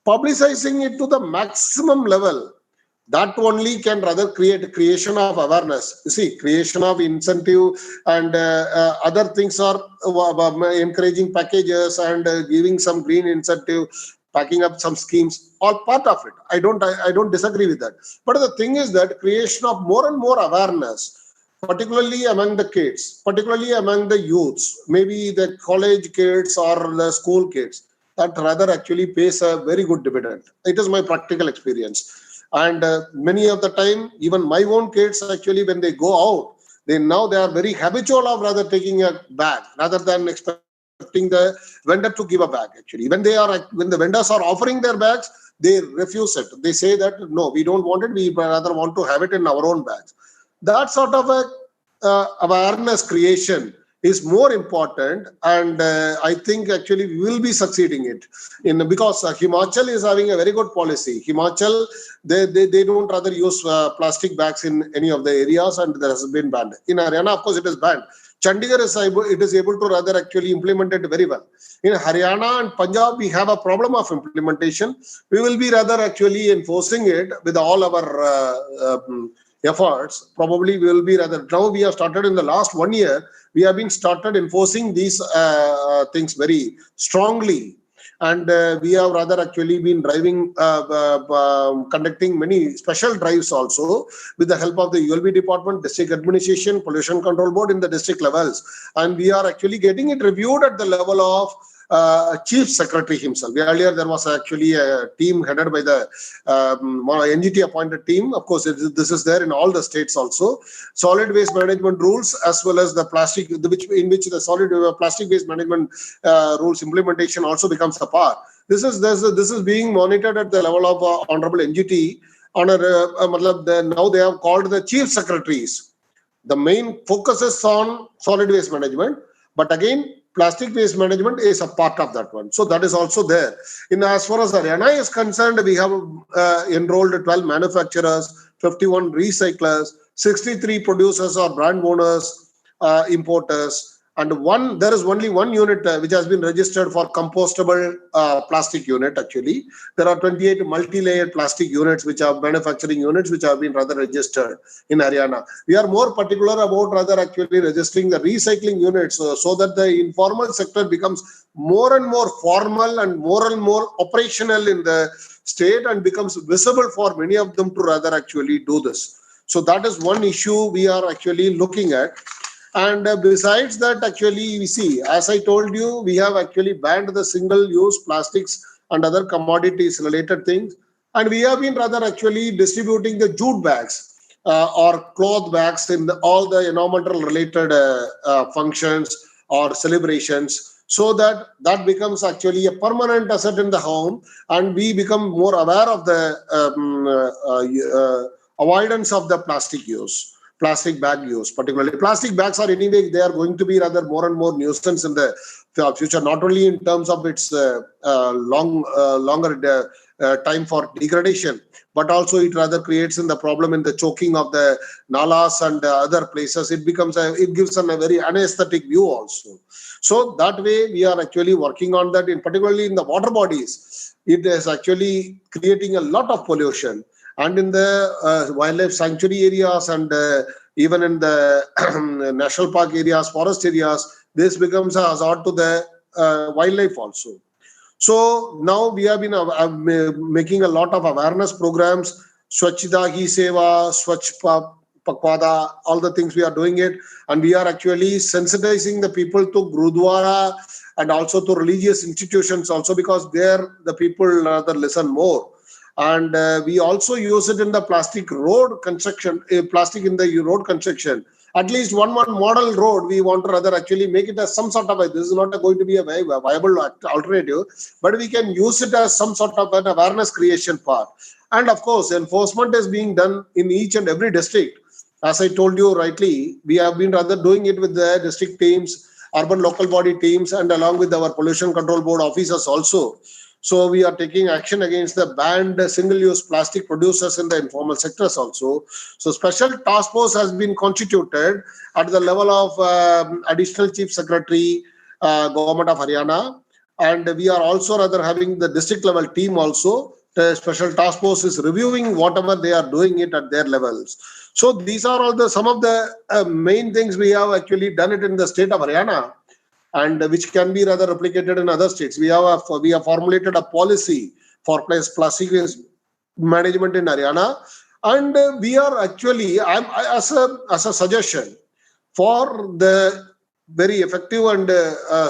publicizing it to the maximum level, that only can rather create creation of awareness. You see, creation of incentive and other things are encouraging packages and giving some green incentive, packing up some schemes, all part of it. I don't disagree with that. But the thing is that creation of more and more awareness, particularly among the kids, particularly among the youths, maybe the college kids or the school kids, that rather actually pays a very good dividend. It is my practical experience. And many of the time, even my own kids actually, when they go out, they are very habitual of rather taking a bag rather than expecting the vendor to give a bag. Actually, when the vendors are offering their bags, they refuse it. They say that no, we don't want it. We rather want to have it in our own bags. That sort of a awareness creation is more important, and I think actually we will be succeeding it in because Himachal is having a very good policy. Himachal, they don't rather use plastic bags in any of the areas, and that has been banned. In Haryana, of course, it is banned. Chandigarh is able to rather actually implement it very well. In Haryana and Punjab, we have a problem of implementation. We will be rather actually enforcing it with all our efforts. Probably we will be rather, now we have started in the last 1 year, we have been started enforcing these things very strongly. And we have rather actually been driving, conducting many special drives also with the help of the ULB department, district administration, pollution control board in the district levels. And we are actually getting it reviewed at the level of chief secretary himself. Earlier, there was actually a team headed by the NGT appointed team. Of course, this is there in all the states also. Solid waste management rules, as well as the plastic, in which the solid plastic waste management rules implementation also becomes a part. This is being monitored at the level of Honorable NGT. Now they have called the chief secretaries. The main focus is on solid waste management, but again, plastic waste management is a part of that one. So that is also there. As far as Haryana is concerned, we have enrolled 12 manufacturers, 51 recyclers, 63 producers or brand owners, importers, and there is only one unit which has been registered for compostable plastic unit. Actually, there are 28 multi-layered plastic units, which are manufacturing units, which have been rather registered in Haryana. We are more particular about rather actually registering the recycling units so that the informal sector becomes more and more formal and more operational in the state and becomes visible for many of them to rather actually do this. So that is one issue we are actually looking at. And besides that, actually, we see, as I told you, we have actually banned the single-use plastics and other commodities related things. And we have been rather actually distributing the jute bags or cloth bags in all the environmental related functions or celebrations, so that becomes actually a permanent asset in the home, and we become more aware of the avoidance of the plastic bag use. Particularly plastic bags are anyway, they are going to be rather more and more nuisance in the future, not only in terms of its longer time for degradation, but also it rather creates in the problem in the choking of the nalas and other places. It gives a very unaesthetic view also. So that way we are actually working on that, particularly in the water bodies. It is actually creating a lot of pollution. And in the wildlife sanctuary areas and even in the national park areas, forest areas, this becomes a hazard to the wildlife also. So now we have been making a lot of awareness programs, Swachhita Hi Seva, Swachh Pakwada, all the things we are doing it. And we are actually sensitizing the people to Gurudwara and also to religious institutions also, because there the people rather listen more. And we also use it in the plastic road construction, plastic in the road construction. At least one model road, we want to rather actually make it as some sort of this is not going to be a very viable alternative, but we can use it as some sort of an awareness creation part. And of course, enforcement is being done in each and every district. As I told you rightly, we have been rather doing it with the district teams, urban local body teams, and along with our pollution control board officers also. So we are taking action against the banned single-use plastic producers in the informal sectors also. So special task force has been constituted at the level of additional chief secretary, government of Haryana. And we are also rather having the district level team also. The special task force is reviewing whatever they are doing it at their levels. So these are all some of the main things we have actually done it in the state of Haryana, and which can be rather replicated in other states. We have formulated a policy for plastic waste management in Haryana, and we are actually, as a suggestion for the very effective and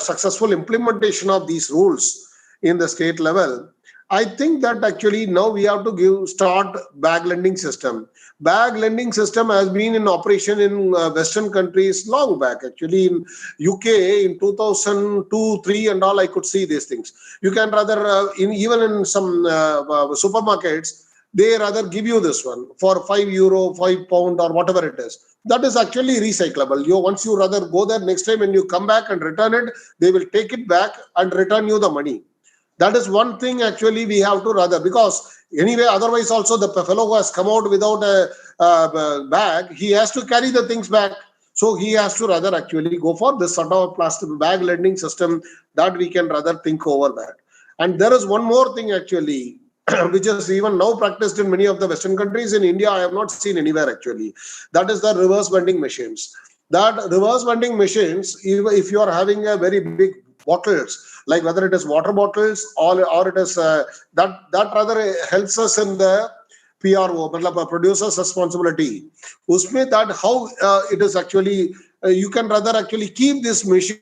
successful implementation of these rules in the state level, I think that actually now we have to start bag lending system. Bag lending system has been in operation in Western countries long back. Actually, in UK in 2002, 3 and all, I could see these things. You can rather in even in some supermarkets, they rather give you this one for €5, £5 or whatever it is. That is actually recyclable. You once you rather go there next time when you come back and return it, they will take it back and return you the money. That is one thing actually we have to rather, because anyway otherwise also the fellow who has come out without a bag, he has to carry the things back. So he has to rather actually go for this sort of plastic bag lending system, that we can rather think over that. And there is one more thing actually which is even now practiced in many of the Western countries. In India I have not seen anywhere actually. That is the reverse vending machines. That reverse vending machines, if you are having a very big bottles, like whether it is water bottles or it is that rather helps us in the PRO, मतलब producer's responsibility. Usme that how it is actually you can rather actually keep this machine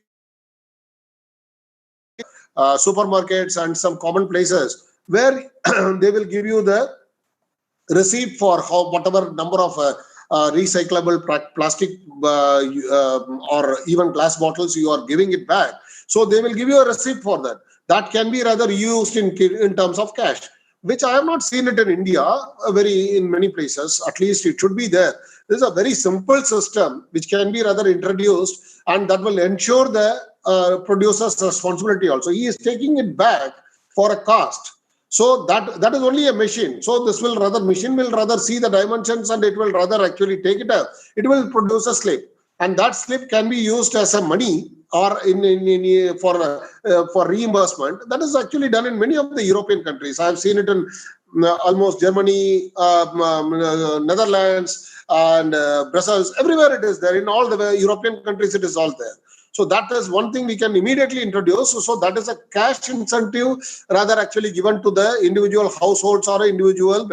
supermarkets and some common places where they will give you the receipt for how whatever number of recyclable plastic or even glass bottles you are giving it back. So they will give you a receipt for that. That can be rather used in terms of cash, which I have not seen it in India very in many places. At least it should be there. This is a very simple system which can be rather introduced, and that will ensure the producer's responsibility also. He is taking it back for a cost. So that is only a machine. So this will rather machine will rather see the dimensions and it will rather actually take it up. It will produce a slip, and that slip can be used as a money or for reimbursement. That is actually done in many of the European countries. I have seen it in almost Germany, Netherlands, and Brussels. Everywhere it is there. In all the European countries, it is all there. So that is one thing we can immediately introduce. So that is a cash incentive rather actually given to the individual households or individual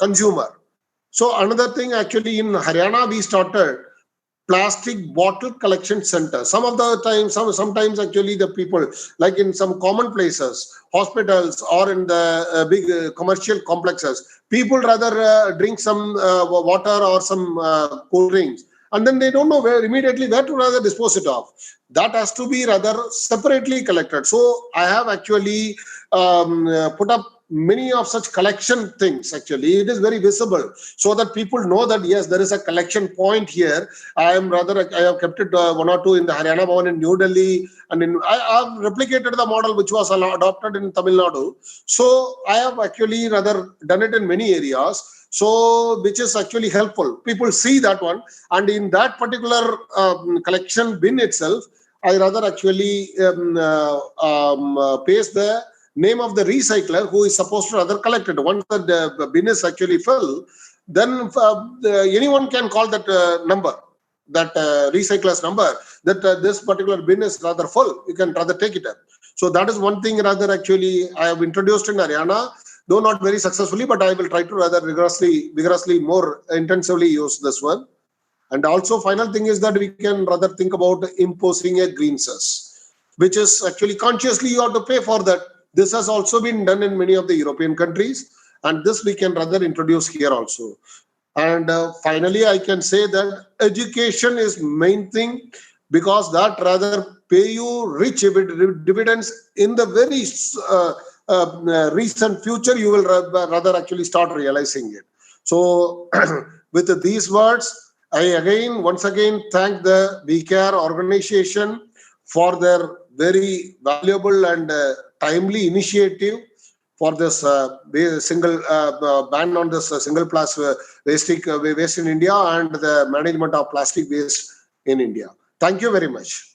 consumer. So another thing actually in Haryana we started plastic bottle collection center. Some of the time, sometimes actually the people like in some common places, hospitals or in the big commercial complexes, people rather drink some water or some cool drinks, and then they don't know immediately where to rather dispose it off. That has to be rather separately collected. So I have actually put up many of such collection things. Actually it is very visible so that people know that yes, there is a collection point here. I have kept it one or two in the Haryana Bhavan in New Delhi, and I have replicated the model which was adopted in Tamil Nadu. So I have actually rather done it in many areas, so which is actually helpful. People see that one, and in that particular collection bin itself, I rather actually paste the name of the recycler who is supposed to rather collect it. Once the bin is actually full, then anyone can call that number, that recycler's number, that this particular bin is rather full. You can rather take it up. So that is one thing rather actually I have introduced in Haryana, though not very successfully, but I will try to rather vigorously, more intensively use this one. And also final thing is that we can rather think about imposing a green cess, which is actually consciously you have to pay for that. This has also been done in many of the European countries, and this we can rather introduce here also. And finally, I can say that education is main thing, because that rather pay you rich dividends in the very recent future. You will rather actually start realizing it. So with these words, I once again thank the WeCare organization for their very valuable and timely initiative for this single ban on this single plastic waste in India and the management of plastic waste in India. Thank you very much.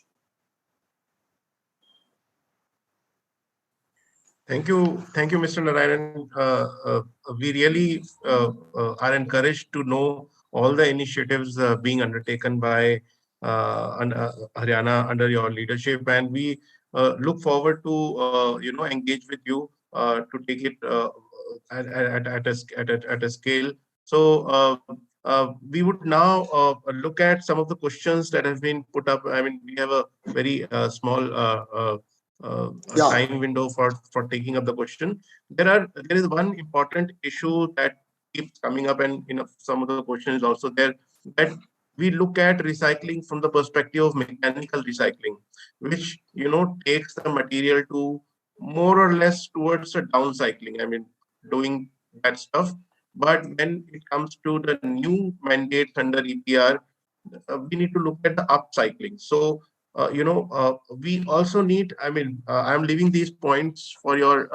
Thank you, Mr. Narayanan. We really are encouraged to know all the initiatives being undertaken by Haryana under your leadership, and we look forward to engage with you to take it at a scale. So we would now look at some of the questions that have been put up. I mean, we have a very small a time window for taking up the question. There is one important issue that keeps coming up, and some of the questions also there, that we look at recycling from the perspective of mechanical recycling, which takes the material to more or less towards a downcycling. I mean, doing that stuff. But when it comes to the new mandates under EPR, we need to look at the upcycling. So we also need, I'm leaving these points for your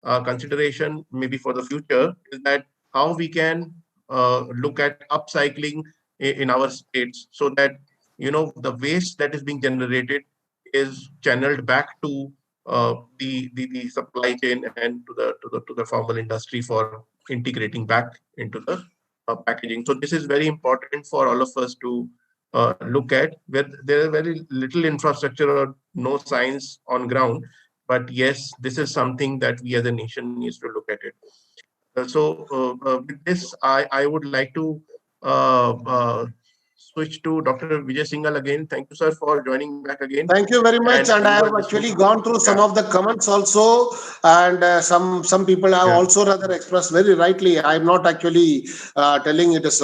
consideration, maybe for the future, is that how we can look at upcycling in our states, so that the waste that is being generated is channeled back to the supply chain and to the formal industry for integrating back into the packaging. So this is very important for all of us to look at, where there is very little infrastructure or no science on ground. But yes, this is something that we as a nation needs to look at it. With this, I would like to switch to Dr. Vijay Singhal again. Thank you, sir, for joining back again. Thank you very much. And I have actually gone through some of the comments also, and some people have also rather expressed very rightly. I am not actually telling it is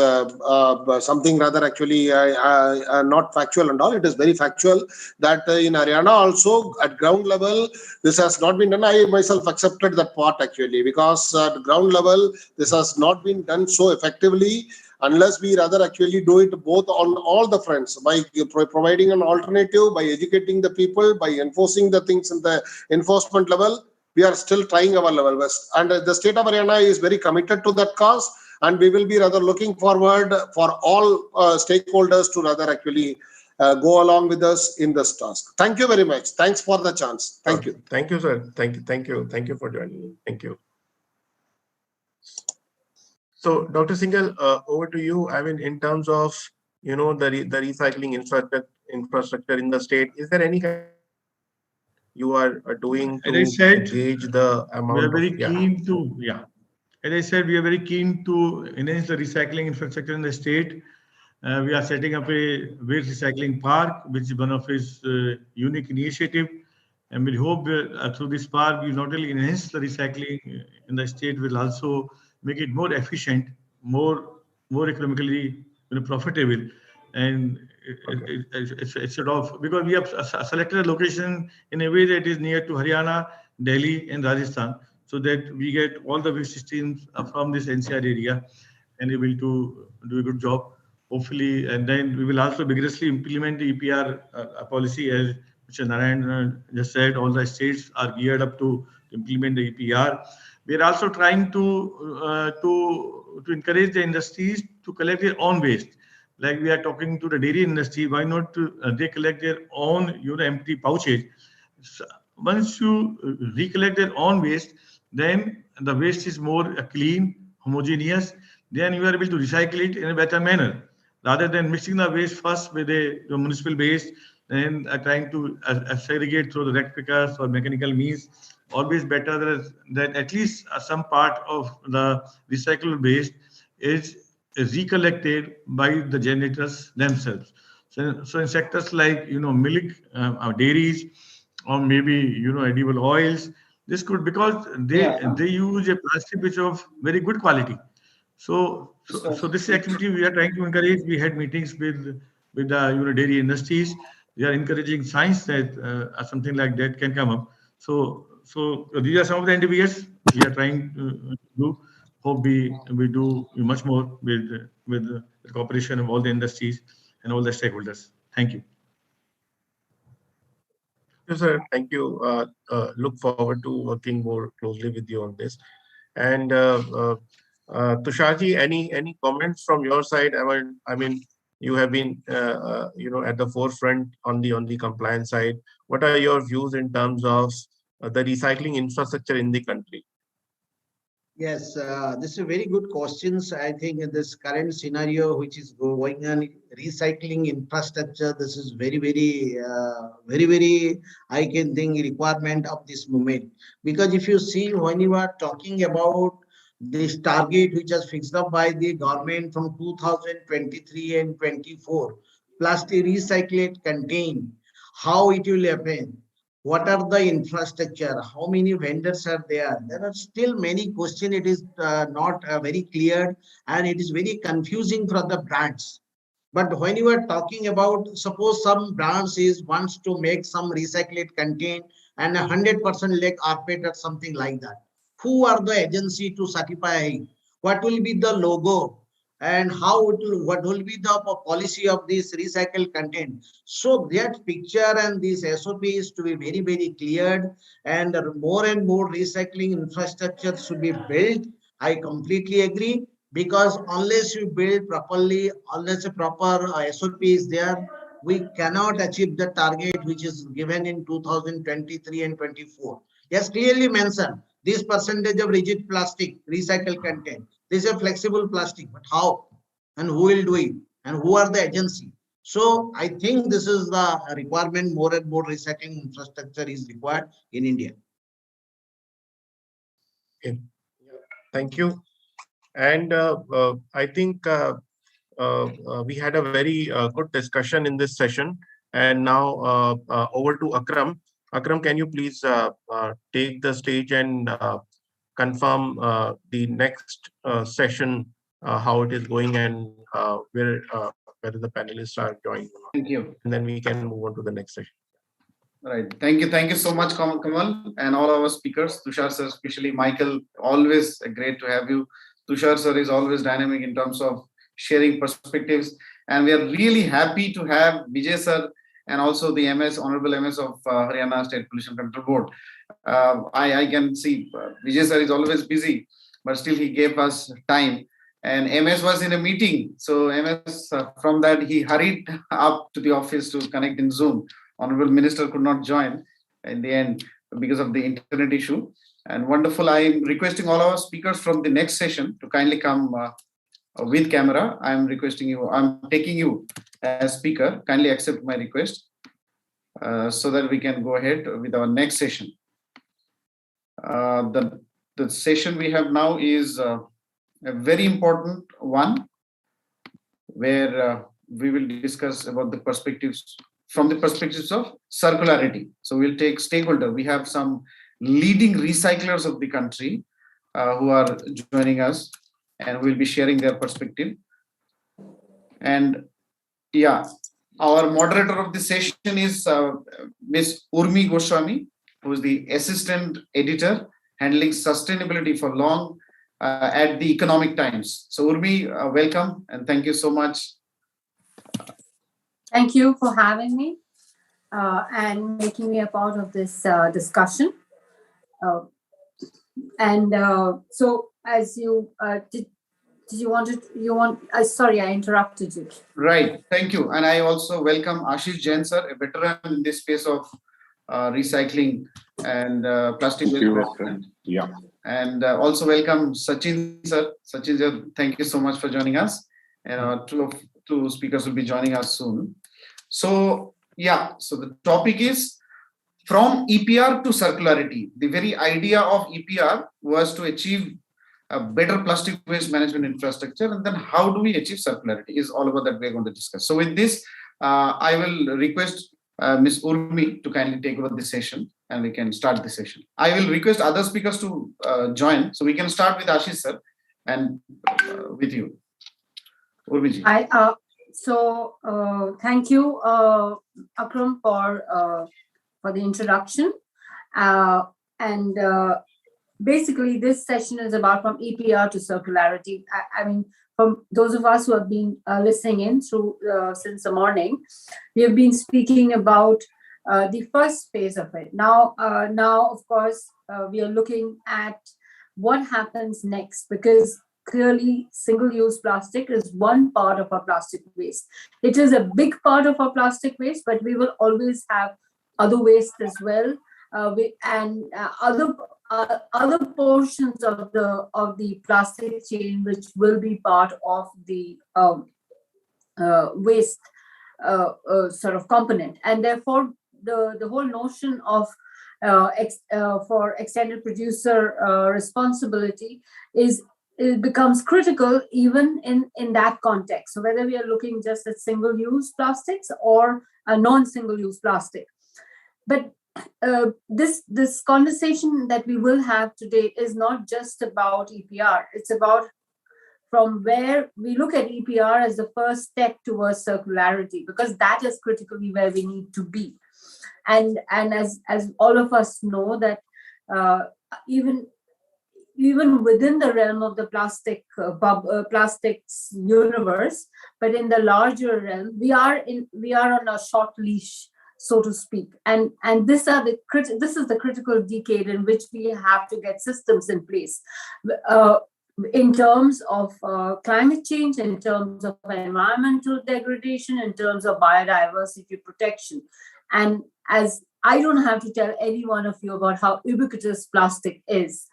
something rather actually not factual and all. It is very factual that in Haryana also at ground level this has not been done. I myself accepted that part actually, because at ground level this has not been done so effectively, unless we rather actually do it both on all the fronts, by providing an alternative, by educating the people, by enforcing the things in the enforcement level. We are still trying our level best, and the state of Haryana is very committed to that cause, and we will be rather looking forward for all stakeholders to rather actually go along with us in this task. Thank you very much. Thanks for the chance. Thank you. Thank you, sir. Thank you for joining. Thank you. So, Dr. Singhal, over to you. I mean, in terms of the recycling infrastructure in the state, is there any kind you are doing to gauge the amount? We are very keen to As I said, we are very keen to enhance the recycling infrastructure in the state. We are setting up a waste recycling park, which is one of its unique initiative. And we hope through this park, we not only enhance the recycling in the state, will also make it more efficient, more economically profitable. And it's sort of, because we have selected a location in a way that is near to Haryana, Delhi, and Rajasthan, so that we get all the waste streams from this NCR area and able to do a good job, hopefully. And then we will also vigorously implement the EPR policy, as Mr. Narayan just said. All the states are geared up to implement the EPR. We are also trying to encourage the industries to collect their own waste. Like we are talking to the dairy industry, why not they collect their own empty pouches? So once you recollect their own waste, then the waste is more clean, homogeneous. Then you are able to recycle it in a better manner, rather than mixing the waste first with the municipal waste and trying to segregate through the rec pickers or mechanical means. Always better that at least some part of the recyclable waste is recollected by the generators themselves. So in sectors like milk, dairies, or maybe edible oils, this could, because they use a plastic which of very good quality. So this activity we are trying to encourage. We had meetings with the dairy industries. We are encouraging science that something like that can come up. So these are some of the NDVs we are trying to do. Hope we do much more with the cooperation of all the industries and all the stakeholders. Thank you. Yes, sir. Thank you. Look forward to working more closely with you on this. And Tusharji, any comments from your side? I mean, you have been at the forefront on the compliance side. What are your views in terms of the recycling infrastructure in the country? Yes, this is a very good questions. I think in this current scenario, which is going on, recycling infrastructure, this is very, I can think, requirement of this moment. Because if you see, when you are talking about this target, which is fixed up by the government from 2023 and 24, plastic recyclate contain, how it will happen. What are the infrastructure? How many vendors are there? There are still many questions. It is not very clear, and it is very confusing for the brands. But when you are talking about, suppose some brands is wants to make some recycled content and 100% leg carpet or something like that. Who are the agency to certify? What will be the logo? And how it will, what will be the policy of this recycled content? So that picture and this SOP is to be very, very cleared, and more recycling infrastructure should be built. I completely agree, because unless you build properly, unless a proper SOP is there, we cannot achieve the target which is given in 2023 and 24. Yes, clearly mentioned this percentage of rigid plastic recycled content. This is a flexible plastic, but how and who will do it and who are the agency? So I think this is the requirement. More and more recycling infrastructure is required in India. Okay. Thank you. And I think we had a very good discussion in this session. And now over to Akram. Akram, can you please take the stage and confirm the next session, how it is going, and whether the panelists are joining or not. Thank you. And then we can move on to the next session. Right. Thank you so much, Kamal, and all our speakers. Tushar sir, especially Michael, always great to have you. Tushar sir is always dynamic in terms of sharing perspectives, and we are really happy to have Vijay sir and also the MS, Honorable MS of Haryana State Pollution Control Board. I can see Vijay sir is always busy, but still he gave us time. And MS was in a meeting, so MS from that he hurried up to the office to connect in Zoom. Honorable Minister could not join in the end because of the internet issue. And wonderful, I'm requesting all our speakers from the next session to kindly come with camera. I'm requesting you, I'm taking you as speaker. Kindly accept my request so that we can go ahead with our next session. The session we have now is a very important one, where we will discuss about the perspectives from the perspectives of circularity. So we'll take stakeholder. We have some leading recyclers of the country who are joining us, and we'll be sharing their perspective. And yeah, our moderator of the session is Ms. Urmi Goswami, who is the assistant editor handling sustainability for long at the Economic Times. So Urmi, welcome, and thank you so much. Thank you for having me and making me a part of this discussion. So, as you did you want? Sorry, I interrupted you. Right. Thank you. And I also welcome Ashish Jain sir, a veteran in this space of recycling and plastic waste. Yeah. And also welcome Sachin sir. Sachin sir, thank you so much for joining us. And two speakers will be joining us soon. So yeah, so the topic is from EPR to circularity. The very idea of EPR was to achieve a better plastic waste management infrastructure, and then how do we achieve circularity is all about that we're going to discuss. So with this, I will request Ms. Urmi to kindly take over the session, and we can start the session. I will request other speakers to join, so we can start with Ashish sir and with you. Urmi ji. Thank you, Akram, for the introduction. Basically, this session is about from EPR to circularity. I mean, from those of us who have been listening in through since the morning, we have been speaking about the first phase of it. Now, of course, we are looking at what happens next, because clearly single-use plastic is one part of our plastic waste. It is a big part of our plastic waste, but we will always have other waste as well, other portions of the plastic chain which will be part of the waste sort of component, and therefore the whole notion of for extended producer responsibility it becomes critical even in that context. So whether we are looking just at single-use plastics or a non-single-use plastic. But this conversation that we will have today is not just about EPR. It's about from where we look at EPR as the first step towards circularity, because that is critically where we need to be. And as all of us know that even within the realm of the plastics universe, but in the larger realm, we are on a short leash, so to speak. And this is the critical decade in which we have to get systems in place. In terms of climate change, in terms of environmental degradation, in terms of biodiversity protection. And as I don't have to tell any one of you about how ubiquitous plastic is,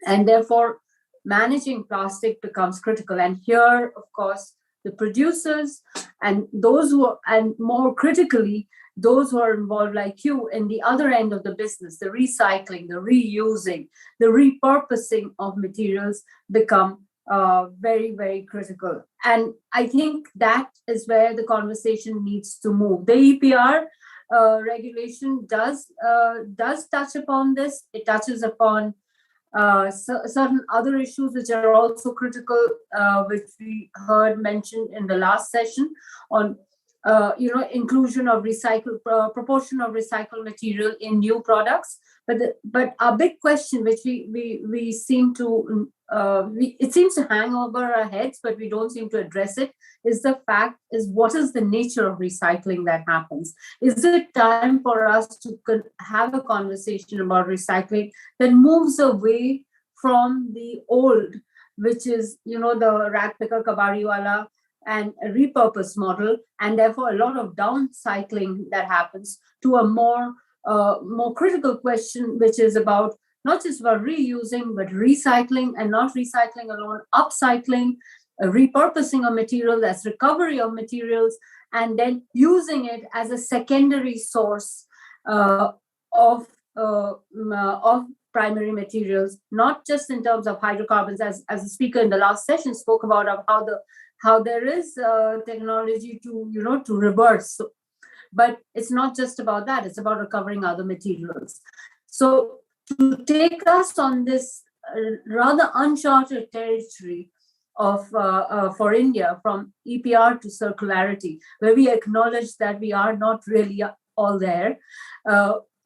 and therefore managing plastic becomes critical. And here, of course, the producers and those who are, and more critically, those who are involved like you in the other end of the business, the recycling, the reusing, the repurposing of materials become very, very critical. And I think that is where the conversation needs to move. The EPR regulation does touch upon this. It touches upon certain other issues which are also critical, which we heard mentioned in the last session on inclusion of proportion of recycled material in new products. But a big question which we seem to it seems to hang over our heads, but we don't seem to address it, is what is the nature of recycling that happens? Is it time for us to have a conversation about recycling that moves away from the old, which is the rat picker kabadiwala and a repurpose model, and therefore a lot of downcycling that happens, to a more critical question, which is about not just about reusing, but recycling, and not recycling alone, upcycling, repurposing of material, that's recovery of materials, and then using it as a secondary source of primary materials, not just in terms of hydrocarbons, as the speaker in the last session spoke about, of how there is technology to reverse. But it's not just about that, it's about recovering other materials. So to take us on this rather uncharted territory of for India, from EPR to circularity, where we acknowledge that we are not really all there,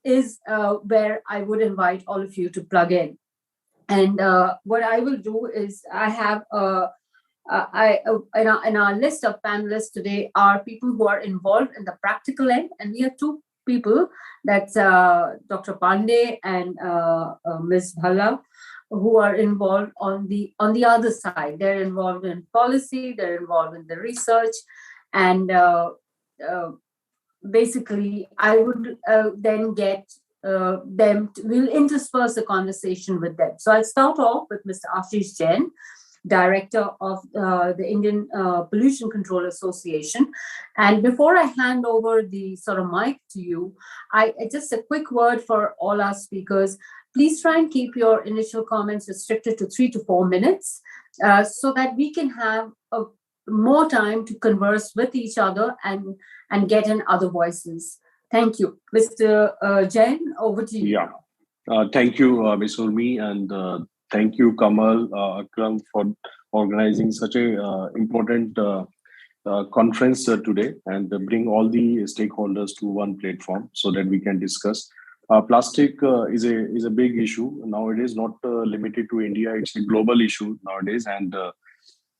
is where I would invite all of you to plug in. And what I will do is, I have in our list of panelists today are people who are involved in the practical end, and we have two people, that's Dr. Pandey and Ms. Bhalla, who are involved on the other side. They're involved in policy, they're involved in the research, and basically I would then get we'll intersperse the conversation with them. So I'll start off with Mr. Ashish Jain, Director of the Indian Pollution Control Association. And before I hand over the sort of mic to you, just a quick word for all our speakers. Please try and keep your initial comments restricted to 3 to 4 minutes, so that we can have more time to converse with each other and get in other voices. Thank you. Mr. Jain, over to you. Yeah. Thank you, Ms. Urmi, and thank you, Kamal, Akram, for organizing such a important conference today, and bring all the stakeholders to one platform so that we can discuss. Plastic is a big issue nowadays, not limited to India. It's a global issue nowadays, and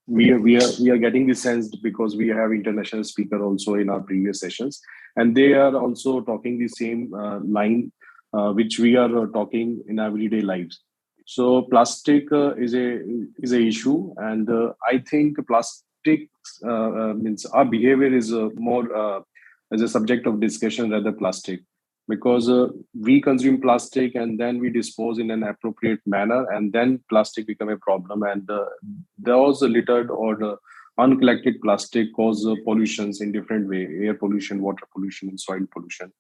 we are getting the sense because we have international speaker also in our previous sessions, and they are also talking the same line which we are talking in everyday lives. So plastic is a issue, and I think plastic means our behavior is more as a subject of discussion rather plastic, because we consume plastic and then we dispose in an appropriate manner, and then plastic become a problem, and those littered or the uncollected plastic cause pollutions in different way: air pollution, water pollution, and soil pollution.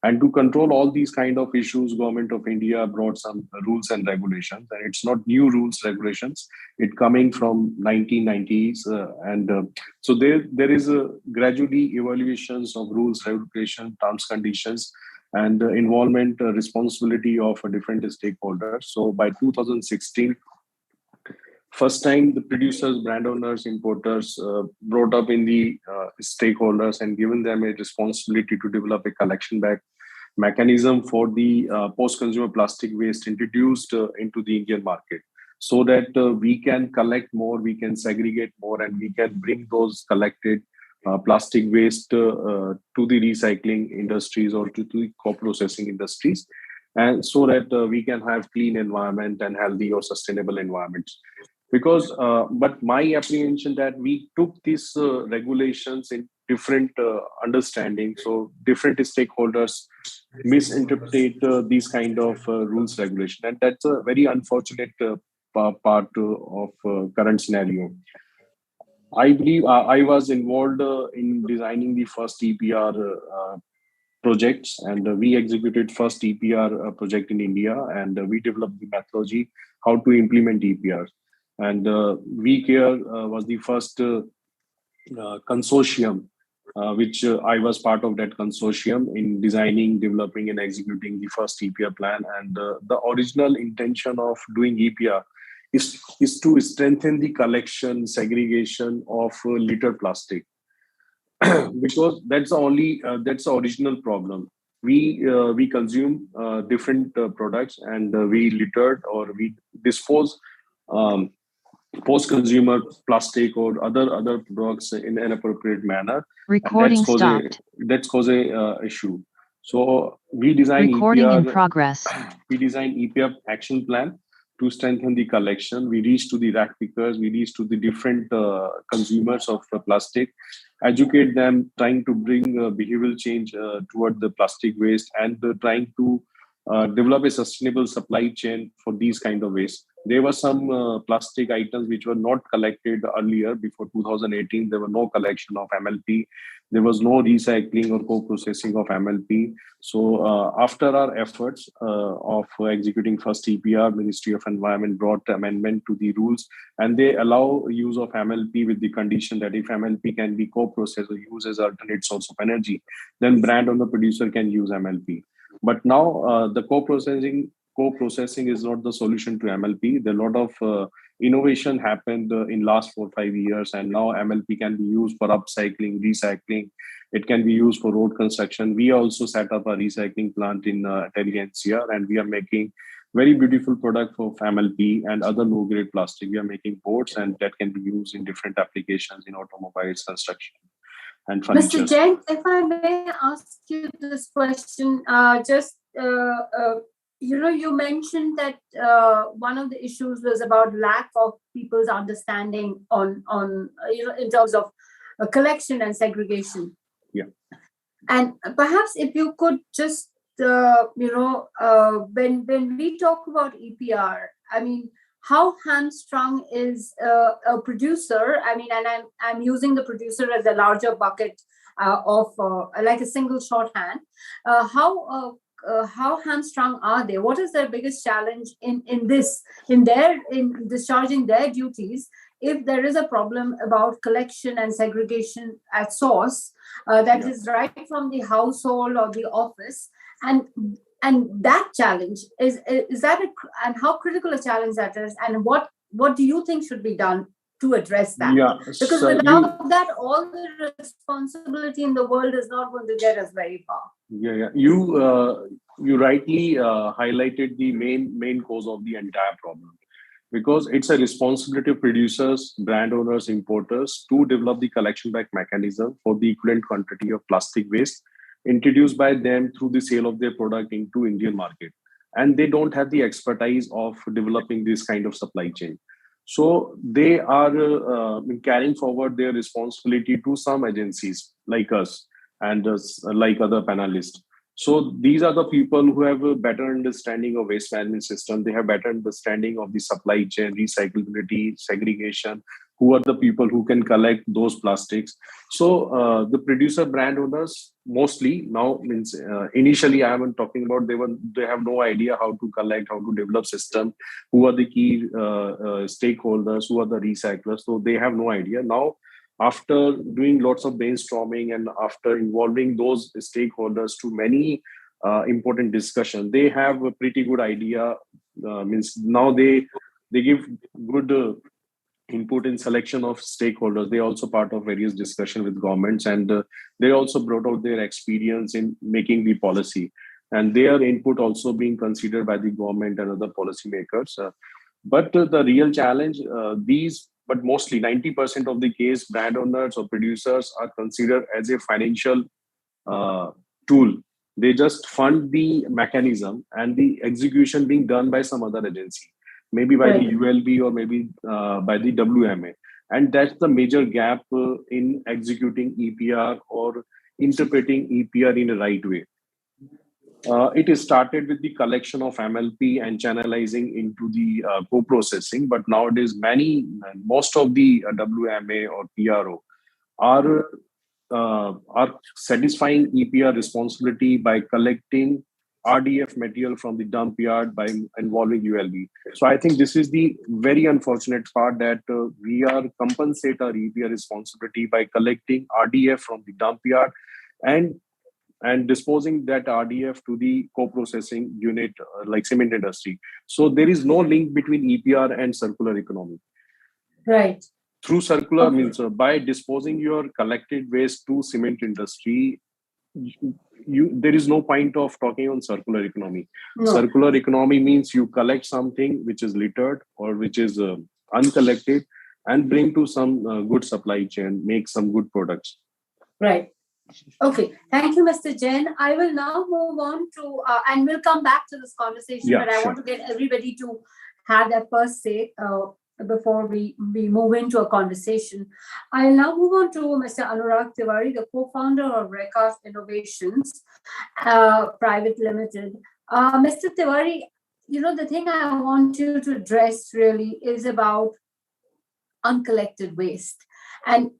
And to control all these kind of issues, Government of India brought some rules and regulations, and it's not new rules regulations. It coming from 1990s, so there is a gradually evaluations of rules, regulation, terms, conditions, and involvement responsibility of different stakeholders. So by 2016, first time the producers, brand owners, importers brought up in the stakeholders and given them a responsibility to develop a collection back mechanism for the post-consumer plastic waste introduced into the Indian market, so that we can collect more, we can segregate more, and we can bring those collected plastic waste to the recycling industries or to the co-processing industries, and so that we can have clean environment and healthy or sustainable environments. Because but my apprehension that we took these regulations in different understanding, so different stakeholders misinterpret these kind of rules regulation, and that's a very unfortunate part of current scenario. I believe I was involved in designing the first EPR projects, and we executed first EPR project in India, and we developed the methodology how to implement EPR. And WeCare was the first consortium, which I was part of that consortium in designing, developing, and executing the first EPR plan. And the original intention of doing EPR is to strengthen the collection, segregation of litter plastic, because that's the only that's the original problem. We consume different products, and we littered or we dispose post-consumer plastic or other products in an appropriate manner. Recording stopped. That's cause a issue. So we design Recording in EPR. progress. We design EPR action plan to strengthen the collection. We reach to the rack pickers. We reach to the different consumers of plastic, educate them, trying to bring behavioral change toward the plastic waste, and trying to develop a sustainable supply chain for these kind of waste. There were some plastic items which were not collected earlier. Before 2018, there were no collection of MLP. There was no recycling or co-processing of MLP. So after our efforts of executing first EPR, Ministry of Environment brought amendment to the rules, and they allow use of MLP with the condition that if MLP can be co-processed or used as alternate source of energy, then brand owner producer can use MLP. But now the co-processing is not the solution to MLP. There are a lot of innovation happened in last 4-5 years, and now MLP can be used for upcycling, recycling. It can be used for road construction. We also set up a recycling plant in Delhi NCR, and we are making very beautiful product for MLP and other low-grade plastic. We are making boards, and that can be used in different applications in automobiles, construction, and furniture. Mr. Jain, if I may ask you this question, you mentioned that one of the issues was about lack of people's understanding on in terms of collection and segregation. Yeah. And perhaps if you could just, when we talk about EPR, I mean, how hamstrung is a producer? I mean, and I'm using the producer as a larger bucket of like a single shorthand. How hamstrung are they? What is their biggest challenge in discharging their duties if there is a problem about collection and segregation at source that is right from the household or the office, and that challenge is that and how critical a challenge that is, and what do you think should be done to address that? Yeah, because without that, all the responsibility in the world is not going to get us very far. Yeah. You rightly highlighted the main cause of the entire problem, because it's a responsibility of producers, brand owners, importers to develop the collection back mechanism for the equivalent quantity of plastic waste introduced by them through the sale of their product into Indian market. And they don't have the expertise of developing this kind of supply chain. So they are carrying forward their responsibility to some agencies like us and like other panelists. So these are the people who have a better understanding of waste management system. They have better understanding of the supply chain, recyclability, segregation. Who are the people who can collect those plastics? So the producer brand owners mostly now means initially I am talking about they have no idea how to collect, how to develop system, who are the key stakeholders, who are the recyclers. So they have no idea. Now, after doing lots of brainstorming and after involving those stakeholders to many important discussion. They have a pretty good idea. Means now they give good input in selection of stakeholders. They also part of various discussion with governments, and they also brought out their experience in making the policy, and their input also being considered by the government and other policymakers. But the real challenge, but mostly 90% of the case, brand owners or producers are considered as a financial tool. They just fund the mechanism and the execution being done by some other agency, maybe by the ULB or maybe by the WMA. And that's the major gap in executing EPR or interpreting EPR in a right way. It is started with the collection of MLP and channelizing into the co-processing, but nowadays most of the WMA or PRO are satisfying EPR responsibility by collecting RDF material from the dump yard by involving ULB. So I think this is the very unfortunate part, that we are compensate our EPR responsibility by collecting RDF from the dump yard and disposing that RDF to the co-processing unit like cement industry. So there is no link between EPR and circular economy. Right. Through circular means by disposing your collected waste to cement industry, there is no point of talking on circular economy. No. Circular economy means you collect something which is littered or which is uncollected and bring to some good supply chain, make some good products. Right. Okay. Thank you, Mr. Jain. I will now move on to, and we'll come back to this conversation, but I want to get everybody to have their first say before we move into a conversation. I'll now move on to Mr. Anurag Tiwari, the co-founder of Rekas Innovations Private Limited. Mr. Tiwari, the thing I want you to address really is about uncollected waste and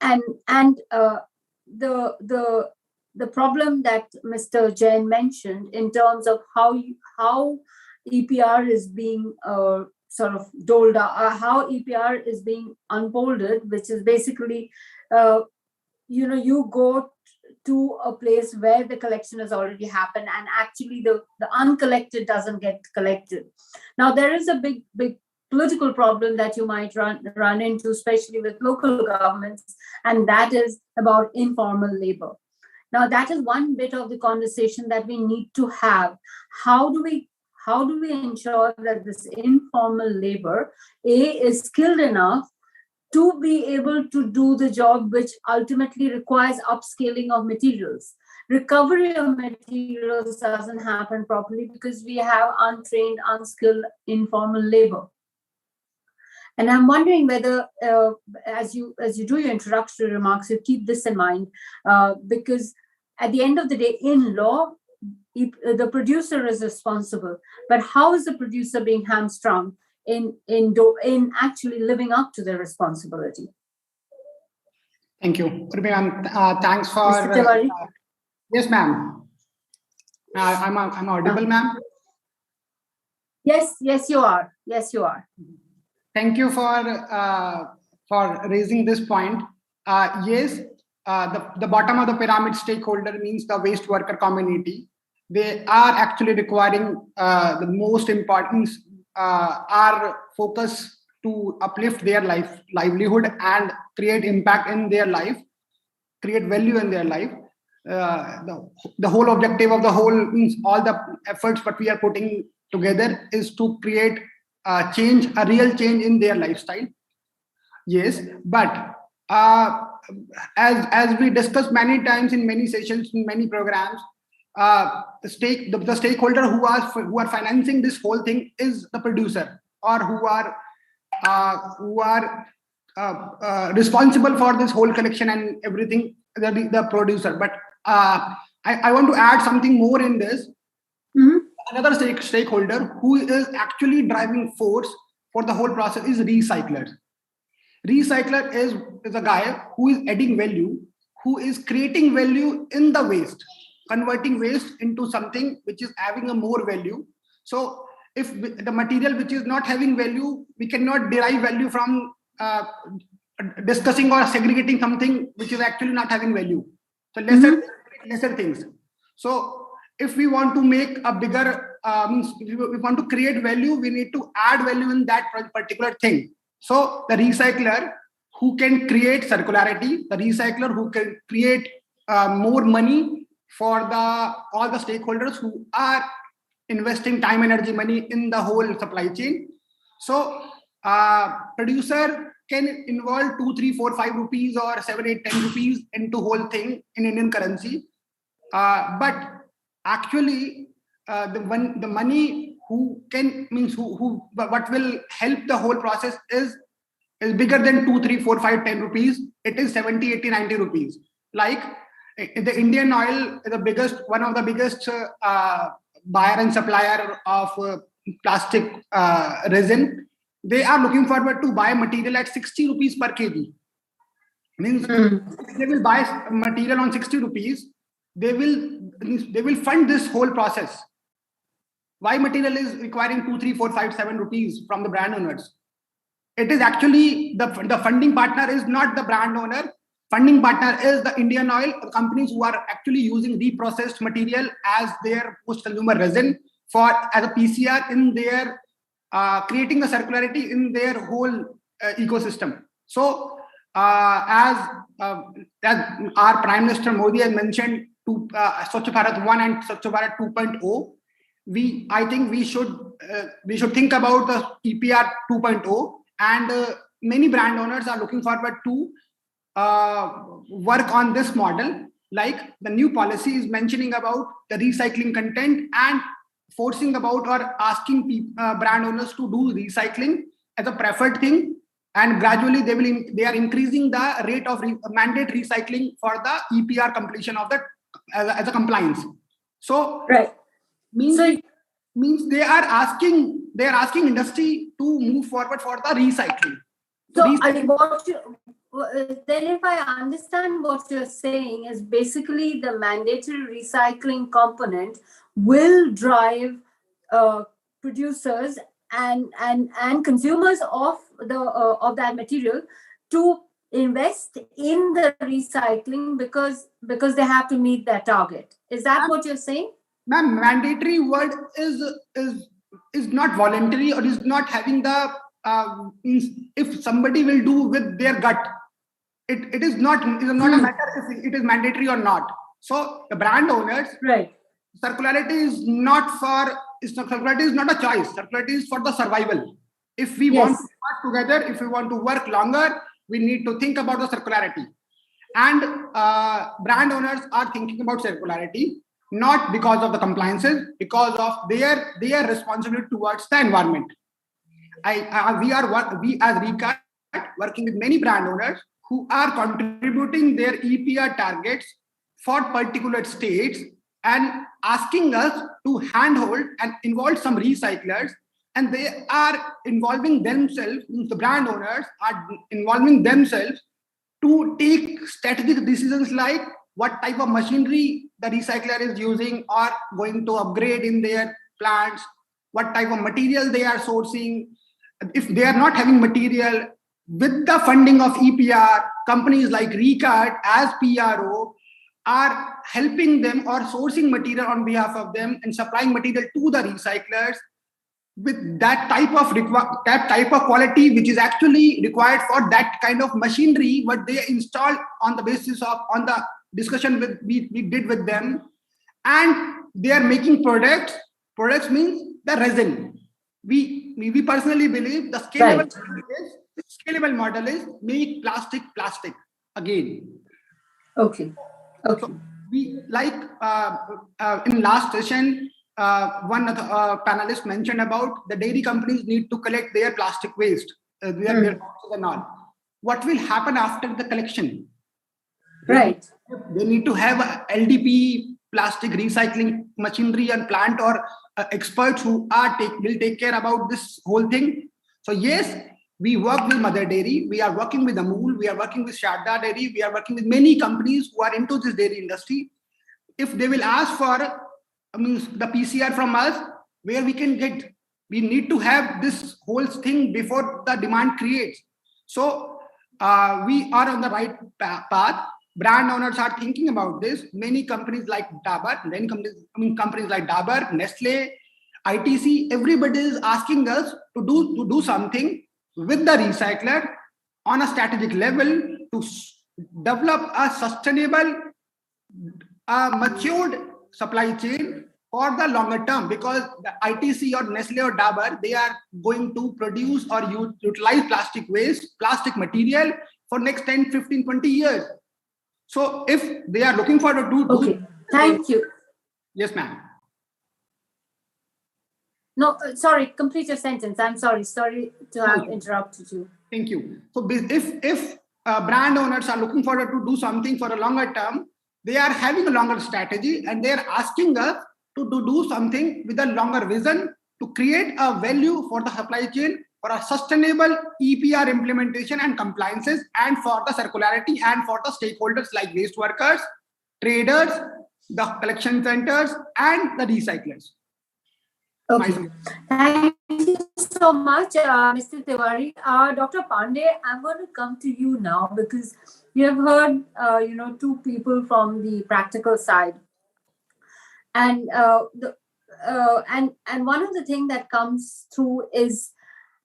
the problem that Mr. Jain mentioned in terms of how EPR is being sort of doled out, how EPR is being unfolded, which is basically, you go to a place where the collection has already happened and actually the uncollected doesn't get collected. Now, there is a big political problem that you might run into, especially with local governments, and that is about informal labor. Now, that is one bit of the conversation that we need to have. How do we ensure that this informal labor, is skilled enough to be able to do the job, which ultimately requires upscaling of materials? Recovery of materials doesn't happen properly because we have untrained, unskilled, informal labor. And I'm wondering whether, as you do your introductory remarks, you keep this in mind, because at the end of the day, in law, the producer is responsible. But how is the producer being hamstrung in actually living up to their responsibility? Thank you, ma'am. Thanks for. Mr. Tiwari? Yes, ma'am. I'm audible, ma'am. Yes, you are. Yes, you are. Thank you for raising this point. Yes, the bottom of the pyramid stakeholder means the waste worker community. They are actually requiring the most importance, our focus to uplift their livelihood and create impact in their life, create value in their life. The whole objective of the whole means all the efforts that we are putting together is to create a real change in their lifestyle. Yes, but as we discussed many times in many sessions, in many programs, the stakeholder who are financing this whole thing is the producer, or who are responsible for this whole collection and everything, the producer. But I want to add something more in this. Mm-hmm. Another stakeholder who is actually driving force for the whole process is recycler. Recycler is a guy who is adding value, who is creating value in the waste, converting waste into something which is having a more value. So if the material which is not having value, we cannot derive value from discussing or segregating something which is actually not having value. So lesser things. So if we want to make a bigger, means if we want to create value, we need to add value in that particular thing. So the recycler who can create circularity, the recycler who can create more money for all the stakeholders who are investing time, energy, money in the whole supply chain. So producer can involve 2, 3, 4, 5 rupees or 7, 8, 10 rupees into whole thing in Indian currency. But actually, the money who can means what will help the whole process is bigger than 2, 3, 4, 5, 10 rupees. It is 70, 80, 90 rupees. Like the Indian Oil is the biggest, one of the biggest buyer and supplier of plastic resin. They are looking forward to buy material at 60 rupees per kg. Means they will buy material on 60 rupees. They will fund this whole process. Why material is requiring 2, 3, 4, 5, 7 rupees from the brand owners? It is actually the funding partner is not the brand owner. Funding partner is the Indian Oil companies who are actually using reprocessed material as their post-consumer resin as a PCR in their creating the circularity in their whole ecosystem. So as our Prime Minister Modi has mentioned, Swachh Bharat 1 and Swachh Bharat 2.0, I think we should think about the EPR 2.0, and many brand owners are looking forward to work on this model. Like the new policy is mentioning about the recycling content and forcing about or asking brand owners to do recycling as a preferred thing, and gradually they are increasing the rate of mandate recycling for the EPR completion of that as a compliance. So right. Means they are asking industry to move forward for the recycling. So then if I understand what you're saying is basically the mandatory recycling component will drive producers and consumers of that material to invest in the recycling because they have to meet that target. Is that what you're saying? Ma'am, mandatory word is not voluntary or is not having the if somebody will do with their gut, it is not a matter if it is mandatory or not. So the brand owners, right? Circularity is not a choice. Circularity is for the survival. If we want to work together, if we want to work longer, we need to think about the circularity. And brand owners are thinking about circularity not because of the compliances, because of their responsibility towards the environment. We as WeCare working with many brand owners who are contributing their EPR targets for particular states and asking us to handhold and involve some recyclers, and they are involving themselves, the brand owners are involving themselves to take strategic decisions like what type of machinery the recycler is using or going to upgrade in their plants, what type of material they are sourcing. If they are not having material, with the funding of EPR, companies like WeCare as PRO are helping them or sourcing material on behalf of them and supplying material to the recyclers with that type of quality which is actually required for that kind of machinery what they installed on the basis of on the discussion we did with them, and they are making products means the resin. We personally believe the scalable model is make plastic again. Okay. So we like in last session one of the panelists mentioned about the dairy companies need to collect their plastic waste, their boxes and all. What will happen after the collection? Right. They need to have a LDP plastic recycling machinery and plant or experts who will take care about this whole thing. So yes, we work with Mother Dairy, we are working with Amul, we are working with Sharda Dairy, we are working with many companies who are into this dairy industry. If they will ask for the PCR from us, where we can get, we need to have this whole thing before the demand creates. So we are on the right path. brand owners are thinking about this. Many companies like Dabur, companies like Dabur, Nestle, ITC, everybody is asking us to do something with the recycler on a strategic level to develop a sustainable, matured supply chain for the longer term, because the ITC or Nestle or Dabur, they are going to produce or utilize plastic waste, plastic material for next 10, 15, 20 years. So if they are looking for okay, thank you. Yes, ma'am. No, sorry, complete your sentence. I'm sorry to have interrupted you. Thank you. So if brand owners are looking forward to do something for a longer term, they are having a longer strategy and they are asking us to do something with a longer vision to create a value for the supply chain, for a sustainable EPR implementation and compliances, and for the circularity, and for the stakeholders like waste workers, traders, the collection centers, and the recyclers. Okay, thank you so much, Mr. Tiwari. Dr. Pandey, I'm going to come to you now because you have heard, two people from the practical side, and and one of the things that comes through is,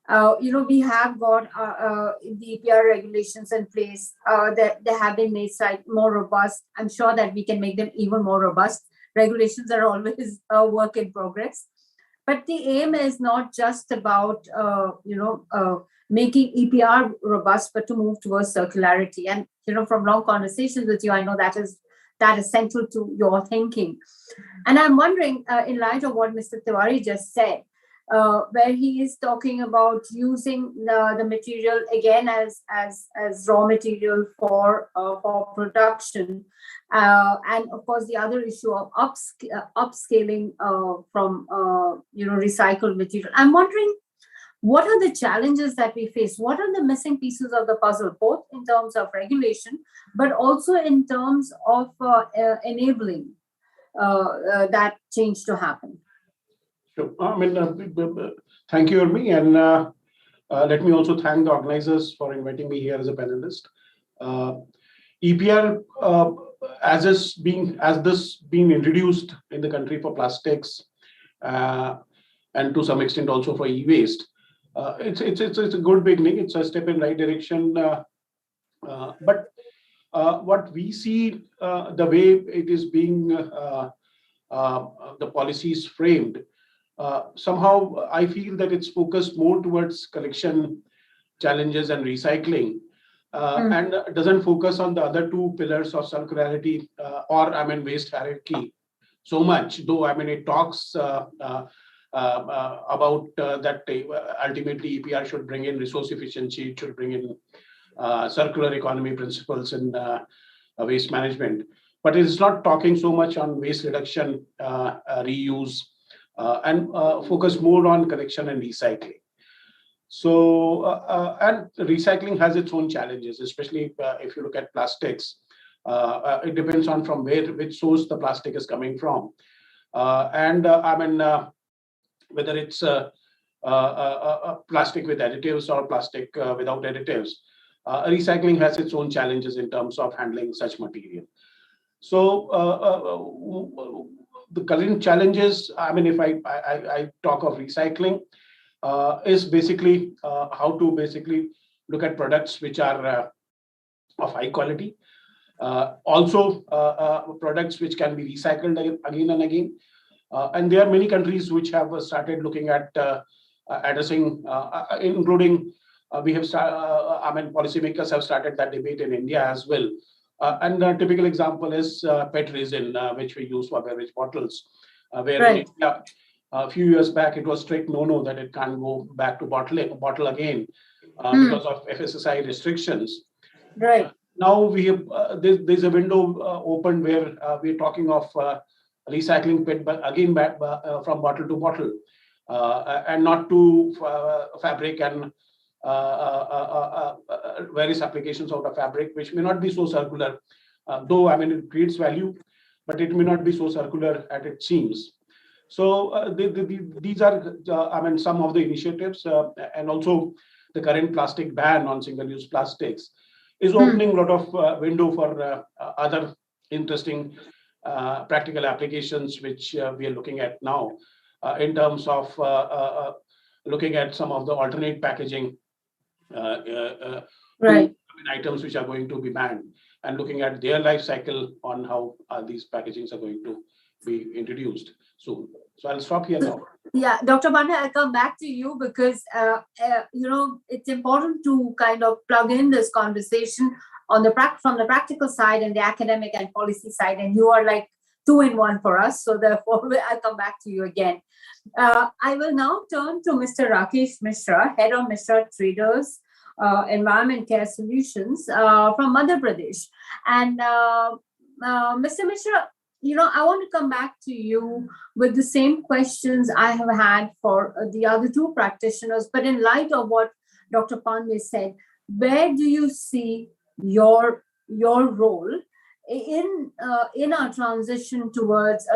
we have got the EPR regulations in place that they have been made more robust. I'm sure that we can make them even more robust. Regulations are always a work in progress. But the aim is not just about, making EPR robust, but to move towards circularity. And, from long conversations with you, I know that is central to your thinking. And I'm wondering, in light of what Mr. Tiwari just said, where he is talking about using the material again as raw material for production, and of course the other issue of upscaling from recycled material. I'm wondering, what are the challenges that we face? What are the missing pieces of the puzzle, both in terms of regulation, but also in terms of enabling that change to happen? Sure. Thank you, Urmi, and let me also thank the organizers for inviting me here as a panelist. EPR, as this being introduced in the country for plastics, and to some extent also for e-waste, it's a good beginning. It's a step in right direction. But what we see, the way it is being the policies framed, somehow I feel that it's focused more towards collection challenges and recycling, and doesn't focus on the other two pillars of circularity or waste hierarchy so much. Though it talks about that ultimately EPR should bring in resource efficiency, it should bring in circular economy principles in waste management, but it's not talking so much on waste reduction, reuse, and focus more on collection and recycling. So, and recycling has its own challenges, especially if you look at plastics. It depends on from which source the plastic is coming from, and whether it's plastic with additives or plastic without additives. Recycling has its own challenges in terms of handling such material. So the current challenges, if I talk of recycling, is basically how to basically look at products which are of high quality. Also, products which can be recycled again and again. And there are many countries which have started looking at addressing, including we have policymakers have started that debate in India as well. And a typical example is PET resin, which we use for beverage bottles, where in India, a few years back, it was strict no that it can't go back to bottle again because of FSSAI restrictions. Right. Now we have there's a window open where we're talking of recycling PET, but again back from bottle to bottle, and not to fabric and various applications out of fabric, which may not be so circular, though it creates value, but it may not be so circular as it seems. So these are some of the initiatives, and also the current plastic ban on single-use plastics is opening a lot of window for other interesting practical applications, which we are looking at now in terms of looking at some of the alternate packaging Right. items which are going to be banned, and looking at their life cycle on how these packagings are going to be introduced soon. So I'll stop here now. Yeah, Dr. Pandey, I'll come back to you because, it's important to kind of plug in this conversation on from the practical side and the academic and policy side, and you are like 2-in-1 for us. So therefore, I'll come back to you again. I will now turn to Mr. Rakesh Mishra, Head of Mishra Traders, Environment Care Solutions from Madhya Pradesh. And Mr. Mishra, I want to come back to you with the same questions I have had for the other two practitioners. But in light of what Dr. Pandey said, where do you see your role in our transition towards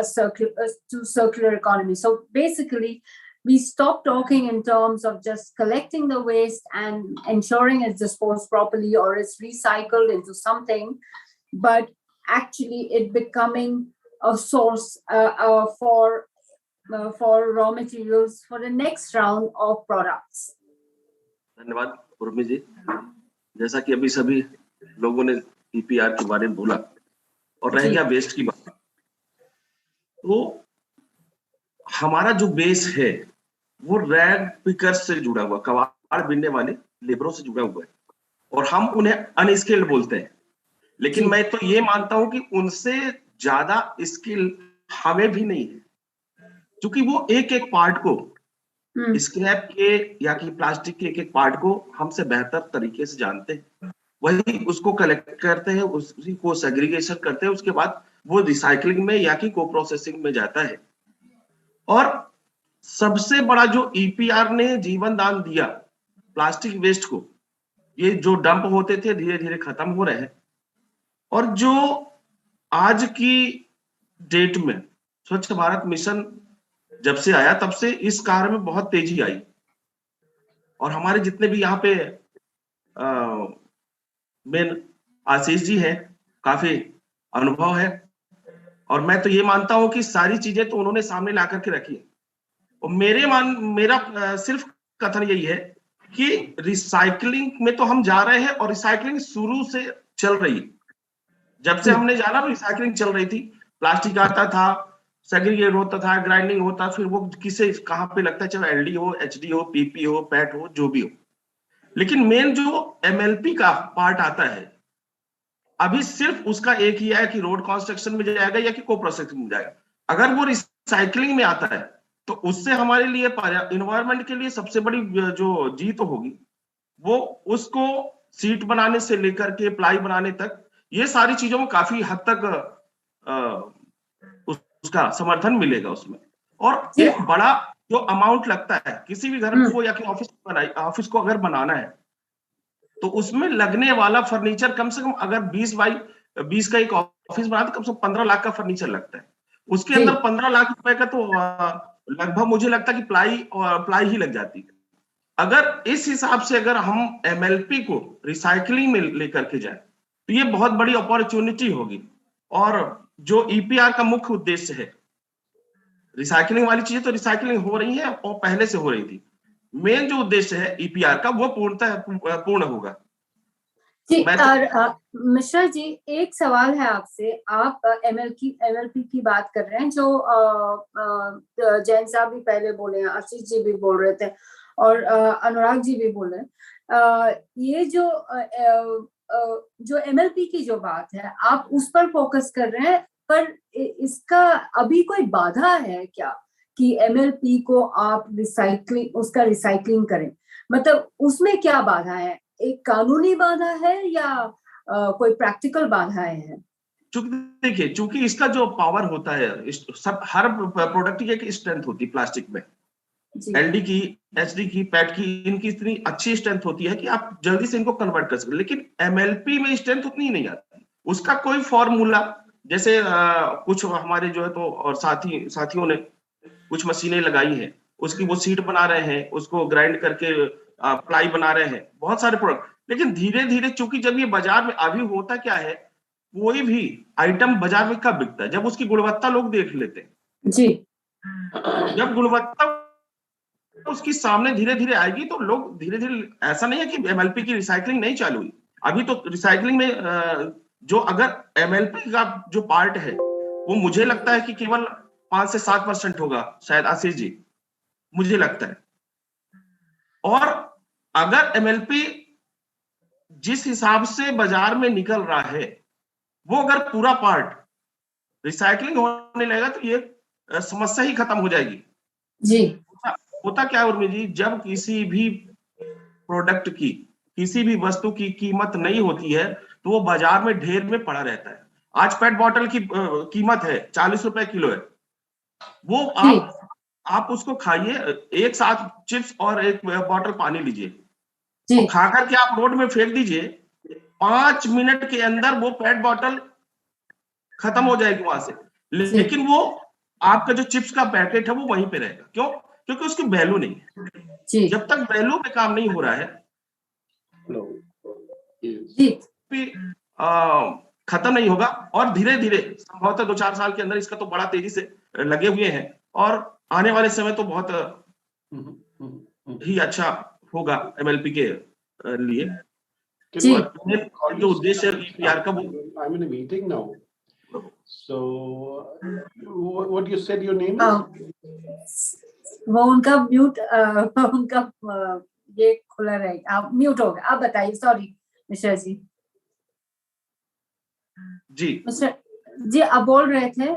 circular economy? So basically, we stop talking in terms of just collecting the waste and ensuring it's disposed properly or it's recycled into something, but actually it becoming a source for raw materials for the next round of products. धन्यवाद उर्मी जी। जैसा कि अभी सभी लोगों ने EPR के बारे में बोला और रह गया वेस्ट की बात, तो हमारा जो बेस है वो रैग पिकर्स से जुड़ा हुआ, कबाड़ बीनने वाले लेबरों से जुड़ा हुआ है, और हम उन्हें अनस्किल्ड बोलते हैं। लेकिन मैं तो ये मानता हूं कि उनसे ज्यादा स्किल हमें भी नहीं है, क्योंकि वो एक एक पार्ट को, स्क्रैप के या कि प्लास्टिक के एक एक पार्ट को हमसे बेहतर तरीके से जानते हैं। वही उसको कलेक्ट करते हैं, उसी को सेग्रीगेशन करते हैं, उसके बाद वो रिसाइकलिंग में या कि को प्रोसेसिंग में जाता है। और सबसे बड़ा जो EPR ने जीवन दान दिया प्लास्टिक वेस्ट को, ये जो डंप होते थे धीरे धीरे खत्म हो रहे हैं, और जो आज की डेट में स्वच्छ भारत मिशन जब से आया तब से इस कार्य में बहुत तेजी आई। और हमारे जितने भी यहाँ पे मेन आशीष जी हैं, काफी अनुभव है, और मैं तो ये मानता हूं कि सारी चीजें तो उन्होंने सामने ला करके रखी है। और मेरा सिर्फ कथन यही है कि रिसाइकलिंग में तो हम जा रहे हैं, और रिसाइकलिंग शुरू से चल रही है। जब से हमने जाना रिसाइकलिंग चल रही थी, प्लास्टिक आता था, सेग्रीगेट होता था, ग्राइंडिंग होता, फिर वो किसे कहाँ पे लगता है, चाहे LD हो, HD हो, PP हो, PET हो, जो भी हो। लेकिन मेन जो MLP का पार्ट आता है, अभी सिर्फ उसका एक ही है कि रोड कंस्ट्रक्शन में जाएगा या कि को प्रोसेसिंग में जाएगा। अगर वो रिसाइकलिंग में आता है तो उससे हमारे लिए, इन्वायरमेंट के लिए सबसे बड़ी जो जीत होगी, वो उसको सीट बनाने से लेकर के प्लाई बनाने तक, ये सारी चीजों में काफी हद तक उसका समर्थन मिलेगा उसमें। और एक बड़ा जो अमाउंट लगता है किसी भी घर को या कि ऑफिस को अगर बनाना है, तो उसमें लगने वाला फर्नीचर कम से कम, अगर 20 बाई 20 का एक ऑफिस बना तो कम से कम 15 लाख का फर्नीचर लगता है। उसके अंदर 15 लाख रुपए का तो लगभग मुझे लगता है कि प्लाई ही लग जाती है। अगर इस हिसाब से अगर हम MLP को रिसाइकलिंग में लेकर के जाए तो ये बहुत बड़ी अपॉर्चुनिटी होगी। और जो EPR का मुख्य उद्देश्य है, रिसाइकलिंग वाली चीजें तो रिसाइकलिंग हो रही है और पहले से हो रही थी, मेन जो उद्देश्य है EPR का वो पूर्ण होगा। जी, और मिश्रा जी, एक सवाल है आपसे। आप MLP की बात कर रहे हैं, जो जैन साहब भी पहले बोले हैं, आशीष जी भी बोल रहे थे, और अनुराग जी भी बोल रहे हैं। ये जो MLP की जो बात है, आप उस पर फोकस कर रहे हैं, पर इसका अभी कोई बाधा है क्या कि MLP को आप उसका रिसाइकलिंग करें? मतलब उसमें क्या बाधा है? एक कानूनी बाधा है या कोई प्रैक्टिकल बाधाएं हैं? देखिए, चूंकि इसका जो पावर होता है, सब हर प्रोडक्ट की एक स्ट्रेंथ होती है प्लास्टिक में, LD की, HD की, PET की, इनकी इतनी अच्छी स्ट्रेंथ होती है कि आप जल्दी से इनको कन्वर्ट कर सकते। लेकिन MLP में स्ट्रेंथ उतनी नहीं आती, उसका कोई फॉर्मूला, जैसे कुछ हमारे जो है तो और साथियों ने कुछ मशीनें लगाई हैं, उसकी वो सीट बना रहे हैं, उसको ग्राइंड करके प्लाई बना रहे हैं, बहुत सारे प्रोडक्ट, लेकिन धीरे धीरे चूंकि जब ये बाजार में अभी होता क्या है, कोई भी आइटम बाजार में कब बिकता है? जब उसकी गुणवत्ता लोग देख लेते हैं। जी, जब गुणवत्ता उसकी सामने धीरे धीरे आएगी तो लोग धीरे धीरे, ऐसा नहीं है कि एमएलपी की रिसाइकलिंग नहीं चालू हुई, अभी तो रिसाइकलिंग में जो अगर एमएलपी का जो पार्ट है वो मुझे लगता है कि केवल 5 से 7% होगा शायद, आशीष जी मुझे लगता है। और अगर एमएलपी जिस हिसाब से बाजार में निकल रहा है वो अगर पूरा पार्ट रिसाइकलिंग होने लगेगा तो ये समस्या ही खत्म हो जाएगी। जी, होता क्या है उर्मी जी, जब किसी भी प्रोडक्ट की, किसी भी वस्तु की कीमत नहीं होती है तो वो बाजार में ढेर में पड़ा रहता है। आज पेट बॉटल की कीमत है 40 रुपए किलो है, वो आप उसको खाइए, एक साथ चिप्स और एक बॉटल पानी लीजिए, तो खाकर के आप रोड में फेंक दीजिए, 5 मिनट के अंदर वो पेट बॉटल खत्म हो जाएगी वहां से, लेकिन वो आपका जो चिप्स का पैकेट है वो वहीं पे रहेगा। क्यों? क्योंकि उसकी वैल्यू नहीं है। जब तक वैल्यू पे काम नहीं हो रहा है खत्म नहीं होगा, और धीरे धीरे संभवतः 2-4 साल के अंदर इसका तो बड़ा तेजी से लगे हुए हैं, और आने वाले समय तो बहुत ही अच्छा होगा एमएलपी के लिए। जो उद्देश्य है ईपीआर का, वो I'm in a meeting now. So, what you said your name is? वो उनका म्यूट, उनका ये खुला रहेगा, आप म्यूट हो गया। आप बताइए, सॉरी मिश्रा जी। जी मिश्रा जी, आप बोल रहे थे।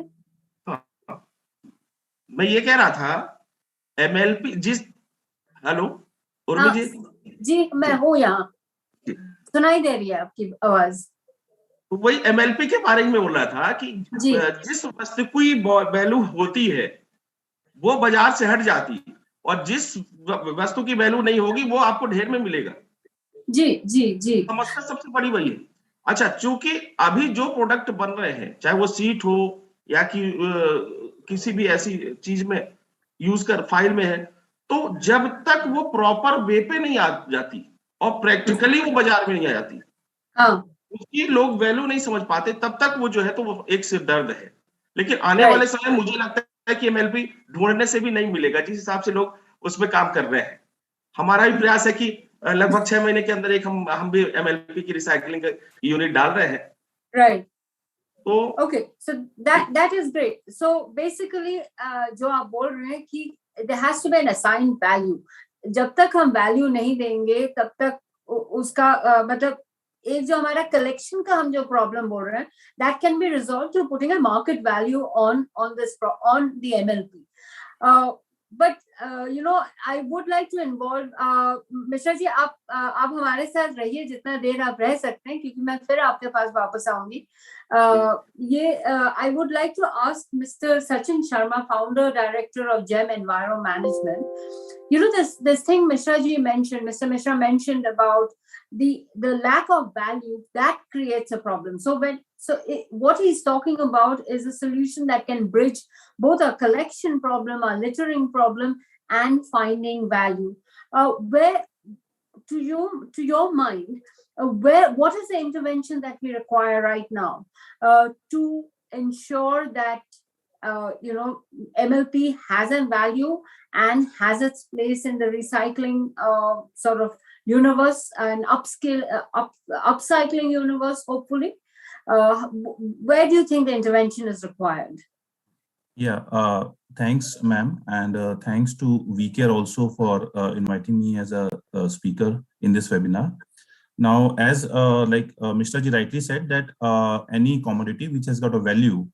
मैं ये कह रहा था एमएलपी जिस, हेलो उर्मी जी? जी, मैं हूँ यहाँ, सुनाई दे रही है आपकी आवाज। तो वही एमएलपी के बारे में बोल रहा था कि जिस वस्तु की वैल्यू होती है वो बाजार से हट जाती है, और जिस वस्तु की वैल्यू नहीं होगी वो आपको ढेर में मिलेगा। जी जी जी, समस्या सबसे बड़ी वही है। अच्छा, चूंकि अभी जो प्रोडक्ट बन रहे हैं, चाहे वो सीट हो या कि किसी भी ऐसी चीज में यूज कर फाइल में है, तो जब तक वो प्रॉपर वे पे नहीं आ जाती और प्रैक्टिकली वो बाजार में नहीं आ जाती, उसकी लोग वैल्यू नहीं समझ पाते, तब तक वो जो है तो वो एक सिर दर्द है। लेकिन आने वाले समय मुझे लगता है कि एमएलपी ढूंढने से भी नहीं मिलेगा, जिस हिसाब से लोग उस पर काम कर रहे हैं। हमारा भी प्रयास है कि लगभग 6 महीने के अंदर एक हम भी एमएलपी की रिसाइकलिंग यूनिट डाल रहे हैं। राइट, तो okay, so that is great. So basically जो आप बोल रहे हैं कि there has to be an assigned value. जब तक हम वैल्यू नहीं देंगे तब तक उसका मतलब एक जो हमारा कलेक्शन का हम जो प्रॉब्लम बोल रहे हैं, that can be resolve through putting a market value on the MLP. But you know, I would like to involve Mishra ji, आप हमारे साथ रहिए जितना देर आप रह सकते हैं, क्योंकि मैं फिर आपके पास वापस आऊंगी। ये I would like to ask mister Sachin Sharma, founder director of GEM environment management. You know, this thing Mr. Mishra mentioned about the lack of value that creates a problem. What he's talking about is a solution that can bridge both a collection problem, a littering problem, and finding value. Where, to your mind, what is the intervention that we require right now to ensure that MLP has a value and has its place in the recycling sort of universe and upcycling universe, hopefully? Where do you think the intervention is required? Yeah, thanks, ma'am, and thanks to WeCare also for inviting me as a speaker in this webinar. Now, as Mr. Ji rightly said, that any commodity which has got a value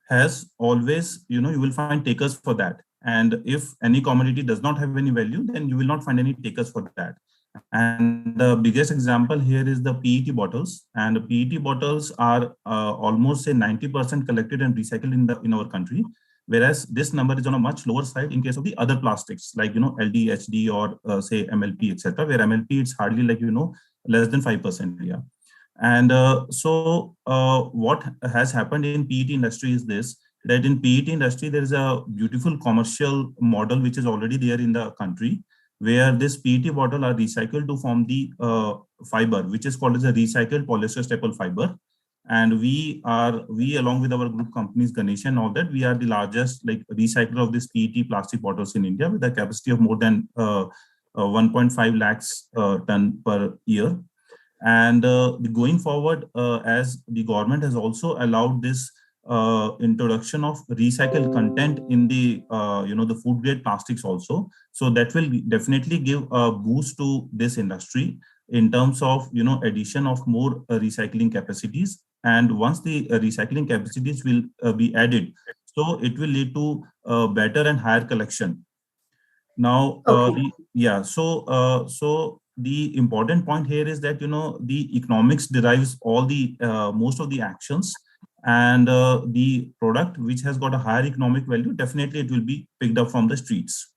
has always, you will find takers for that. And if any commodity does not have any value, then you will not find any takers for that. And the biggest example here is the PET bottles. And PET bottles are almost say 90% collected and recycled in our country, whereas this number is on a much lower side in case of the other plastics like LD, HD, or say MLP, etc., where MLP it's hardly less than 5%. Yeah. And what has happened in PET industry is this, that in PET industry there is a beautiful commercial model which is already there in the country, where this PET bottle are recycled to form the fiber, which is called as a recycled polyester staple fiber. And we along with our group companies, Ganesh and all that, we are the largest like recycler of this PET plastic bottles in India with a capacity of more than 1.5 lakhs ton per year. And going forward, as the government has also allowed this introduction of recycled content in the the food grade plastics also, so that will definitely give a boost to this industry in terms of addition of more recycling capacities. And once the recycling capacities will be added, so it will lead to better and higher collection. Now, so the important point here is that the economics derives all the most of the actions, and the product which has got a higher economic value, definitely it will be picked up from the streets.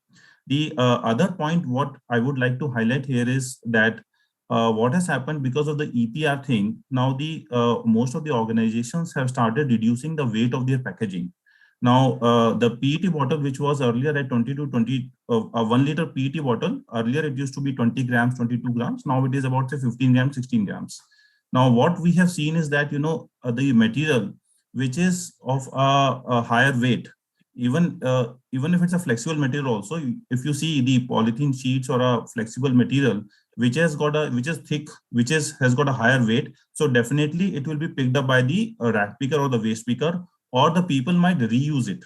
The other point what I would like to highlight here is that what has happened because of the EPR thing. Now the most of the organizations have started reducing the weight of their packaging. Now, the PET bottle, which was earlier at 20 to 20, 1 liter PET bottle, earlier it used to be 20 grams, 22 grams. Now it is about say 15 grams, 16 grams. Now, what we have seen is that, the material, which is of a higher weight, even if it's a flexible material also, if you see the polythene sheets or a flexible material, which is thick, has got a higher weight. So definitely it will be picked up by the rack picker or the waste picker, or the people might reuse it.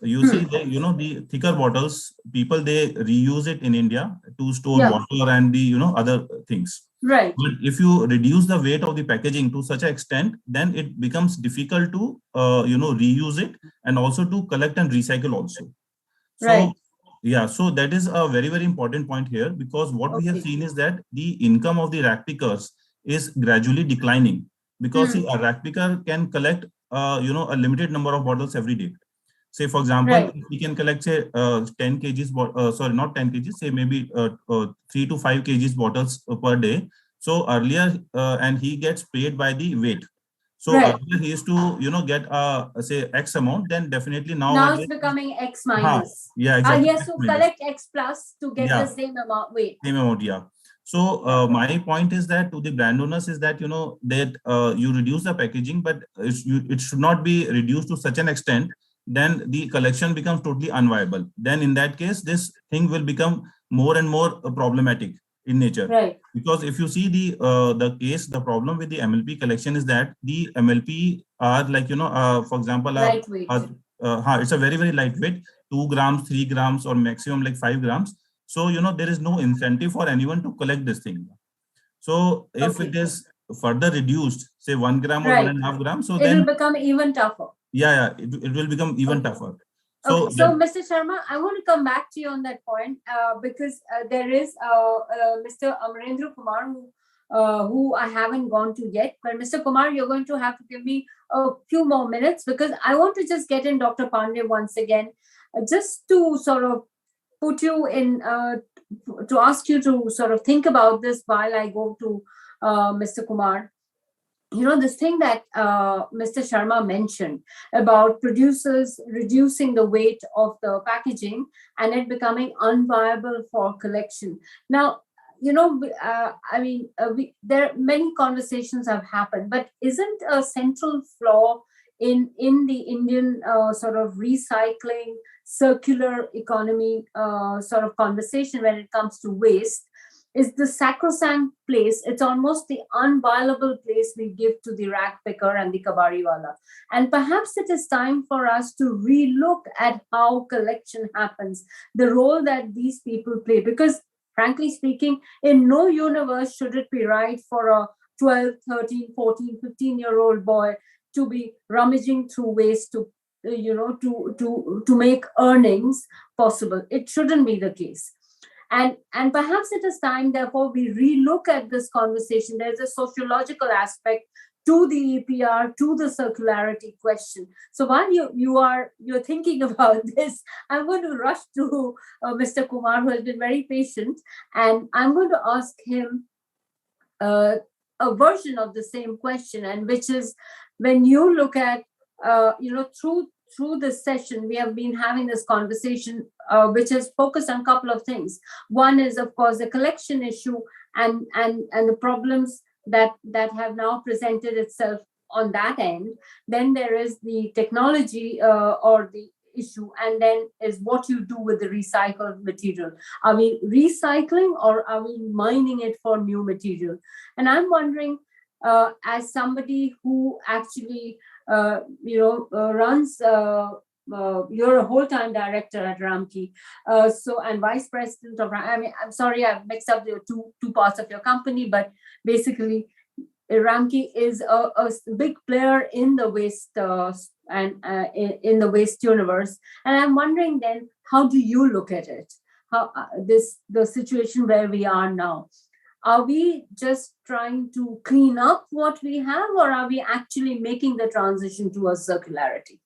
You see, the thicker bottles, people, they reuse it in India to store water and the, other things. Right. But if you reduce the weight of the packaging to such an extent, then it becomes difficult to, reuse it and also to collect and recycle also. So, right. Yeah, so that is a very, very important point here, because what we have seen is that the income of the rack pickers is gradually declining, because see, a rack picker can collect, a limited number of bottles every day. Say, for example, if we can collect, say, 10 kgs, sorry, not 10 kgs, say maybe 3 to 5 kgs bottles per day. So earlier, and he gets paid by the weight. So earlier he used to, get say X amount, then definitely now it's becoming X minus. Yeah, exactly. He has to collect X plus to get the same amount weight. Same amount, yeah. So my point is that to the brand owners is that, that you reduce the packaging, but it should not be reduced to such an extent, then the collection becomes totally unviable. Then in that case, this thing will become more and more problematic in nature. Right. Because if you see the problem with the MLP collection is that the MLP are like, for example, lightweight. It's a very, very lightweight, 2 grams, 3 grams, or maximum like 5 grams. So, there is no incentive for anyone to collect this thing. So if it is further reduced, say 1 gram or 1.5 grams, so it will become even tougher. Yeah, it will become even tougher. So, Mr. Sharma, I want to come back to you on that point, because there is Mr. Amarendra Kumar, who I haven't gone to yet. But Mr. Kumar, you're going to have to give me a few more minutes, because I want to just get in Dr. Pandey once again, just to sort of put you in, to ask you to sort of think about this while I go to Mr. Kumar. This thing that Mr. Sharma mentioned about producers reducing the weight of the packaging and it becoming unviable for collection. Now, there many conversations have happened, but isn't a central flaw in the Indian sort of recycling, circular economy sort of conversation when it comes to waste, is the sacrosanct place. It's almost the unviable place we give to the rack picker and the kabariwala. And perhaps it is time for us to relook at how collection happens, the role that these people play. Because frankly speaking, in no universe should it be right for a 12, 13, 14, 15-year-old boy to be rummaging through waste to make earnings possible. It shouldn't be the case. And perhaps it is time, therefore, we relook at this conversation. There's a sociological aspect to the EPR, to the circularity question. So while you're thinking about this, I'm going to rush to Mr. Kumar, who has been very patient, and I'm going to ask him a version of the same question, and which is, when you look at, through this session, we have been having this conversation, which is focused on a couple of things. One is, of course, the collection issue and the problems that have now presented itself on that end. Then there is the technology or the issue, and then is what you do with the recycled material. Are we recycling or are we mining it for new material? And I'm wondering, as somebody who actually runs, you're a whole-time director at Ramki, and vice president of, I'm sorry, I've mixed up the two parts of your company, but basically Ramki is a big player in the waste in the waste universe. And I'm wondering then, how do you look at it? How the situation where we are now? Are we just trying to clean up what we have, or are we actually making the transition towards circularity?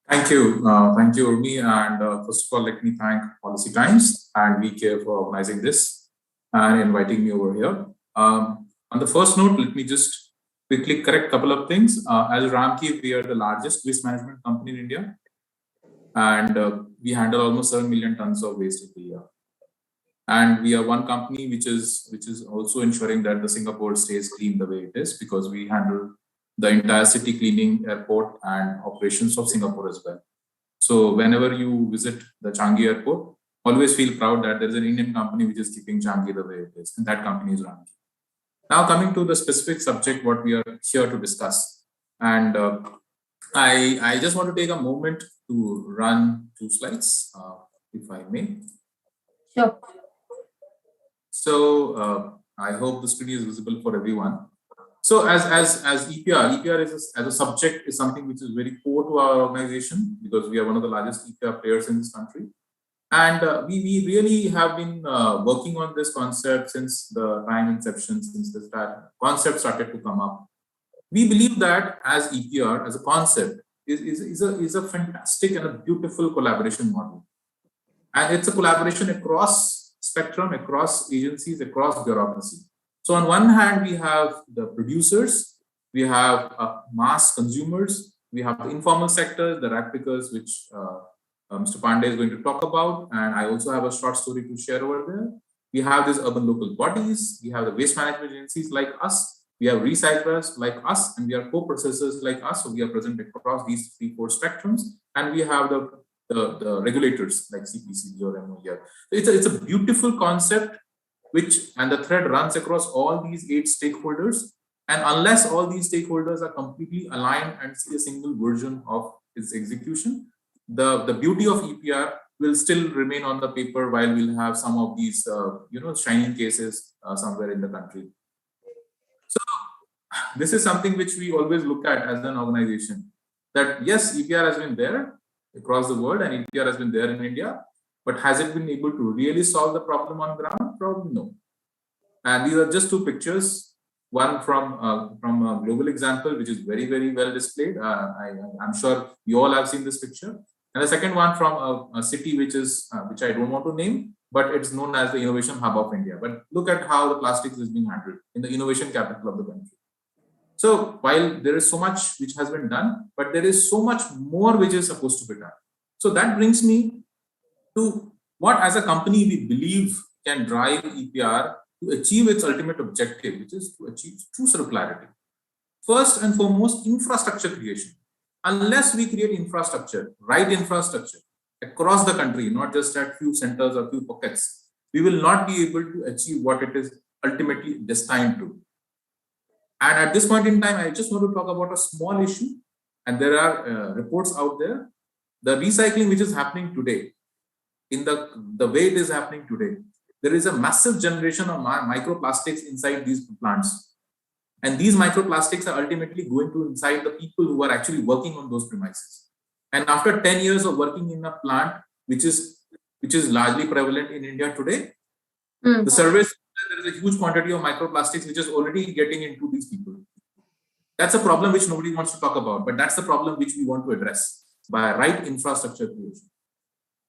Thank you, Urmi. And first of all, let me thank Policy Times and WeCare for organizing this and inviting me over here. On the first note, let me just quickly correct a couple of things. As Ramki, we are the largest waste management company in India, and we handle almost 7 million tons of waste every year. And we are one company which is also ensuring that the Singapore stays clean the way it is, because we handle the entire city cleaning, airport, and operations of Singapore as well. So whenever you visit the Changi airport, always feel proud that there is an Indian company which is keeping Changi the way it is, and that company is Ramki. Now coming to the specific subject, what we are here to discuss. And I just want to take a moment to run 2 slides, if I may. Sure. So I hope the screen is visible for everyone. So as EPR as a subject is something which is very core to our organization, because we are one of the largest EPR players in this country. And we really have been working on this concept since the time inception, since the concept started to come up. We believe that as EPR, as a concept, is a fantastic and a beautiful collaboration model. And it's a collaboration across spectrum, across agencies, across bureaucracy. So on one hand, we have the producers, we have mass consumers, we have the informal sector, the rag pickers, which Mr. Pandey is going to talk about, and I also have a short story to share over there. We have these urban local bodies, we have the waste management agencies like us, we have recyclers like us, and we are co-processors like us. So we are present across these 3-4 spectrums, and we have the regulators like CPCB or MOER. It's a beautiful concept, and the thread runs across all these 8 stakeholders. And unless all these stakeholders are completely aligned and see a single version of its execution, the beauty of EPR will still remain on the paper, while we'll have some of these shining cases somewhere in the country. So this is something which we always look at as an organization, that yes, EPR has been there across the world and EPR has been there in India, but has it been able to really solve the problem on ground? Probably no. And these are just 2 pictures. One from a global example, which is very, very well displayed. I'm sure you all have seen this picture. And the second one from a city which I don't want to name, but it's known as the Innovation Hub of India. But look at how the plastics is being handled in the innovation capital of the country. So while there is so much which has been done, but there is so much more which is supposed to be done. So that brings me to what as a company we believe can drive EPR to achieve its ultimate objective, which is to achieve true circularity. First and foremost, infrastructure creation. Unless we create infrastructure, right infrastructure across the country, not just at few centers or few pockets, we will not be able to achieve what it is ultimately destined to. And at this point in time, I just want to talk about a small issue, and there are reports out there. The recycling which is happening today, in the way it is happening today, there is a massive generation of microplastics inside these plants. And these microplastics are ultimately going to inside the people who are actually working on those premises. And after 10 years of working in a plant, which is largely prevalent in India today, the surveys, there is a huge quantity of microplastics which is already getting into these people. That's a problem which nobody wants to talk about, but that's the problem which we want to address by right infrastructure creation.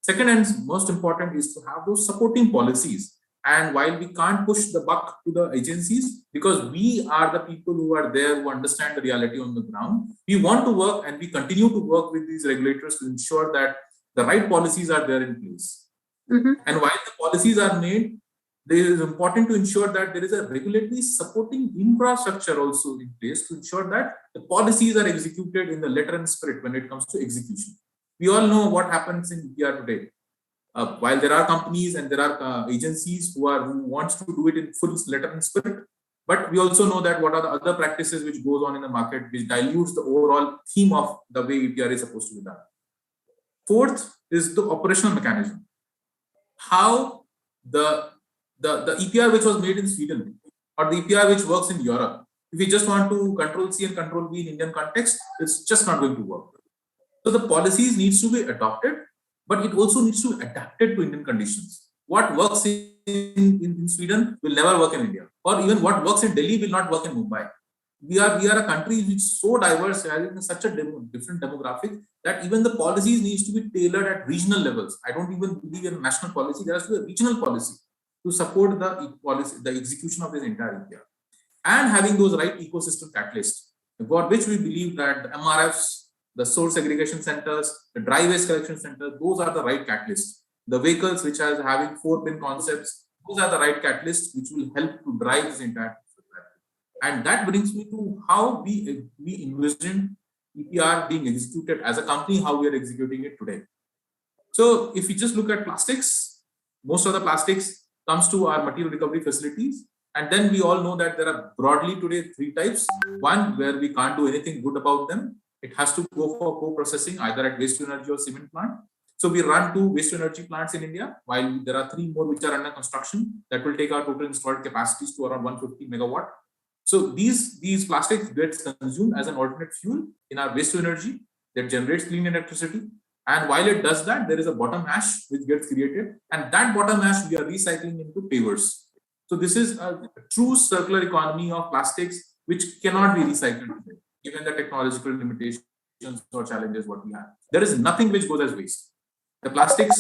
Second and most important is to have those supporting policies And while we can't push the buck to the agencies, because we are the people who are there, who understand the reality on the ground, we want to work and we continue to work with these regulators to ensure that the right policies are there in place. And while the policies are made, it is important to ensure that there is a regulatory supporting infrastructure also in place to ensure that the policies are executed in the letter and spirit when it comes to execution. We all know what happens in India today. While there are companies and there are agencies who wants to do it in full letter and spirit, but we also know that what are the other practices which goes on in the market, which dilutes the overall theme of the way EPR is supposed to be done. Fourth is the operational mechanism. How the EPR which was made in Sweden or the EPR which works in Europe, if we just want to control C and control V in Indian context, it's just not going to work. So the policies needs to be adopted, but it also needs to be adapted to Indian conditions. What works in Sweden will never work in India, or even what works in Delhi will not work in Mumbai. We are a country which is so diverse, having such a different demographic, that even the policies needs to be tailored at regional levels. I don't even believe in a national policy. There has to be a regional policy to support the execution of this entire EPR, and having those right ecosystem catalysts, for which we believe that the MRFs, the source segregation centers, the dry waste collection centers, those are the right catalysts. The vehicles which are having 4-pin concepts, those are the right catalysts which will help to drive this entire. And that brings me to how we envision EPR being executed as a company, how we are executing it today. So if you just look at plastics, most of the plastics comes to our material recovery facilities. And then we all know that there are broadly today 3 types. One, where we can't do anything good about them. It has to go for co-processing, either at waste to energy or cement plant. So we run 2 waste to energy plants in India, while there are 3 more which are under construction that will take our total installed capacities to around 150 megawatt. So these plastics gets consumed as an alternate fuel in our waste to energy that generates clean electricity. And while it does that, there is a bottom ash which gets created, and that bottom ash we are recycling into pavers. So this is a true circular economy of plastics which cannot be recycled today, given the technological limitations or challenges what we have. There is nothing which goes as waste. The plastics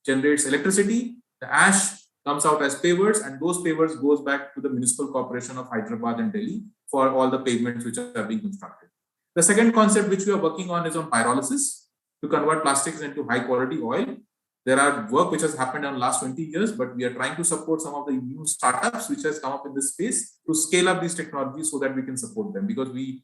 generates electricity, the ash comes out as pavers, and those pavers goes back to the municipal corporation of Hyderabad and Delhi for all the pavements which are being constructed. The second concept which we are working on is on pyrolysis to convert plastics into high quality oil. There are work which has happened in the last 20 years, but we are trying to support some of the new startups which has come up in this space to scale up these technologies so that we can support them, because we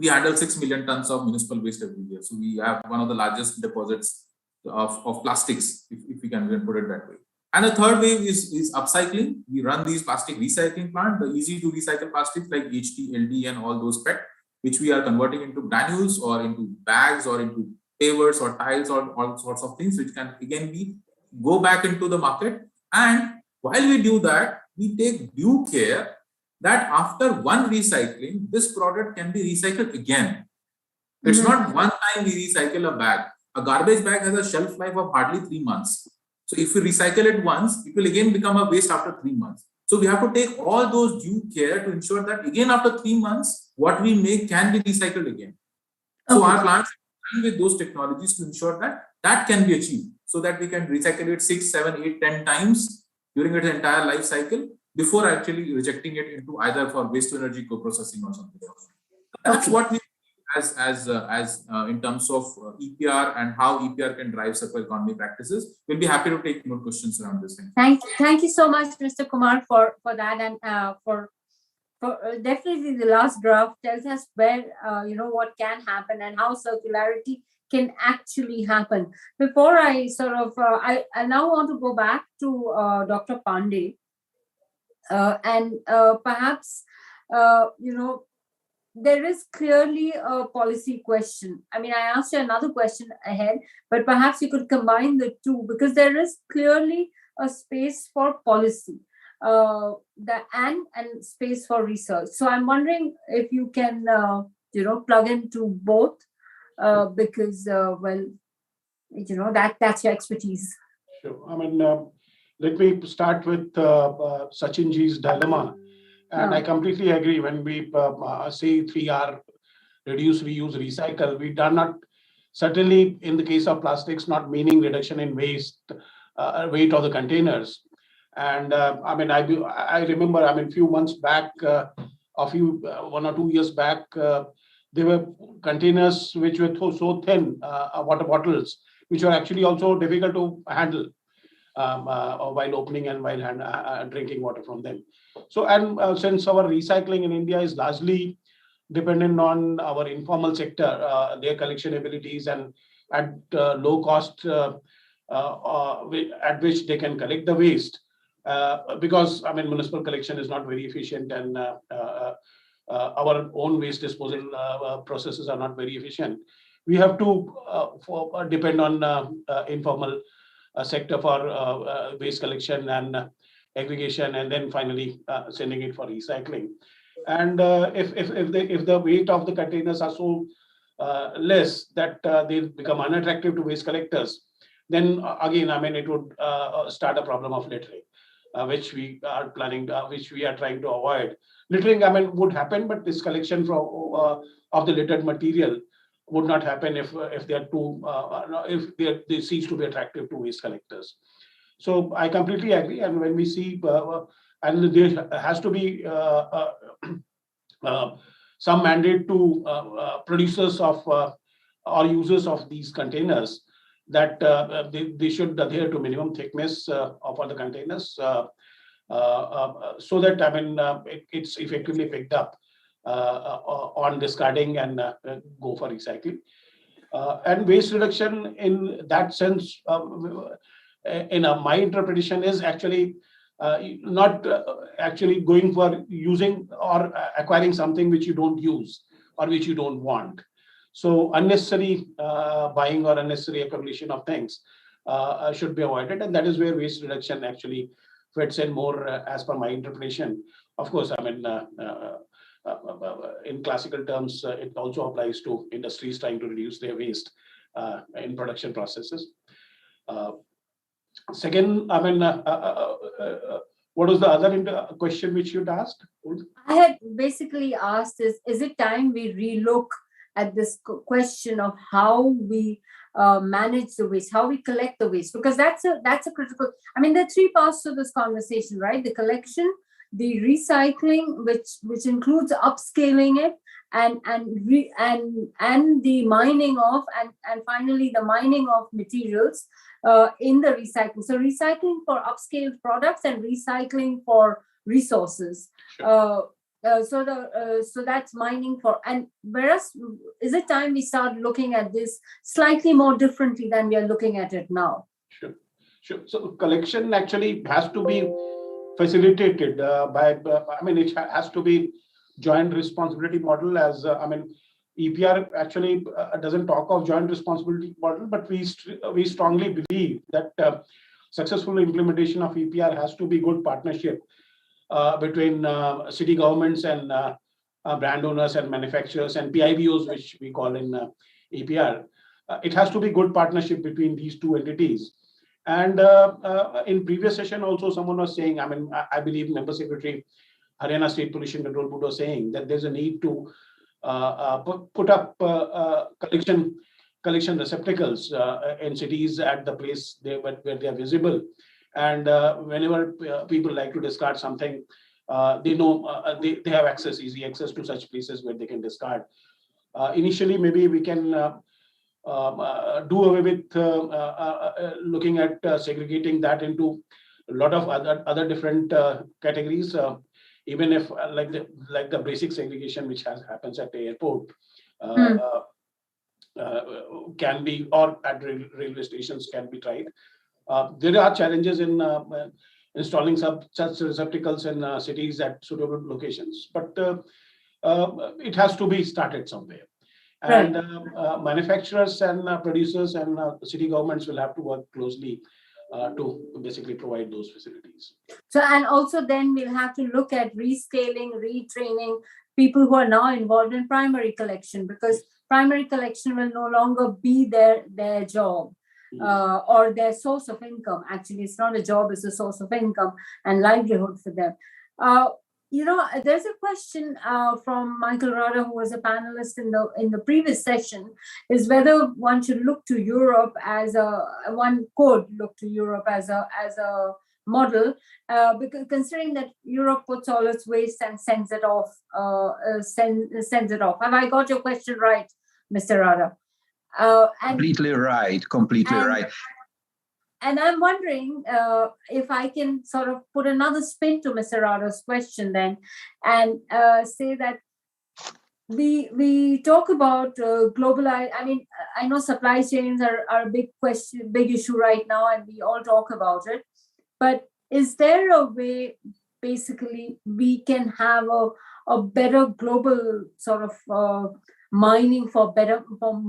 handle 6 million tons of municipal waste every year. So we have one of the largest deposits of plastics, if we can even put it that way. And the third wave is upcycling. We run these plastic recycling plants, the easy to recycle plastics like HT, LD and all those PET, which we are converting into granules or into bags or into pavers or tiles or all sorts of things, which can again go back into the market. And while we do that, we take due care that after one recycling, this product can be recycled again. It's not one time we recycle a bag. A garbage bag has a shelf life of hardly 3 months. So if we recycle it once, it will again become a waste after 3 months. So we have to take all those due care to ensure that again after 3 months, what we make can be recycled again. So our plants are with those technologies to ensure that that can be achieved, so that we can recycle it 6, 7, 8, 10 times during its entire life cycle before actually rejecting it into either for waste to energy co-processing or something else. That's what we as in terms of EPR and how EPR can drive circular economy practices. We'll be happy to take more questions around this thing. Thank you so much, Mr. Kumar, for that, and for definitely the last draft tells us where what can happen and how circularity can actually happen. Before I sort of I now want to go back to Dr. Pandey, and perhaps there is clearly a policy question. I mean, I asked you another question ahead, but perhaps you could combine the two, because there is clearly a space for policy and space for research. So I'm wondering if you can, plug into both, because, that's your expertise. Sure. I mean, let me start with Sachinji's dilemma. And I completely agree when we say 3R, reduce, reuse, recycle, we are not, certainly in the case of plastics, not meaning reduction in waste, weight of the containers. And I mean, I remember, I mean, few months back, 1 or 2 years back, there were containers which were so thin, water bottles, which were actually also difficult to handle while opening and while drinking water from them. So, and since our recycling in India is largely dependent on our informal sector, their collection abilities, and at low cost at which they can collect the waste, because I mean municipal collection is not very efficient, and our own waste disposal processes are not very efficient. We have to depend on informal sector for waste collection and aggregation, and then finally sending it for recycling. And if the weight of the containers are so less that they become unattractive to waste collectors, then again, I mean, it would start a problem of littering, which we are which we are trying to avoid. Littering, I mean, would happen, but this collection from of the littered material would not happen if they are too if they cease to be attractive to waste collectors. So I completely agree. And when we see, and there has to be some mandate to producers of or users of these containers, that they should adhere to minimum thickness of all the containers, so that I mean it's effectively picked up on discarding and go for recycling. And waste reduction in that sense, in my interpretation, is actually not actually going for using or acquiring something which you don't use or which you don't want. So unnecessary buying or unnecessary accumulation of things should be avoided, and that is where waste reduction actually fits in more, as per my interpretation. Of course, I mean, in classical terms, it also applies to industries trying to reduce their waste in production processes. Second, I mean, what was the other question which you'd asked? I had basically asked is it time we relook at this question of how we manage the waste, how we collect the waste, because that's a critical. I mean, there are three parts to this conversation, right? The collection, the recycling, which includes upscaling it, and the mining of, and finally the mining of materials in the recycling. So recycling for upscaled products and recycling for resources. Sure. So that's mining for, and whereas is it time we start looking at this slightly more differently than we are looking at it now? Sure. So collection actually has to be facilitated by, I mean, it has to be joint responsibility model, as I mean, EPR actually doesn't talk of joint responsibility model, but we strongly believe that successful implementation of EPR has to be good partnership between city governments and brand owners and manufacturers and PIBOs, which we call in EPR. It has to be good partnership between these two entities. And in previous session also, someone was saying, I mean, I believe Member Secretary Haryana State Pollution Control Board was saying that there's a need to put up collection receptacles in cities at the place where they are visible. And whenever people like to discard something, they know they have easy access to such places where they can discard. Initially, maybe we can do away with looking at segregating that into a lot of other different categories, even if like the basic segregation which happens at the airport can be, or at railway stations can be tried. There are challenges in installing such receptacles in cities at suitable locations, but it has to be started somewhere. And manufacturers and producers and city governments will have to work closely to basically provide those facilities. So, and also then we'll have to look at rescaling, retraining people who are now involved in primary collection, because primary collection will no longer be their job. Or their source of income. Actually, it's not a job, it's a source of income and livelihood for them. You know, there's a question from Michael Rada, who was a panelist in the previous session, is whether one should look to Europe as one could look to Europe as a model, because considering that Europe puts all its waste and sends it off, sends it off. Have I got your question right, Mr. Rada? Completely right. Completely right. And I'm wondering if I can sort of put another spin to Mr. Rada's question then, and say that we talk about globalize. I mean, I know supply chains are a big question, big issue right now, and we all talk about it. But is there a way, basically, we can have a better global sort of mining for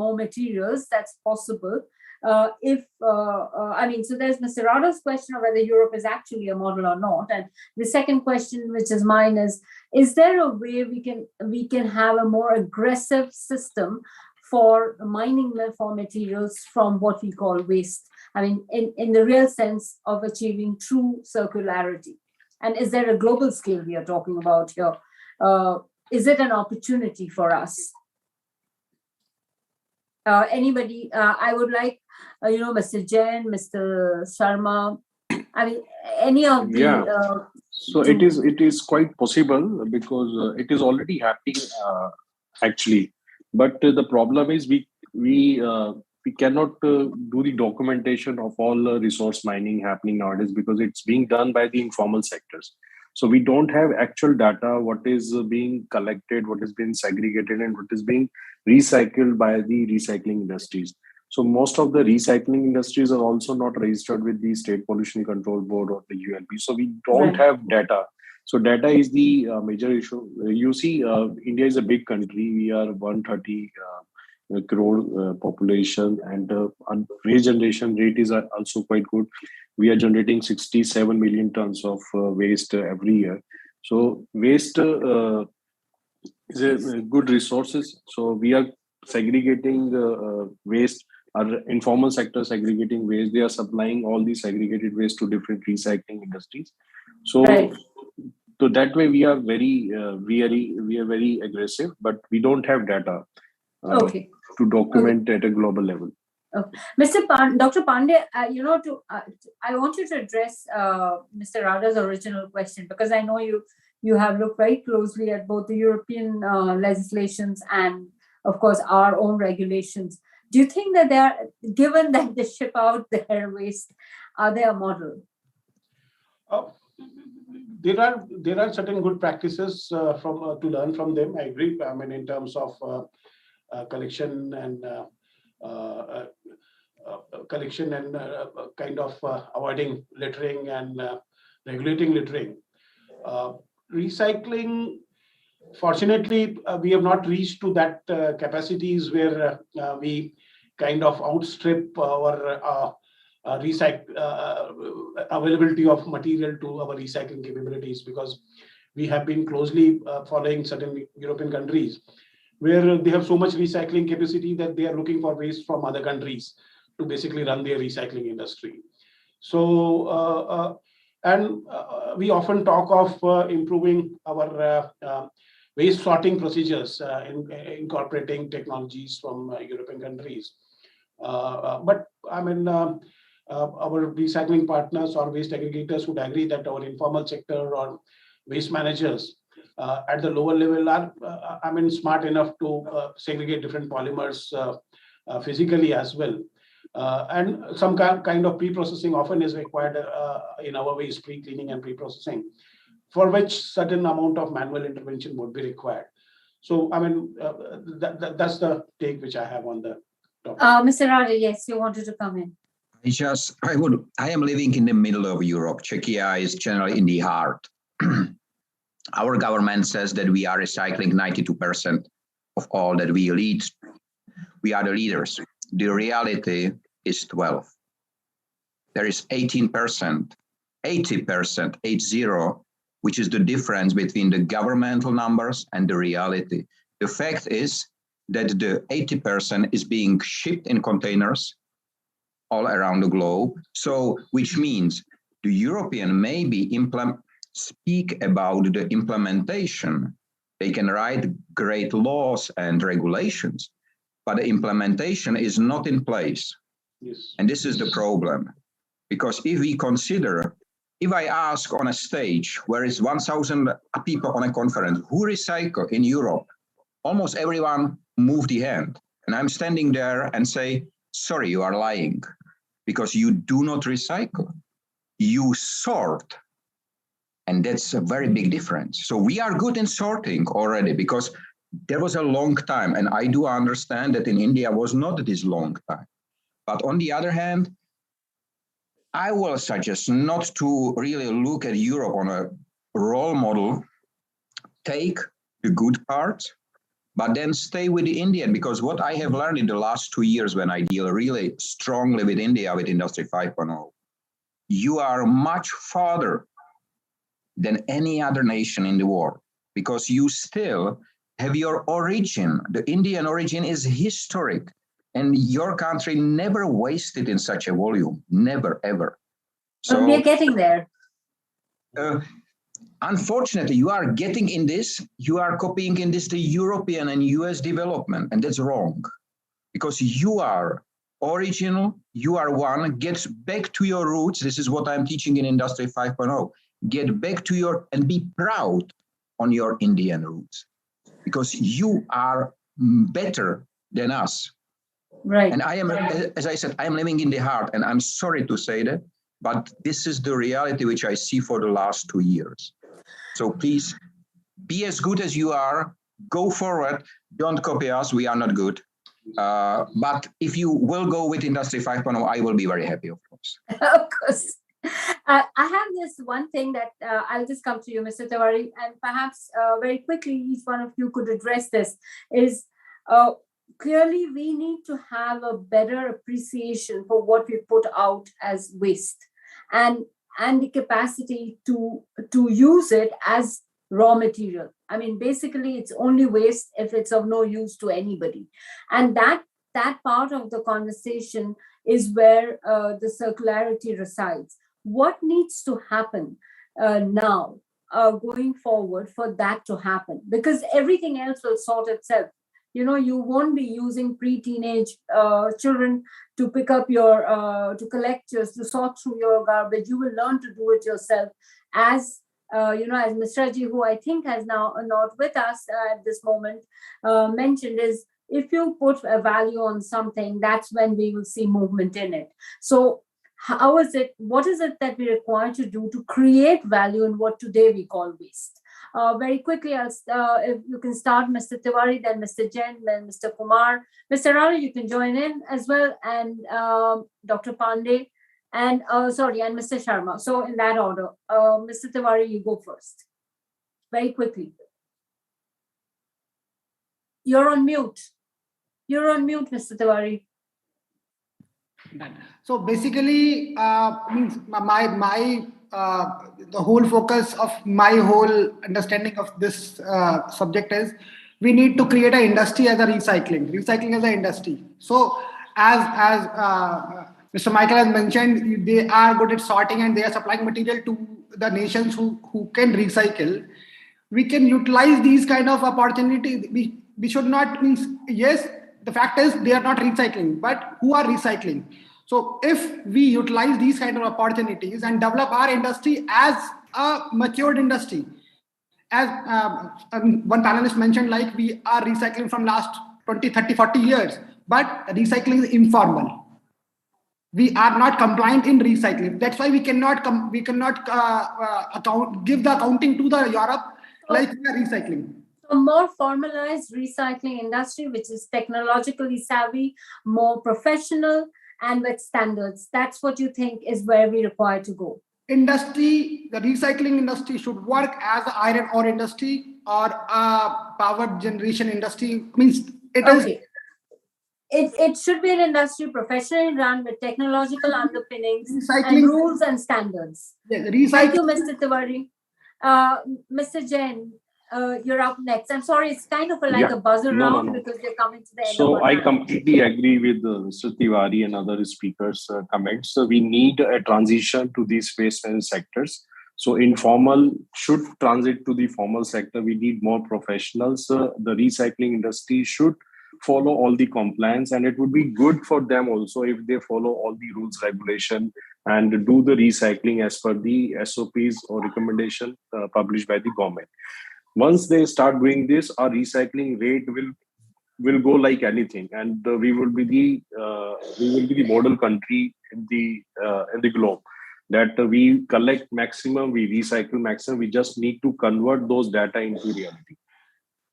more materials that's possible? I mean, so there's Mr. Rada's question of whether Europe is actually a model or not, and the second question, which is mine, is there a way we can have a more aggressive system for mining for materials from what we call waste? I mean, in the real sense of achieving true circularity. And is there a global scale we are talking about here? Is it an opportunity for us? Anybody? I would like, Mr. Jain, Mr. Sharma. I mean, any of the. So it is quite possible because it is already happening actually. But the problem is we cannot do the documentation of all resource mining happening nowadays because it's being done by the informal sectors. So we don't have actual data, what is being collected, what is being segregated, and what is being recycled by the recycling industries. So most of the recycling industries are also not registered with the State Pollution Control Board or the UNP. So we don't have data. So data is the major issue. You see, India is a big country. We are 130 crore population, and waste generation rate is also quite good. We are generating 67 million tons of waste every year. So waste is a good resources. So we are segregating waste. Our informal sector segregating waste. They are supplying all the segregated waste to different recycling industries. So. So that way we are very aggressive, but we don't have data to document at a global level. Okay. Dr. Pandey, I want you to address Mr. Rada's original question, because I know you have looked very closely at both the European legislations and, of course, our own regulations. Do you think that they are, given that they ship out their waste, are they a model? There are certain good practices to learn from them. I agree. I mean, in terms of collection and kind of avoiding littering and regulating littering. Recycling, fortunately, we have not reached to that capacities where we kind of outstrip our availability of material to our recycling capabilities, because we have been closely following certain European countries where they have so much recycling capacity that they are looking for waste from other countries to basically run their recycling industry. So, we often talk of improving our waste sorting procedures, incorporating technologies from European countries. But I mean, our recycling partners or waste aggregators would agree that our informal sector or waste managers at the lower level are, smart enough to segregate different polymers physically as well. And some kind of pre-processing often is required in our waste, pre-cleaning and pre-processing, for which certain amount of manual intervention would be required. So, that's the take which I have on the topic. Mr. Rada, yes, you wanted to come in. I am living in the middle of Europe. Czechia is generally in the heart. Our government says that we are recycling 92% of all that we lead. We are the leaders. The reality is 12. There is 18%, 80%, 80, which is the difference between the governmental numbers and the reality. The fact is that the 80% is being shipped in containers all around the globe. So, which means the European maybe speak about the implementation. They can write great laws and regulations, but the implementation is not in place. Yes. And this is the problem. Because if we consider if I ask on a stage where is 1,000 people on a conference, who recycle in Europe? Almost everyone move the hand. And I'm standing there and say, sorry, you are lying because you do not recycle. You sort. And that's a very big difference. So we are good in sorting already because there was a long time. And I do understand that in India was not this long time. But on the other hand, I will suggest not to really look at Europe on a role model, take the good part, but then stay with the Indian, because what I have learned in the last 2 years when I deal really strongly with India, with Industry 5.0, you are much farther than any other nation in the world, because you still have your origin. The Indian origin is historic, and your country never wasted in such a volume, never, ever. So we are getting there. Unfortunately, you are getting in this, you are copying in this the European and US development, and that's wrong. Because you are original, you are one, get back to your roots. This is what I'm teaching in Industry 5.0. Get back to your, and be proud on your Indian roots. Because you are better than us. Right. And I am, as I said, I am living in the heart, and I'm sorry to say that, but this is the reality which I see for the last 2 years. So please be as good as you are, go forward, don't copy us, we are not good. But if you will go with Industry 5.0, I will be very happy, of course. Of course. I have this one thing that I'll just come to you, Mr. Tiwari, and perhaps very quickly, each one of you could address this, is clearly we need to have a better appreciation for what we put out as waste, and the capacity to use it as raw material. I mean, basically, it's only waste if it's of no use to anybody. And that part of the conversation is where the circularity resides. What needs to happen now, going forward, for that to happen? Because everything else will sort itself. You know, you won't be using pre-teenage children to pick up your, to collect yours, to sort through your garbage. You will learn to do it yourself. As you know, as Mr. Ji, who I think has now not with us at this moment, mentioned, is if you put a value on something, that's when we will see movement in it. So how is it, what is it that we require to do to create value in what today we call waste? Very quickly, if you can start, Mr. Tiwari, then Mr. Jain, then Mr. Kumar. Mr. Rana, you can join in as well, and Dr. Pandey, and and Mr. Sharma. So in that order, Mr. Tiwari, you go first. Very quickly. You're on mute. You're on mute, Mr. Tiwari. So basically, means the whole focus of my whole understanding of this subject is we need to create an industry as a recycling as an industry. So as Mr. Michael has mentioned, they are good at sorting and they are supplying material to the nations who can recycle. We can utilize these kind of opportunities. We should not, means, yes, the fact is they are not recycling, but who are recycling? So if we utilize these kind of opportunities and develop our industry as a matured industry, as one panelist mentioned, like we are recycling from last 20, 30, 40 years, but recycling is informal. We are not compliant in recycling. That's why we cannot give the accounting to the Europe like we are recycling. A more formalized recycling industry, which is technologically savvy, more professional, and with standards. That's what you think is where we require to go. The recycling industry should work as an iron ore industry or a power generation industry. Means it should be an industry professionally run with technological underpinnings and rules and standards. Thank you, Mr. Tiwari. Mr. Jain, you're up next. I'm sorry, it's kind of a buzzer round because we're coming to the end. So I completely agree with Mr. Tiwari and other speakers' comments. So we need a transition to these waste management sectors. So informal should transit to the formal sector. We need more professionals. The recycling industry should follow all the compliance, and it would be good for them also if they follow all the rules, regulation, and do the recycling as per the SOPs or recommendation published by the government. Once they start doing this, our recycling rate will go like anything, and we will be the model country in the globe. That we collect maximum, we recycle maximum. We just need to convert those data into reality.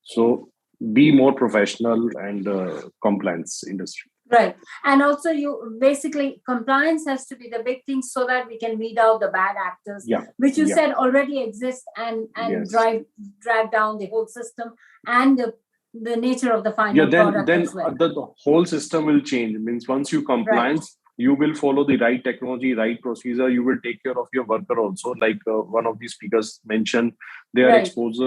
So be more professional and compliance industry. Right. And also you basically compliance has to be the big thing so that we can weed out the bad actors, which you said already exist and drag down the whole system and the nature of the final product as well. The whole system will change. It means once you compliance, you will follow the right technology, right procedure. You will take care of your worker also. Like one of the speakers mentioned, they are exposed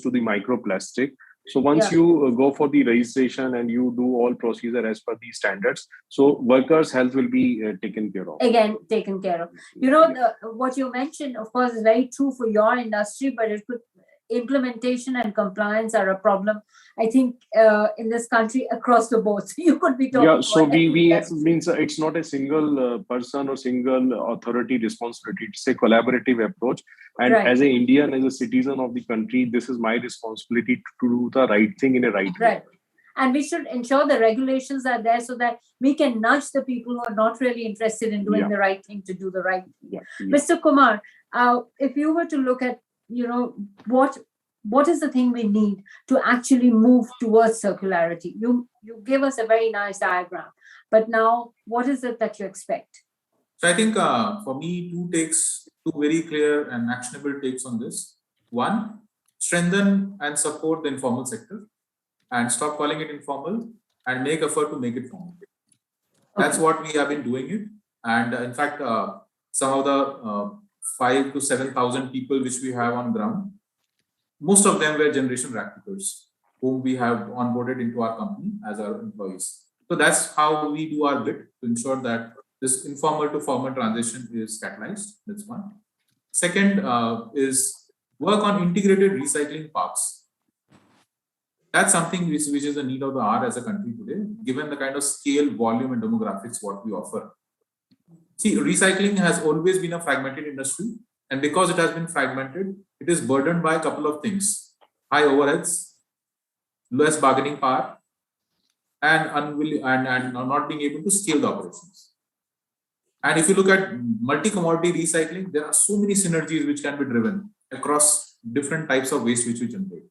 to the microplastic. So once you go for the registration and you do all procedure as per the standards, so workers' health will be taken care of. Again, taken care of. You know, what you mentioned, of course, is very true for your industry, but it could implementation and compliance are a problem, I think, in this country across the board. So you could be talking. So we means it's not a single person or single authority responsibility. It's a collaborative approach. And as an Indian, as a citizen of the country, this is my responsibility to do the right thing in a right way. And we should ensure the regulations are there so that we can nudge the people who are not really interested in doing the right thing to do the right thing. Mr. Kumar, if you were to look at, you know, what is the thing we need to actually move towards circularity? You gave us a very nice diagram, but now what is it that you expect? So I think for me, two very clear and actionable takes on this. One, strengthen and support the informal sector and stop calling it informal and make effort to make it formal. That's what we have been doing it. And in fact, some of the 5,000 to 7,000 people which we have on ground, most of them were generation practitioners whom we have onboarded into our company as our employees. So that's how we do our bit to ensure that this informal to formal transition is catalyzed. That's one. Second is work on integrated recycling parks. That's something which is a need of the hour as a country today, given the kind of scale, volume, and demographics what we offer. See, recycling has always been a fragmented industry, and because it has been fragmented, it is burdened by a couple of things: high overheads, less bargaining power, and not being able to scale the operations. And if you look at multi-commodity recycling, there are so many synergies which can be driven across different types of waste which we generate.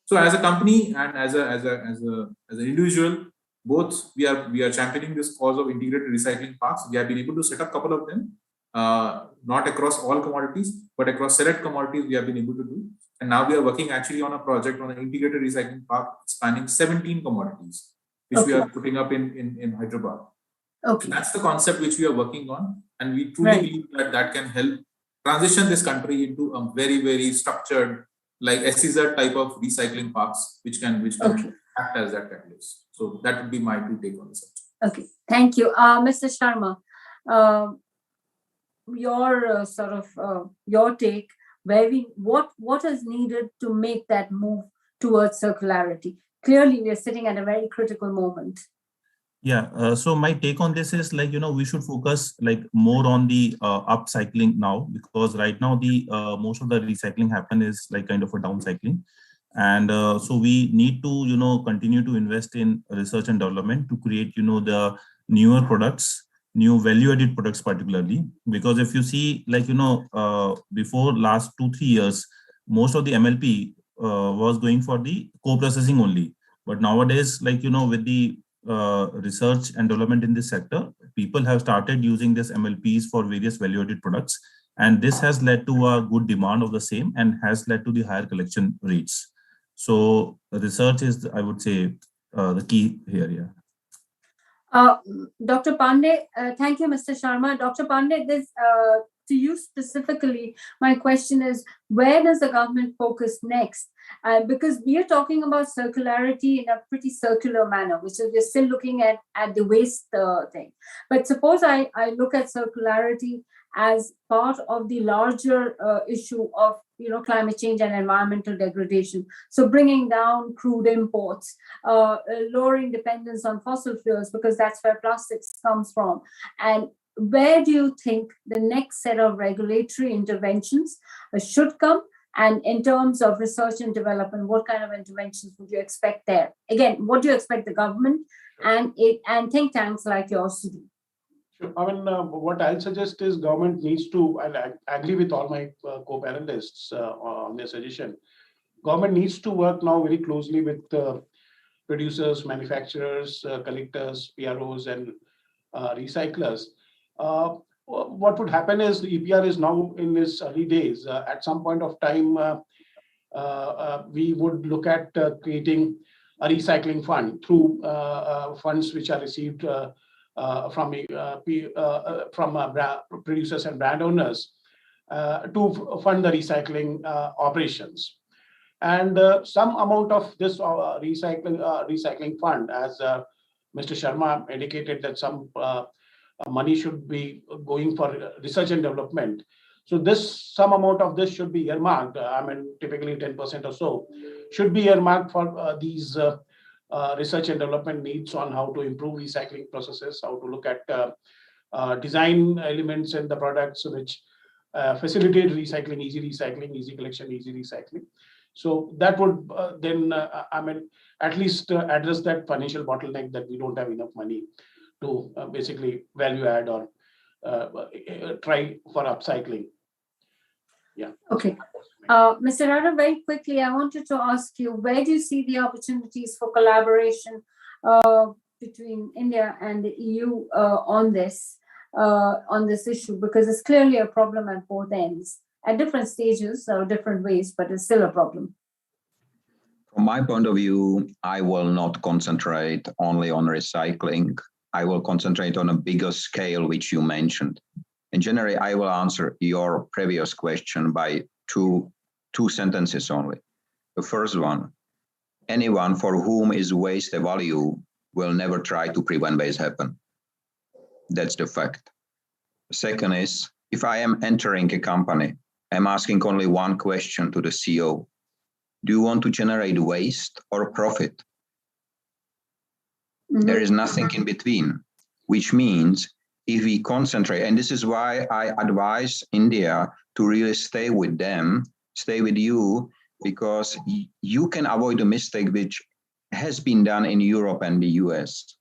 So as a company and as an individual, both we are championing this cause of integrated recycling parks. We have been able to set up a couple of them, not across all commodities, but across select commodities we have been able to do. And now we are working actually on a project on an integrated recycling park spanning 17 commodities, which we are putting up in Hyderabad. So that's the concept which we are working on, and we truly believe that can help transition this country into a very, very structured, like SEZ type of recycling parks, which can act as that catalyst. So that would be my two take on the subject. Okay, thank you, Mr. Sharma. Your your take, what is needed to make that move towards circularity? Clearly, we are sitting at a very critical moment. Yeah, so my take on this is like, we should focus like more on the upcycling now, because right now the most of the recycling happen is like kind of a downcycling. And so we need to, continue to invest in research and development to create, the newer products, new value-added products particularly, because if you see like, before last 2-3 years, most of the MLP was going for the co-processing only. But nowadays, like, with the research and development in this sector, people have started using this MLPs for various value-added products, and this has led to a good demand of the same and has led to the higher collection rates. So research is, I would say, the key here. Dr. Pandey, thank you, Mr. Sharma. Dr. Pandey, this to you specifically, my question is, where does the government focus next? Because we are talking about circularity in a pretty circular manner, which is we're still looking at the waste thing. But suppose I look at circularity as part of the larger issue of climate change and environmental degradation. So bringing down crude imports, lowering dependence on fossil fuels, because that's where plastics comes from, and where do you think the next set of regulatory interventions should come? And in terms of research and development, what kind of interventions would you expect there? Again, what do you expect the government and think tanks like yours to do? Sure. I mean, what I'll suggest is government needs to, and I agree with all my co-panelists on their suggestion. Government needs to work now very closely with producers, manufacturers, collectors, PROs, and recyclers. What would happen is the EPR is now in its early days. At some point of time, we would look at creating a recycling fund through funds which are received from producers and brand owners to fund the recycling operations. And some amount of this recycling fund, as Mr. Sharma indicated, that some money should be going for research and development. So some amount of this should be earmarked. I mean, typically 10% or so should be earmarked for these research and development needs on how to improve recycling processes, how to look at design elements in the products which facilitate recycling, easy collection, easy recycling. So that would then, I mean, at least address that financial bottleneck that we don't have enough money to basically value add or try for upcycling. Yeah. Okay. Mr. Rana, very quickly, I wanted to ask you, where do you see the opportunities for collaboration between India and the EU on this issue? Because it's clearly a problem at both ends, at different stages or different ways, but it's still a problem. From my point of view, I will not concentrate only on recycling. I will concentrate on a bigger scale, which you mentioned. In general, I will answer your previous question by two sentences only. The first one, anyone for whom is waste a value will never try to prevent waste happen. That's the fact. The second is, if I am entering a company, I'm asking only one question to the CEO. Do you want to generate waste or profit? Mm-hmm. There is nothing in between, which means if we concentrate, and this is why I advise India to really stay with them, stay with you, because you can avoid a mistake which has been done in Europe and the US.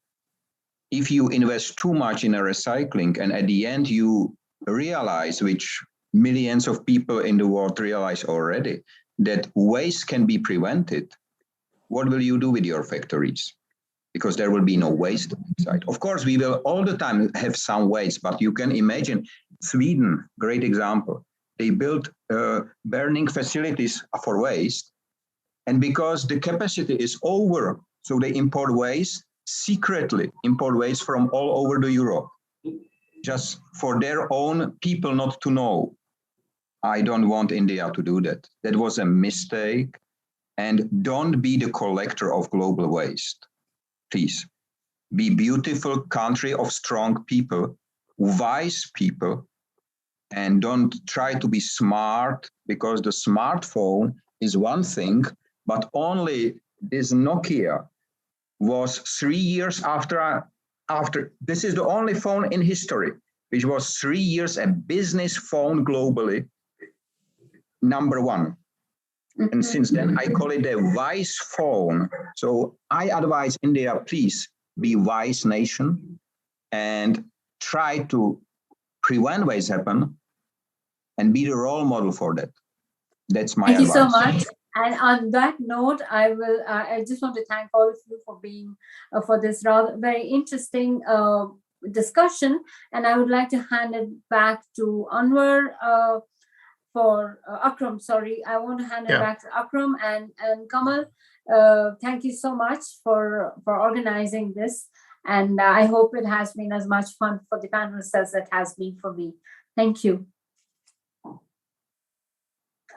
If you invest too much in a recycling and at the end you realize, which millions of people in the world realize already, that waste can be prevented, what will you do with your factories? Because there will be no waste inside. Of course, we will all the time have some waste, but you can imagine Sweden, great example. They built burning facilities for waste. And because the capacity is over, so they import waste, secretly import waste from all over the Europe, just for their own people not to know. I don't want India to do that. That was a mistake. And don't be the collector of global waste. Please be beautiful country of strong people, wise people, and don't try to be smart, because the smartphone is one thing, but only this Nokia was 3 years after this is the only phone in history, which was 3 years a business phone globally, number one. And since then, I call it a wise phone. So I advise India, please be wise nation and try to prevent waste happen and be the role model for that. That's my advice. Thank you so much. And on that note, I just want to thank all of you for being for this rather very interesting discussion. And I would like to hand it back to Anwar. For Akram, sorry, I want to hand it back to Akram and Kamal. Thank you so much for organizing this, and I hope it has been as much fun for the panelists as it has been for me. Thank you.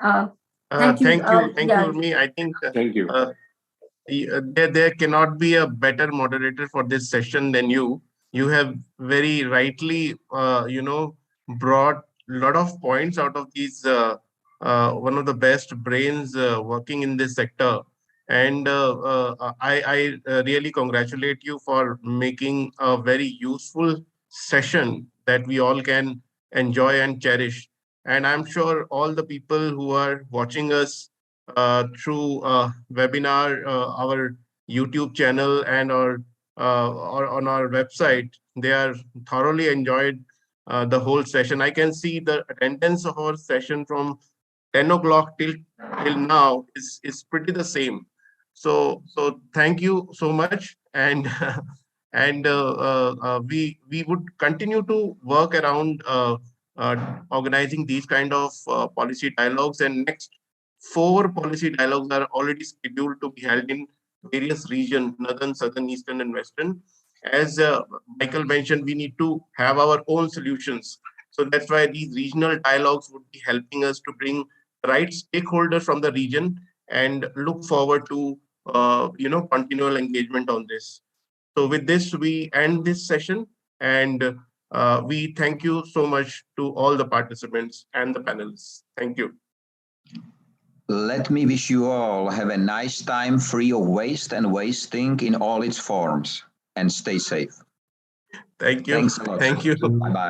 Thank you, Urmi. I think thank you. There cannot be a better moderator for this session than you. You have very rightly, brought a lot of points out of these, one of the best brains working in this sector. And I really congratulate you for making a very useful session that we all can enjoy and cherish. And I'm sure all the people who are watching us through webinar, our YouTube channel, and or on our website, they are thoroughly enjoyed the whole session. I can see the attendance of our session from 10 o'clock till now is pretty the same. So thank you so much, and we would continue to work around organizing these kind of policy dialogues, and next 4 policy dialogues are already scheduled to be held in various regions: northern, southern, eastern, and western. As Michael mentioned, we need to have our own solutions. So that's why these regional dialogues would be helping us to bring the right stakeholders from the region, and look forward to continual engagement on this. So with this, we end this session, and we thank you so much to all the participants and the panelists. Thank you. Let me wish you all have a nice time free of waste and wasting in all its forms, and stay safe. Thank you. Thanks a lot. Thank you. Bye-bye.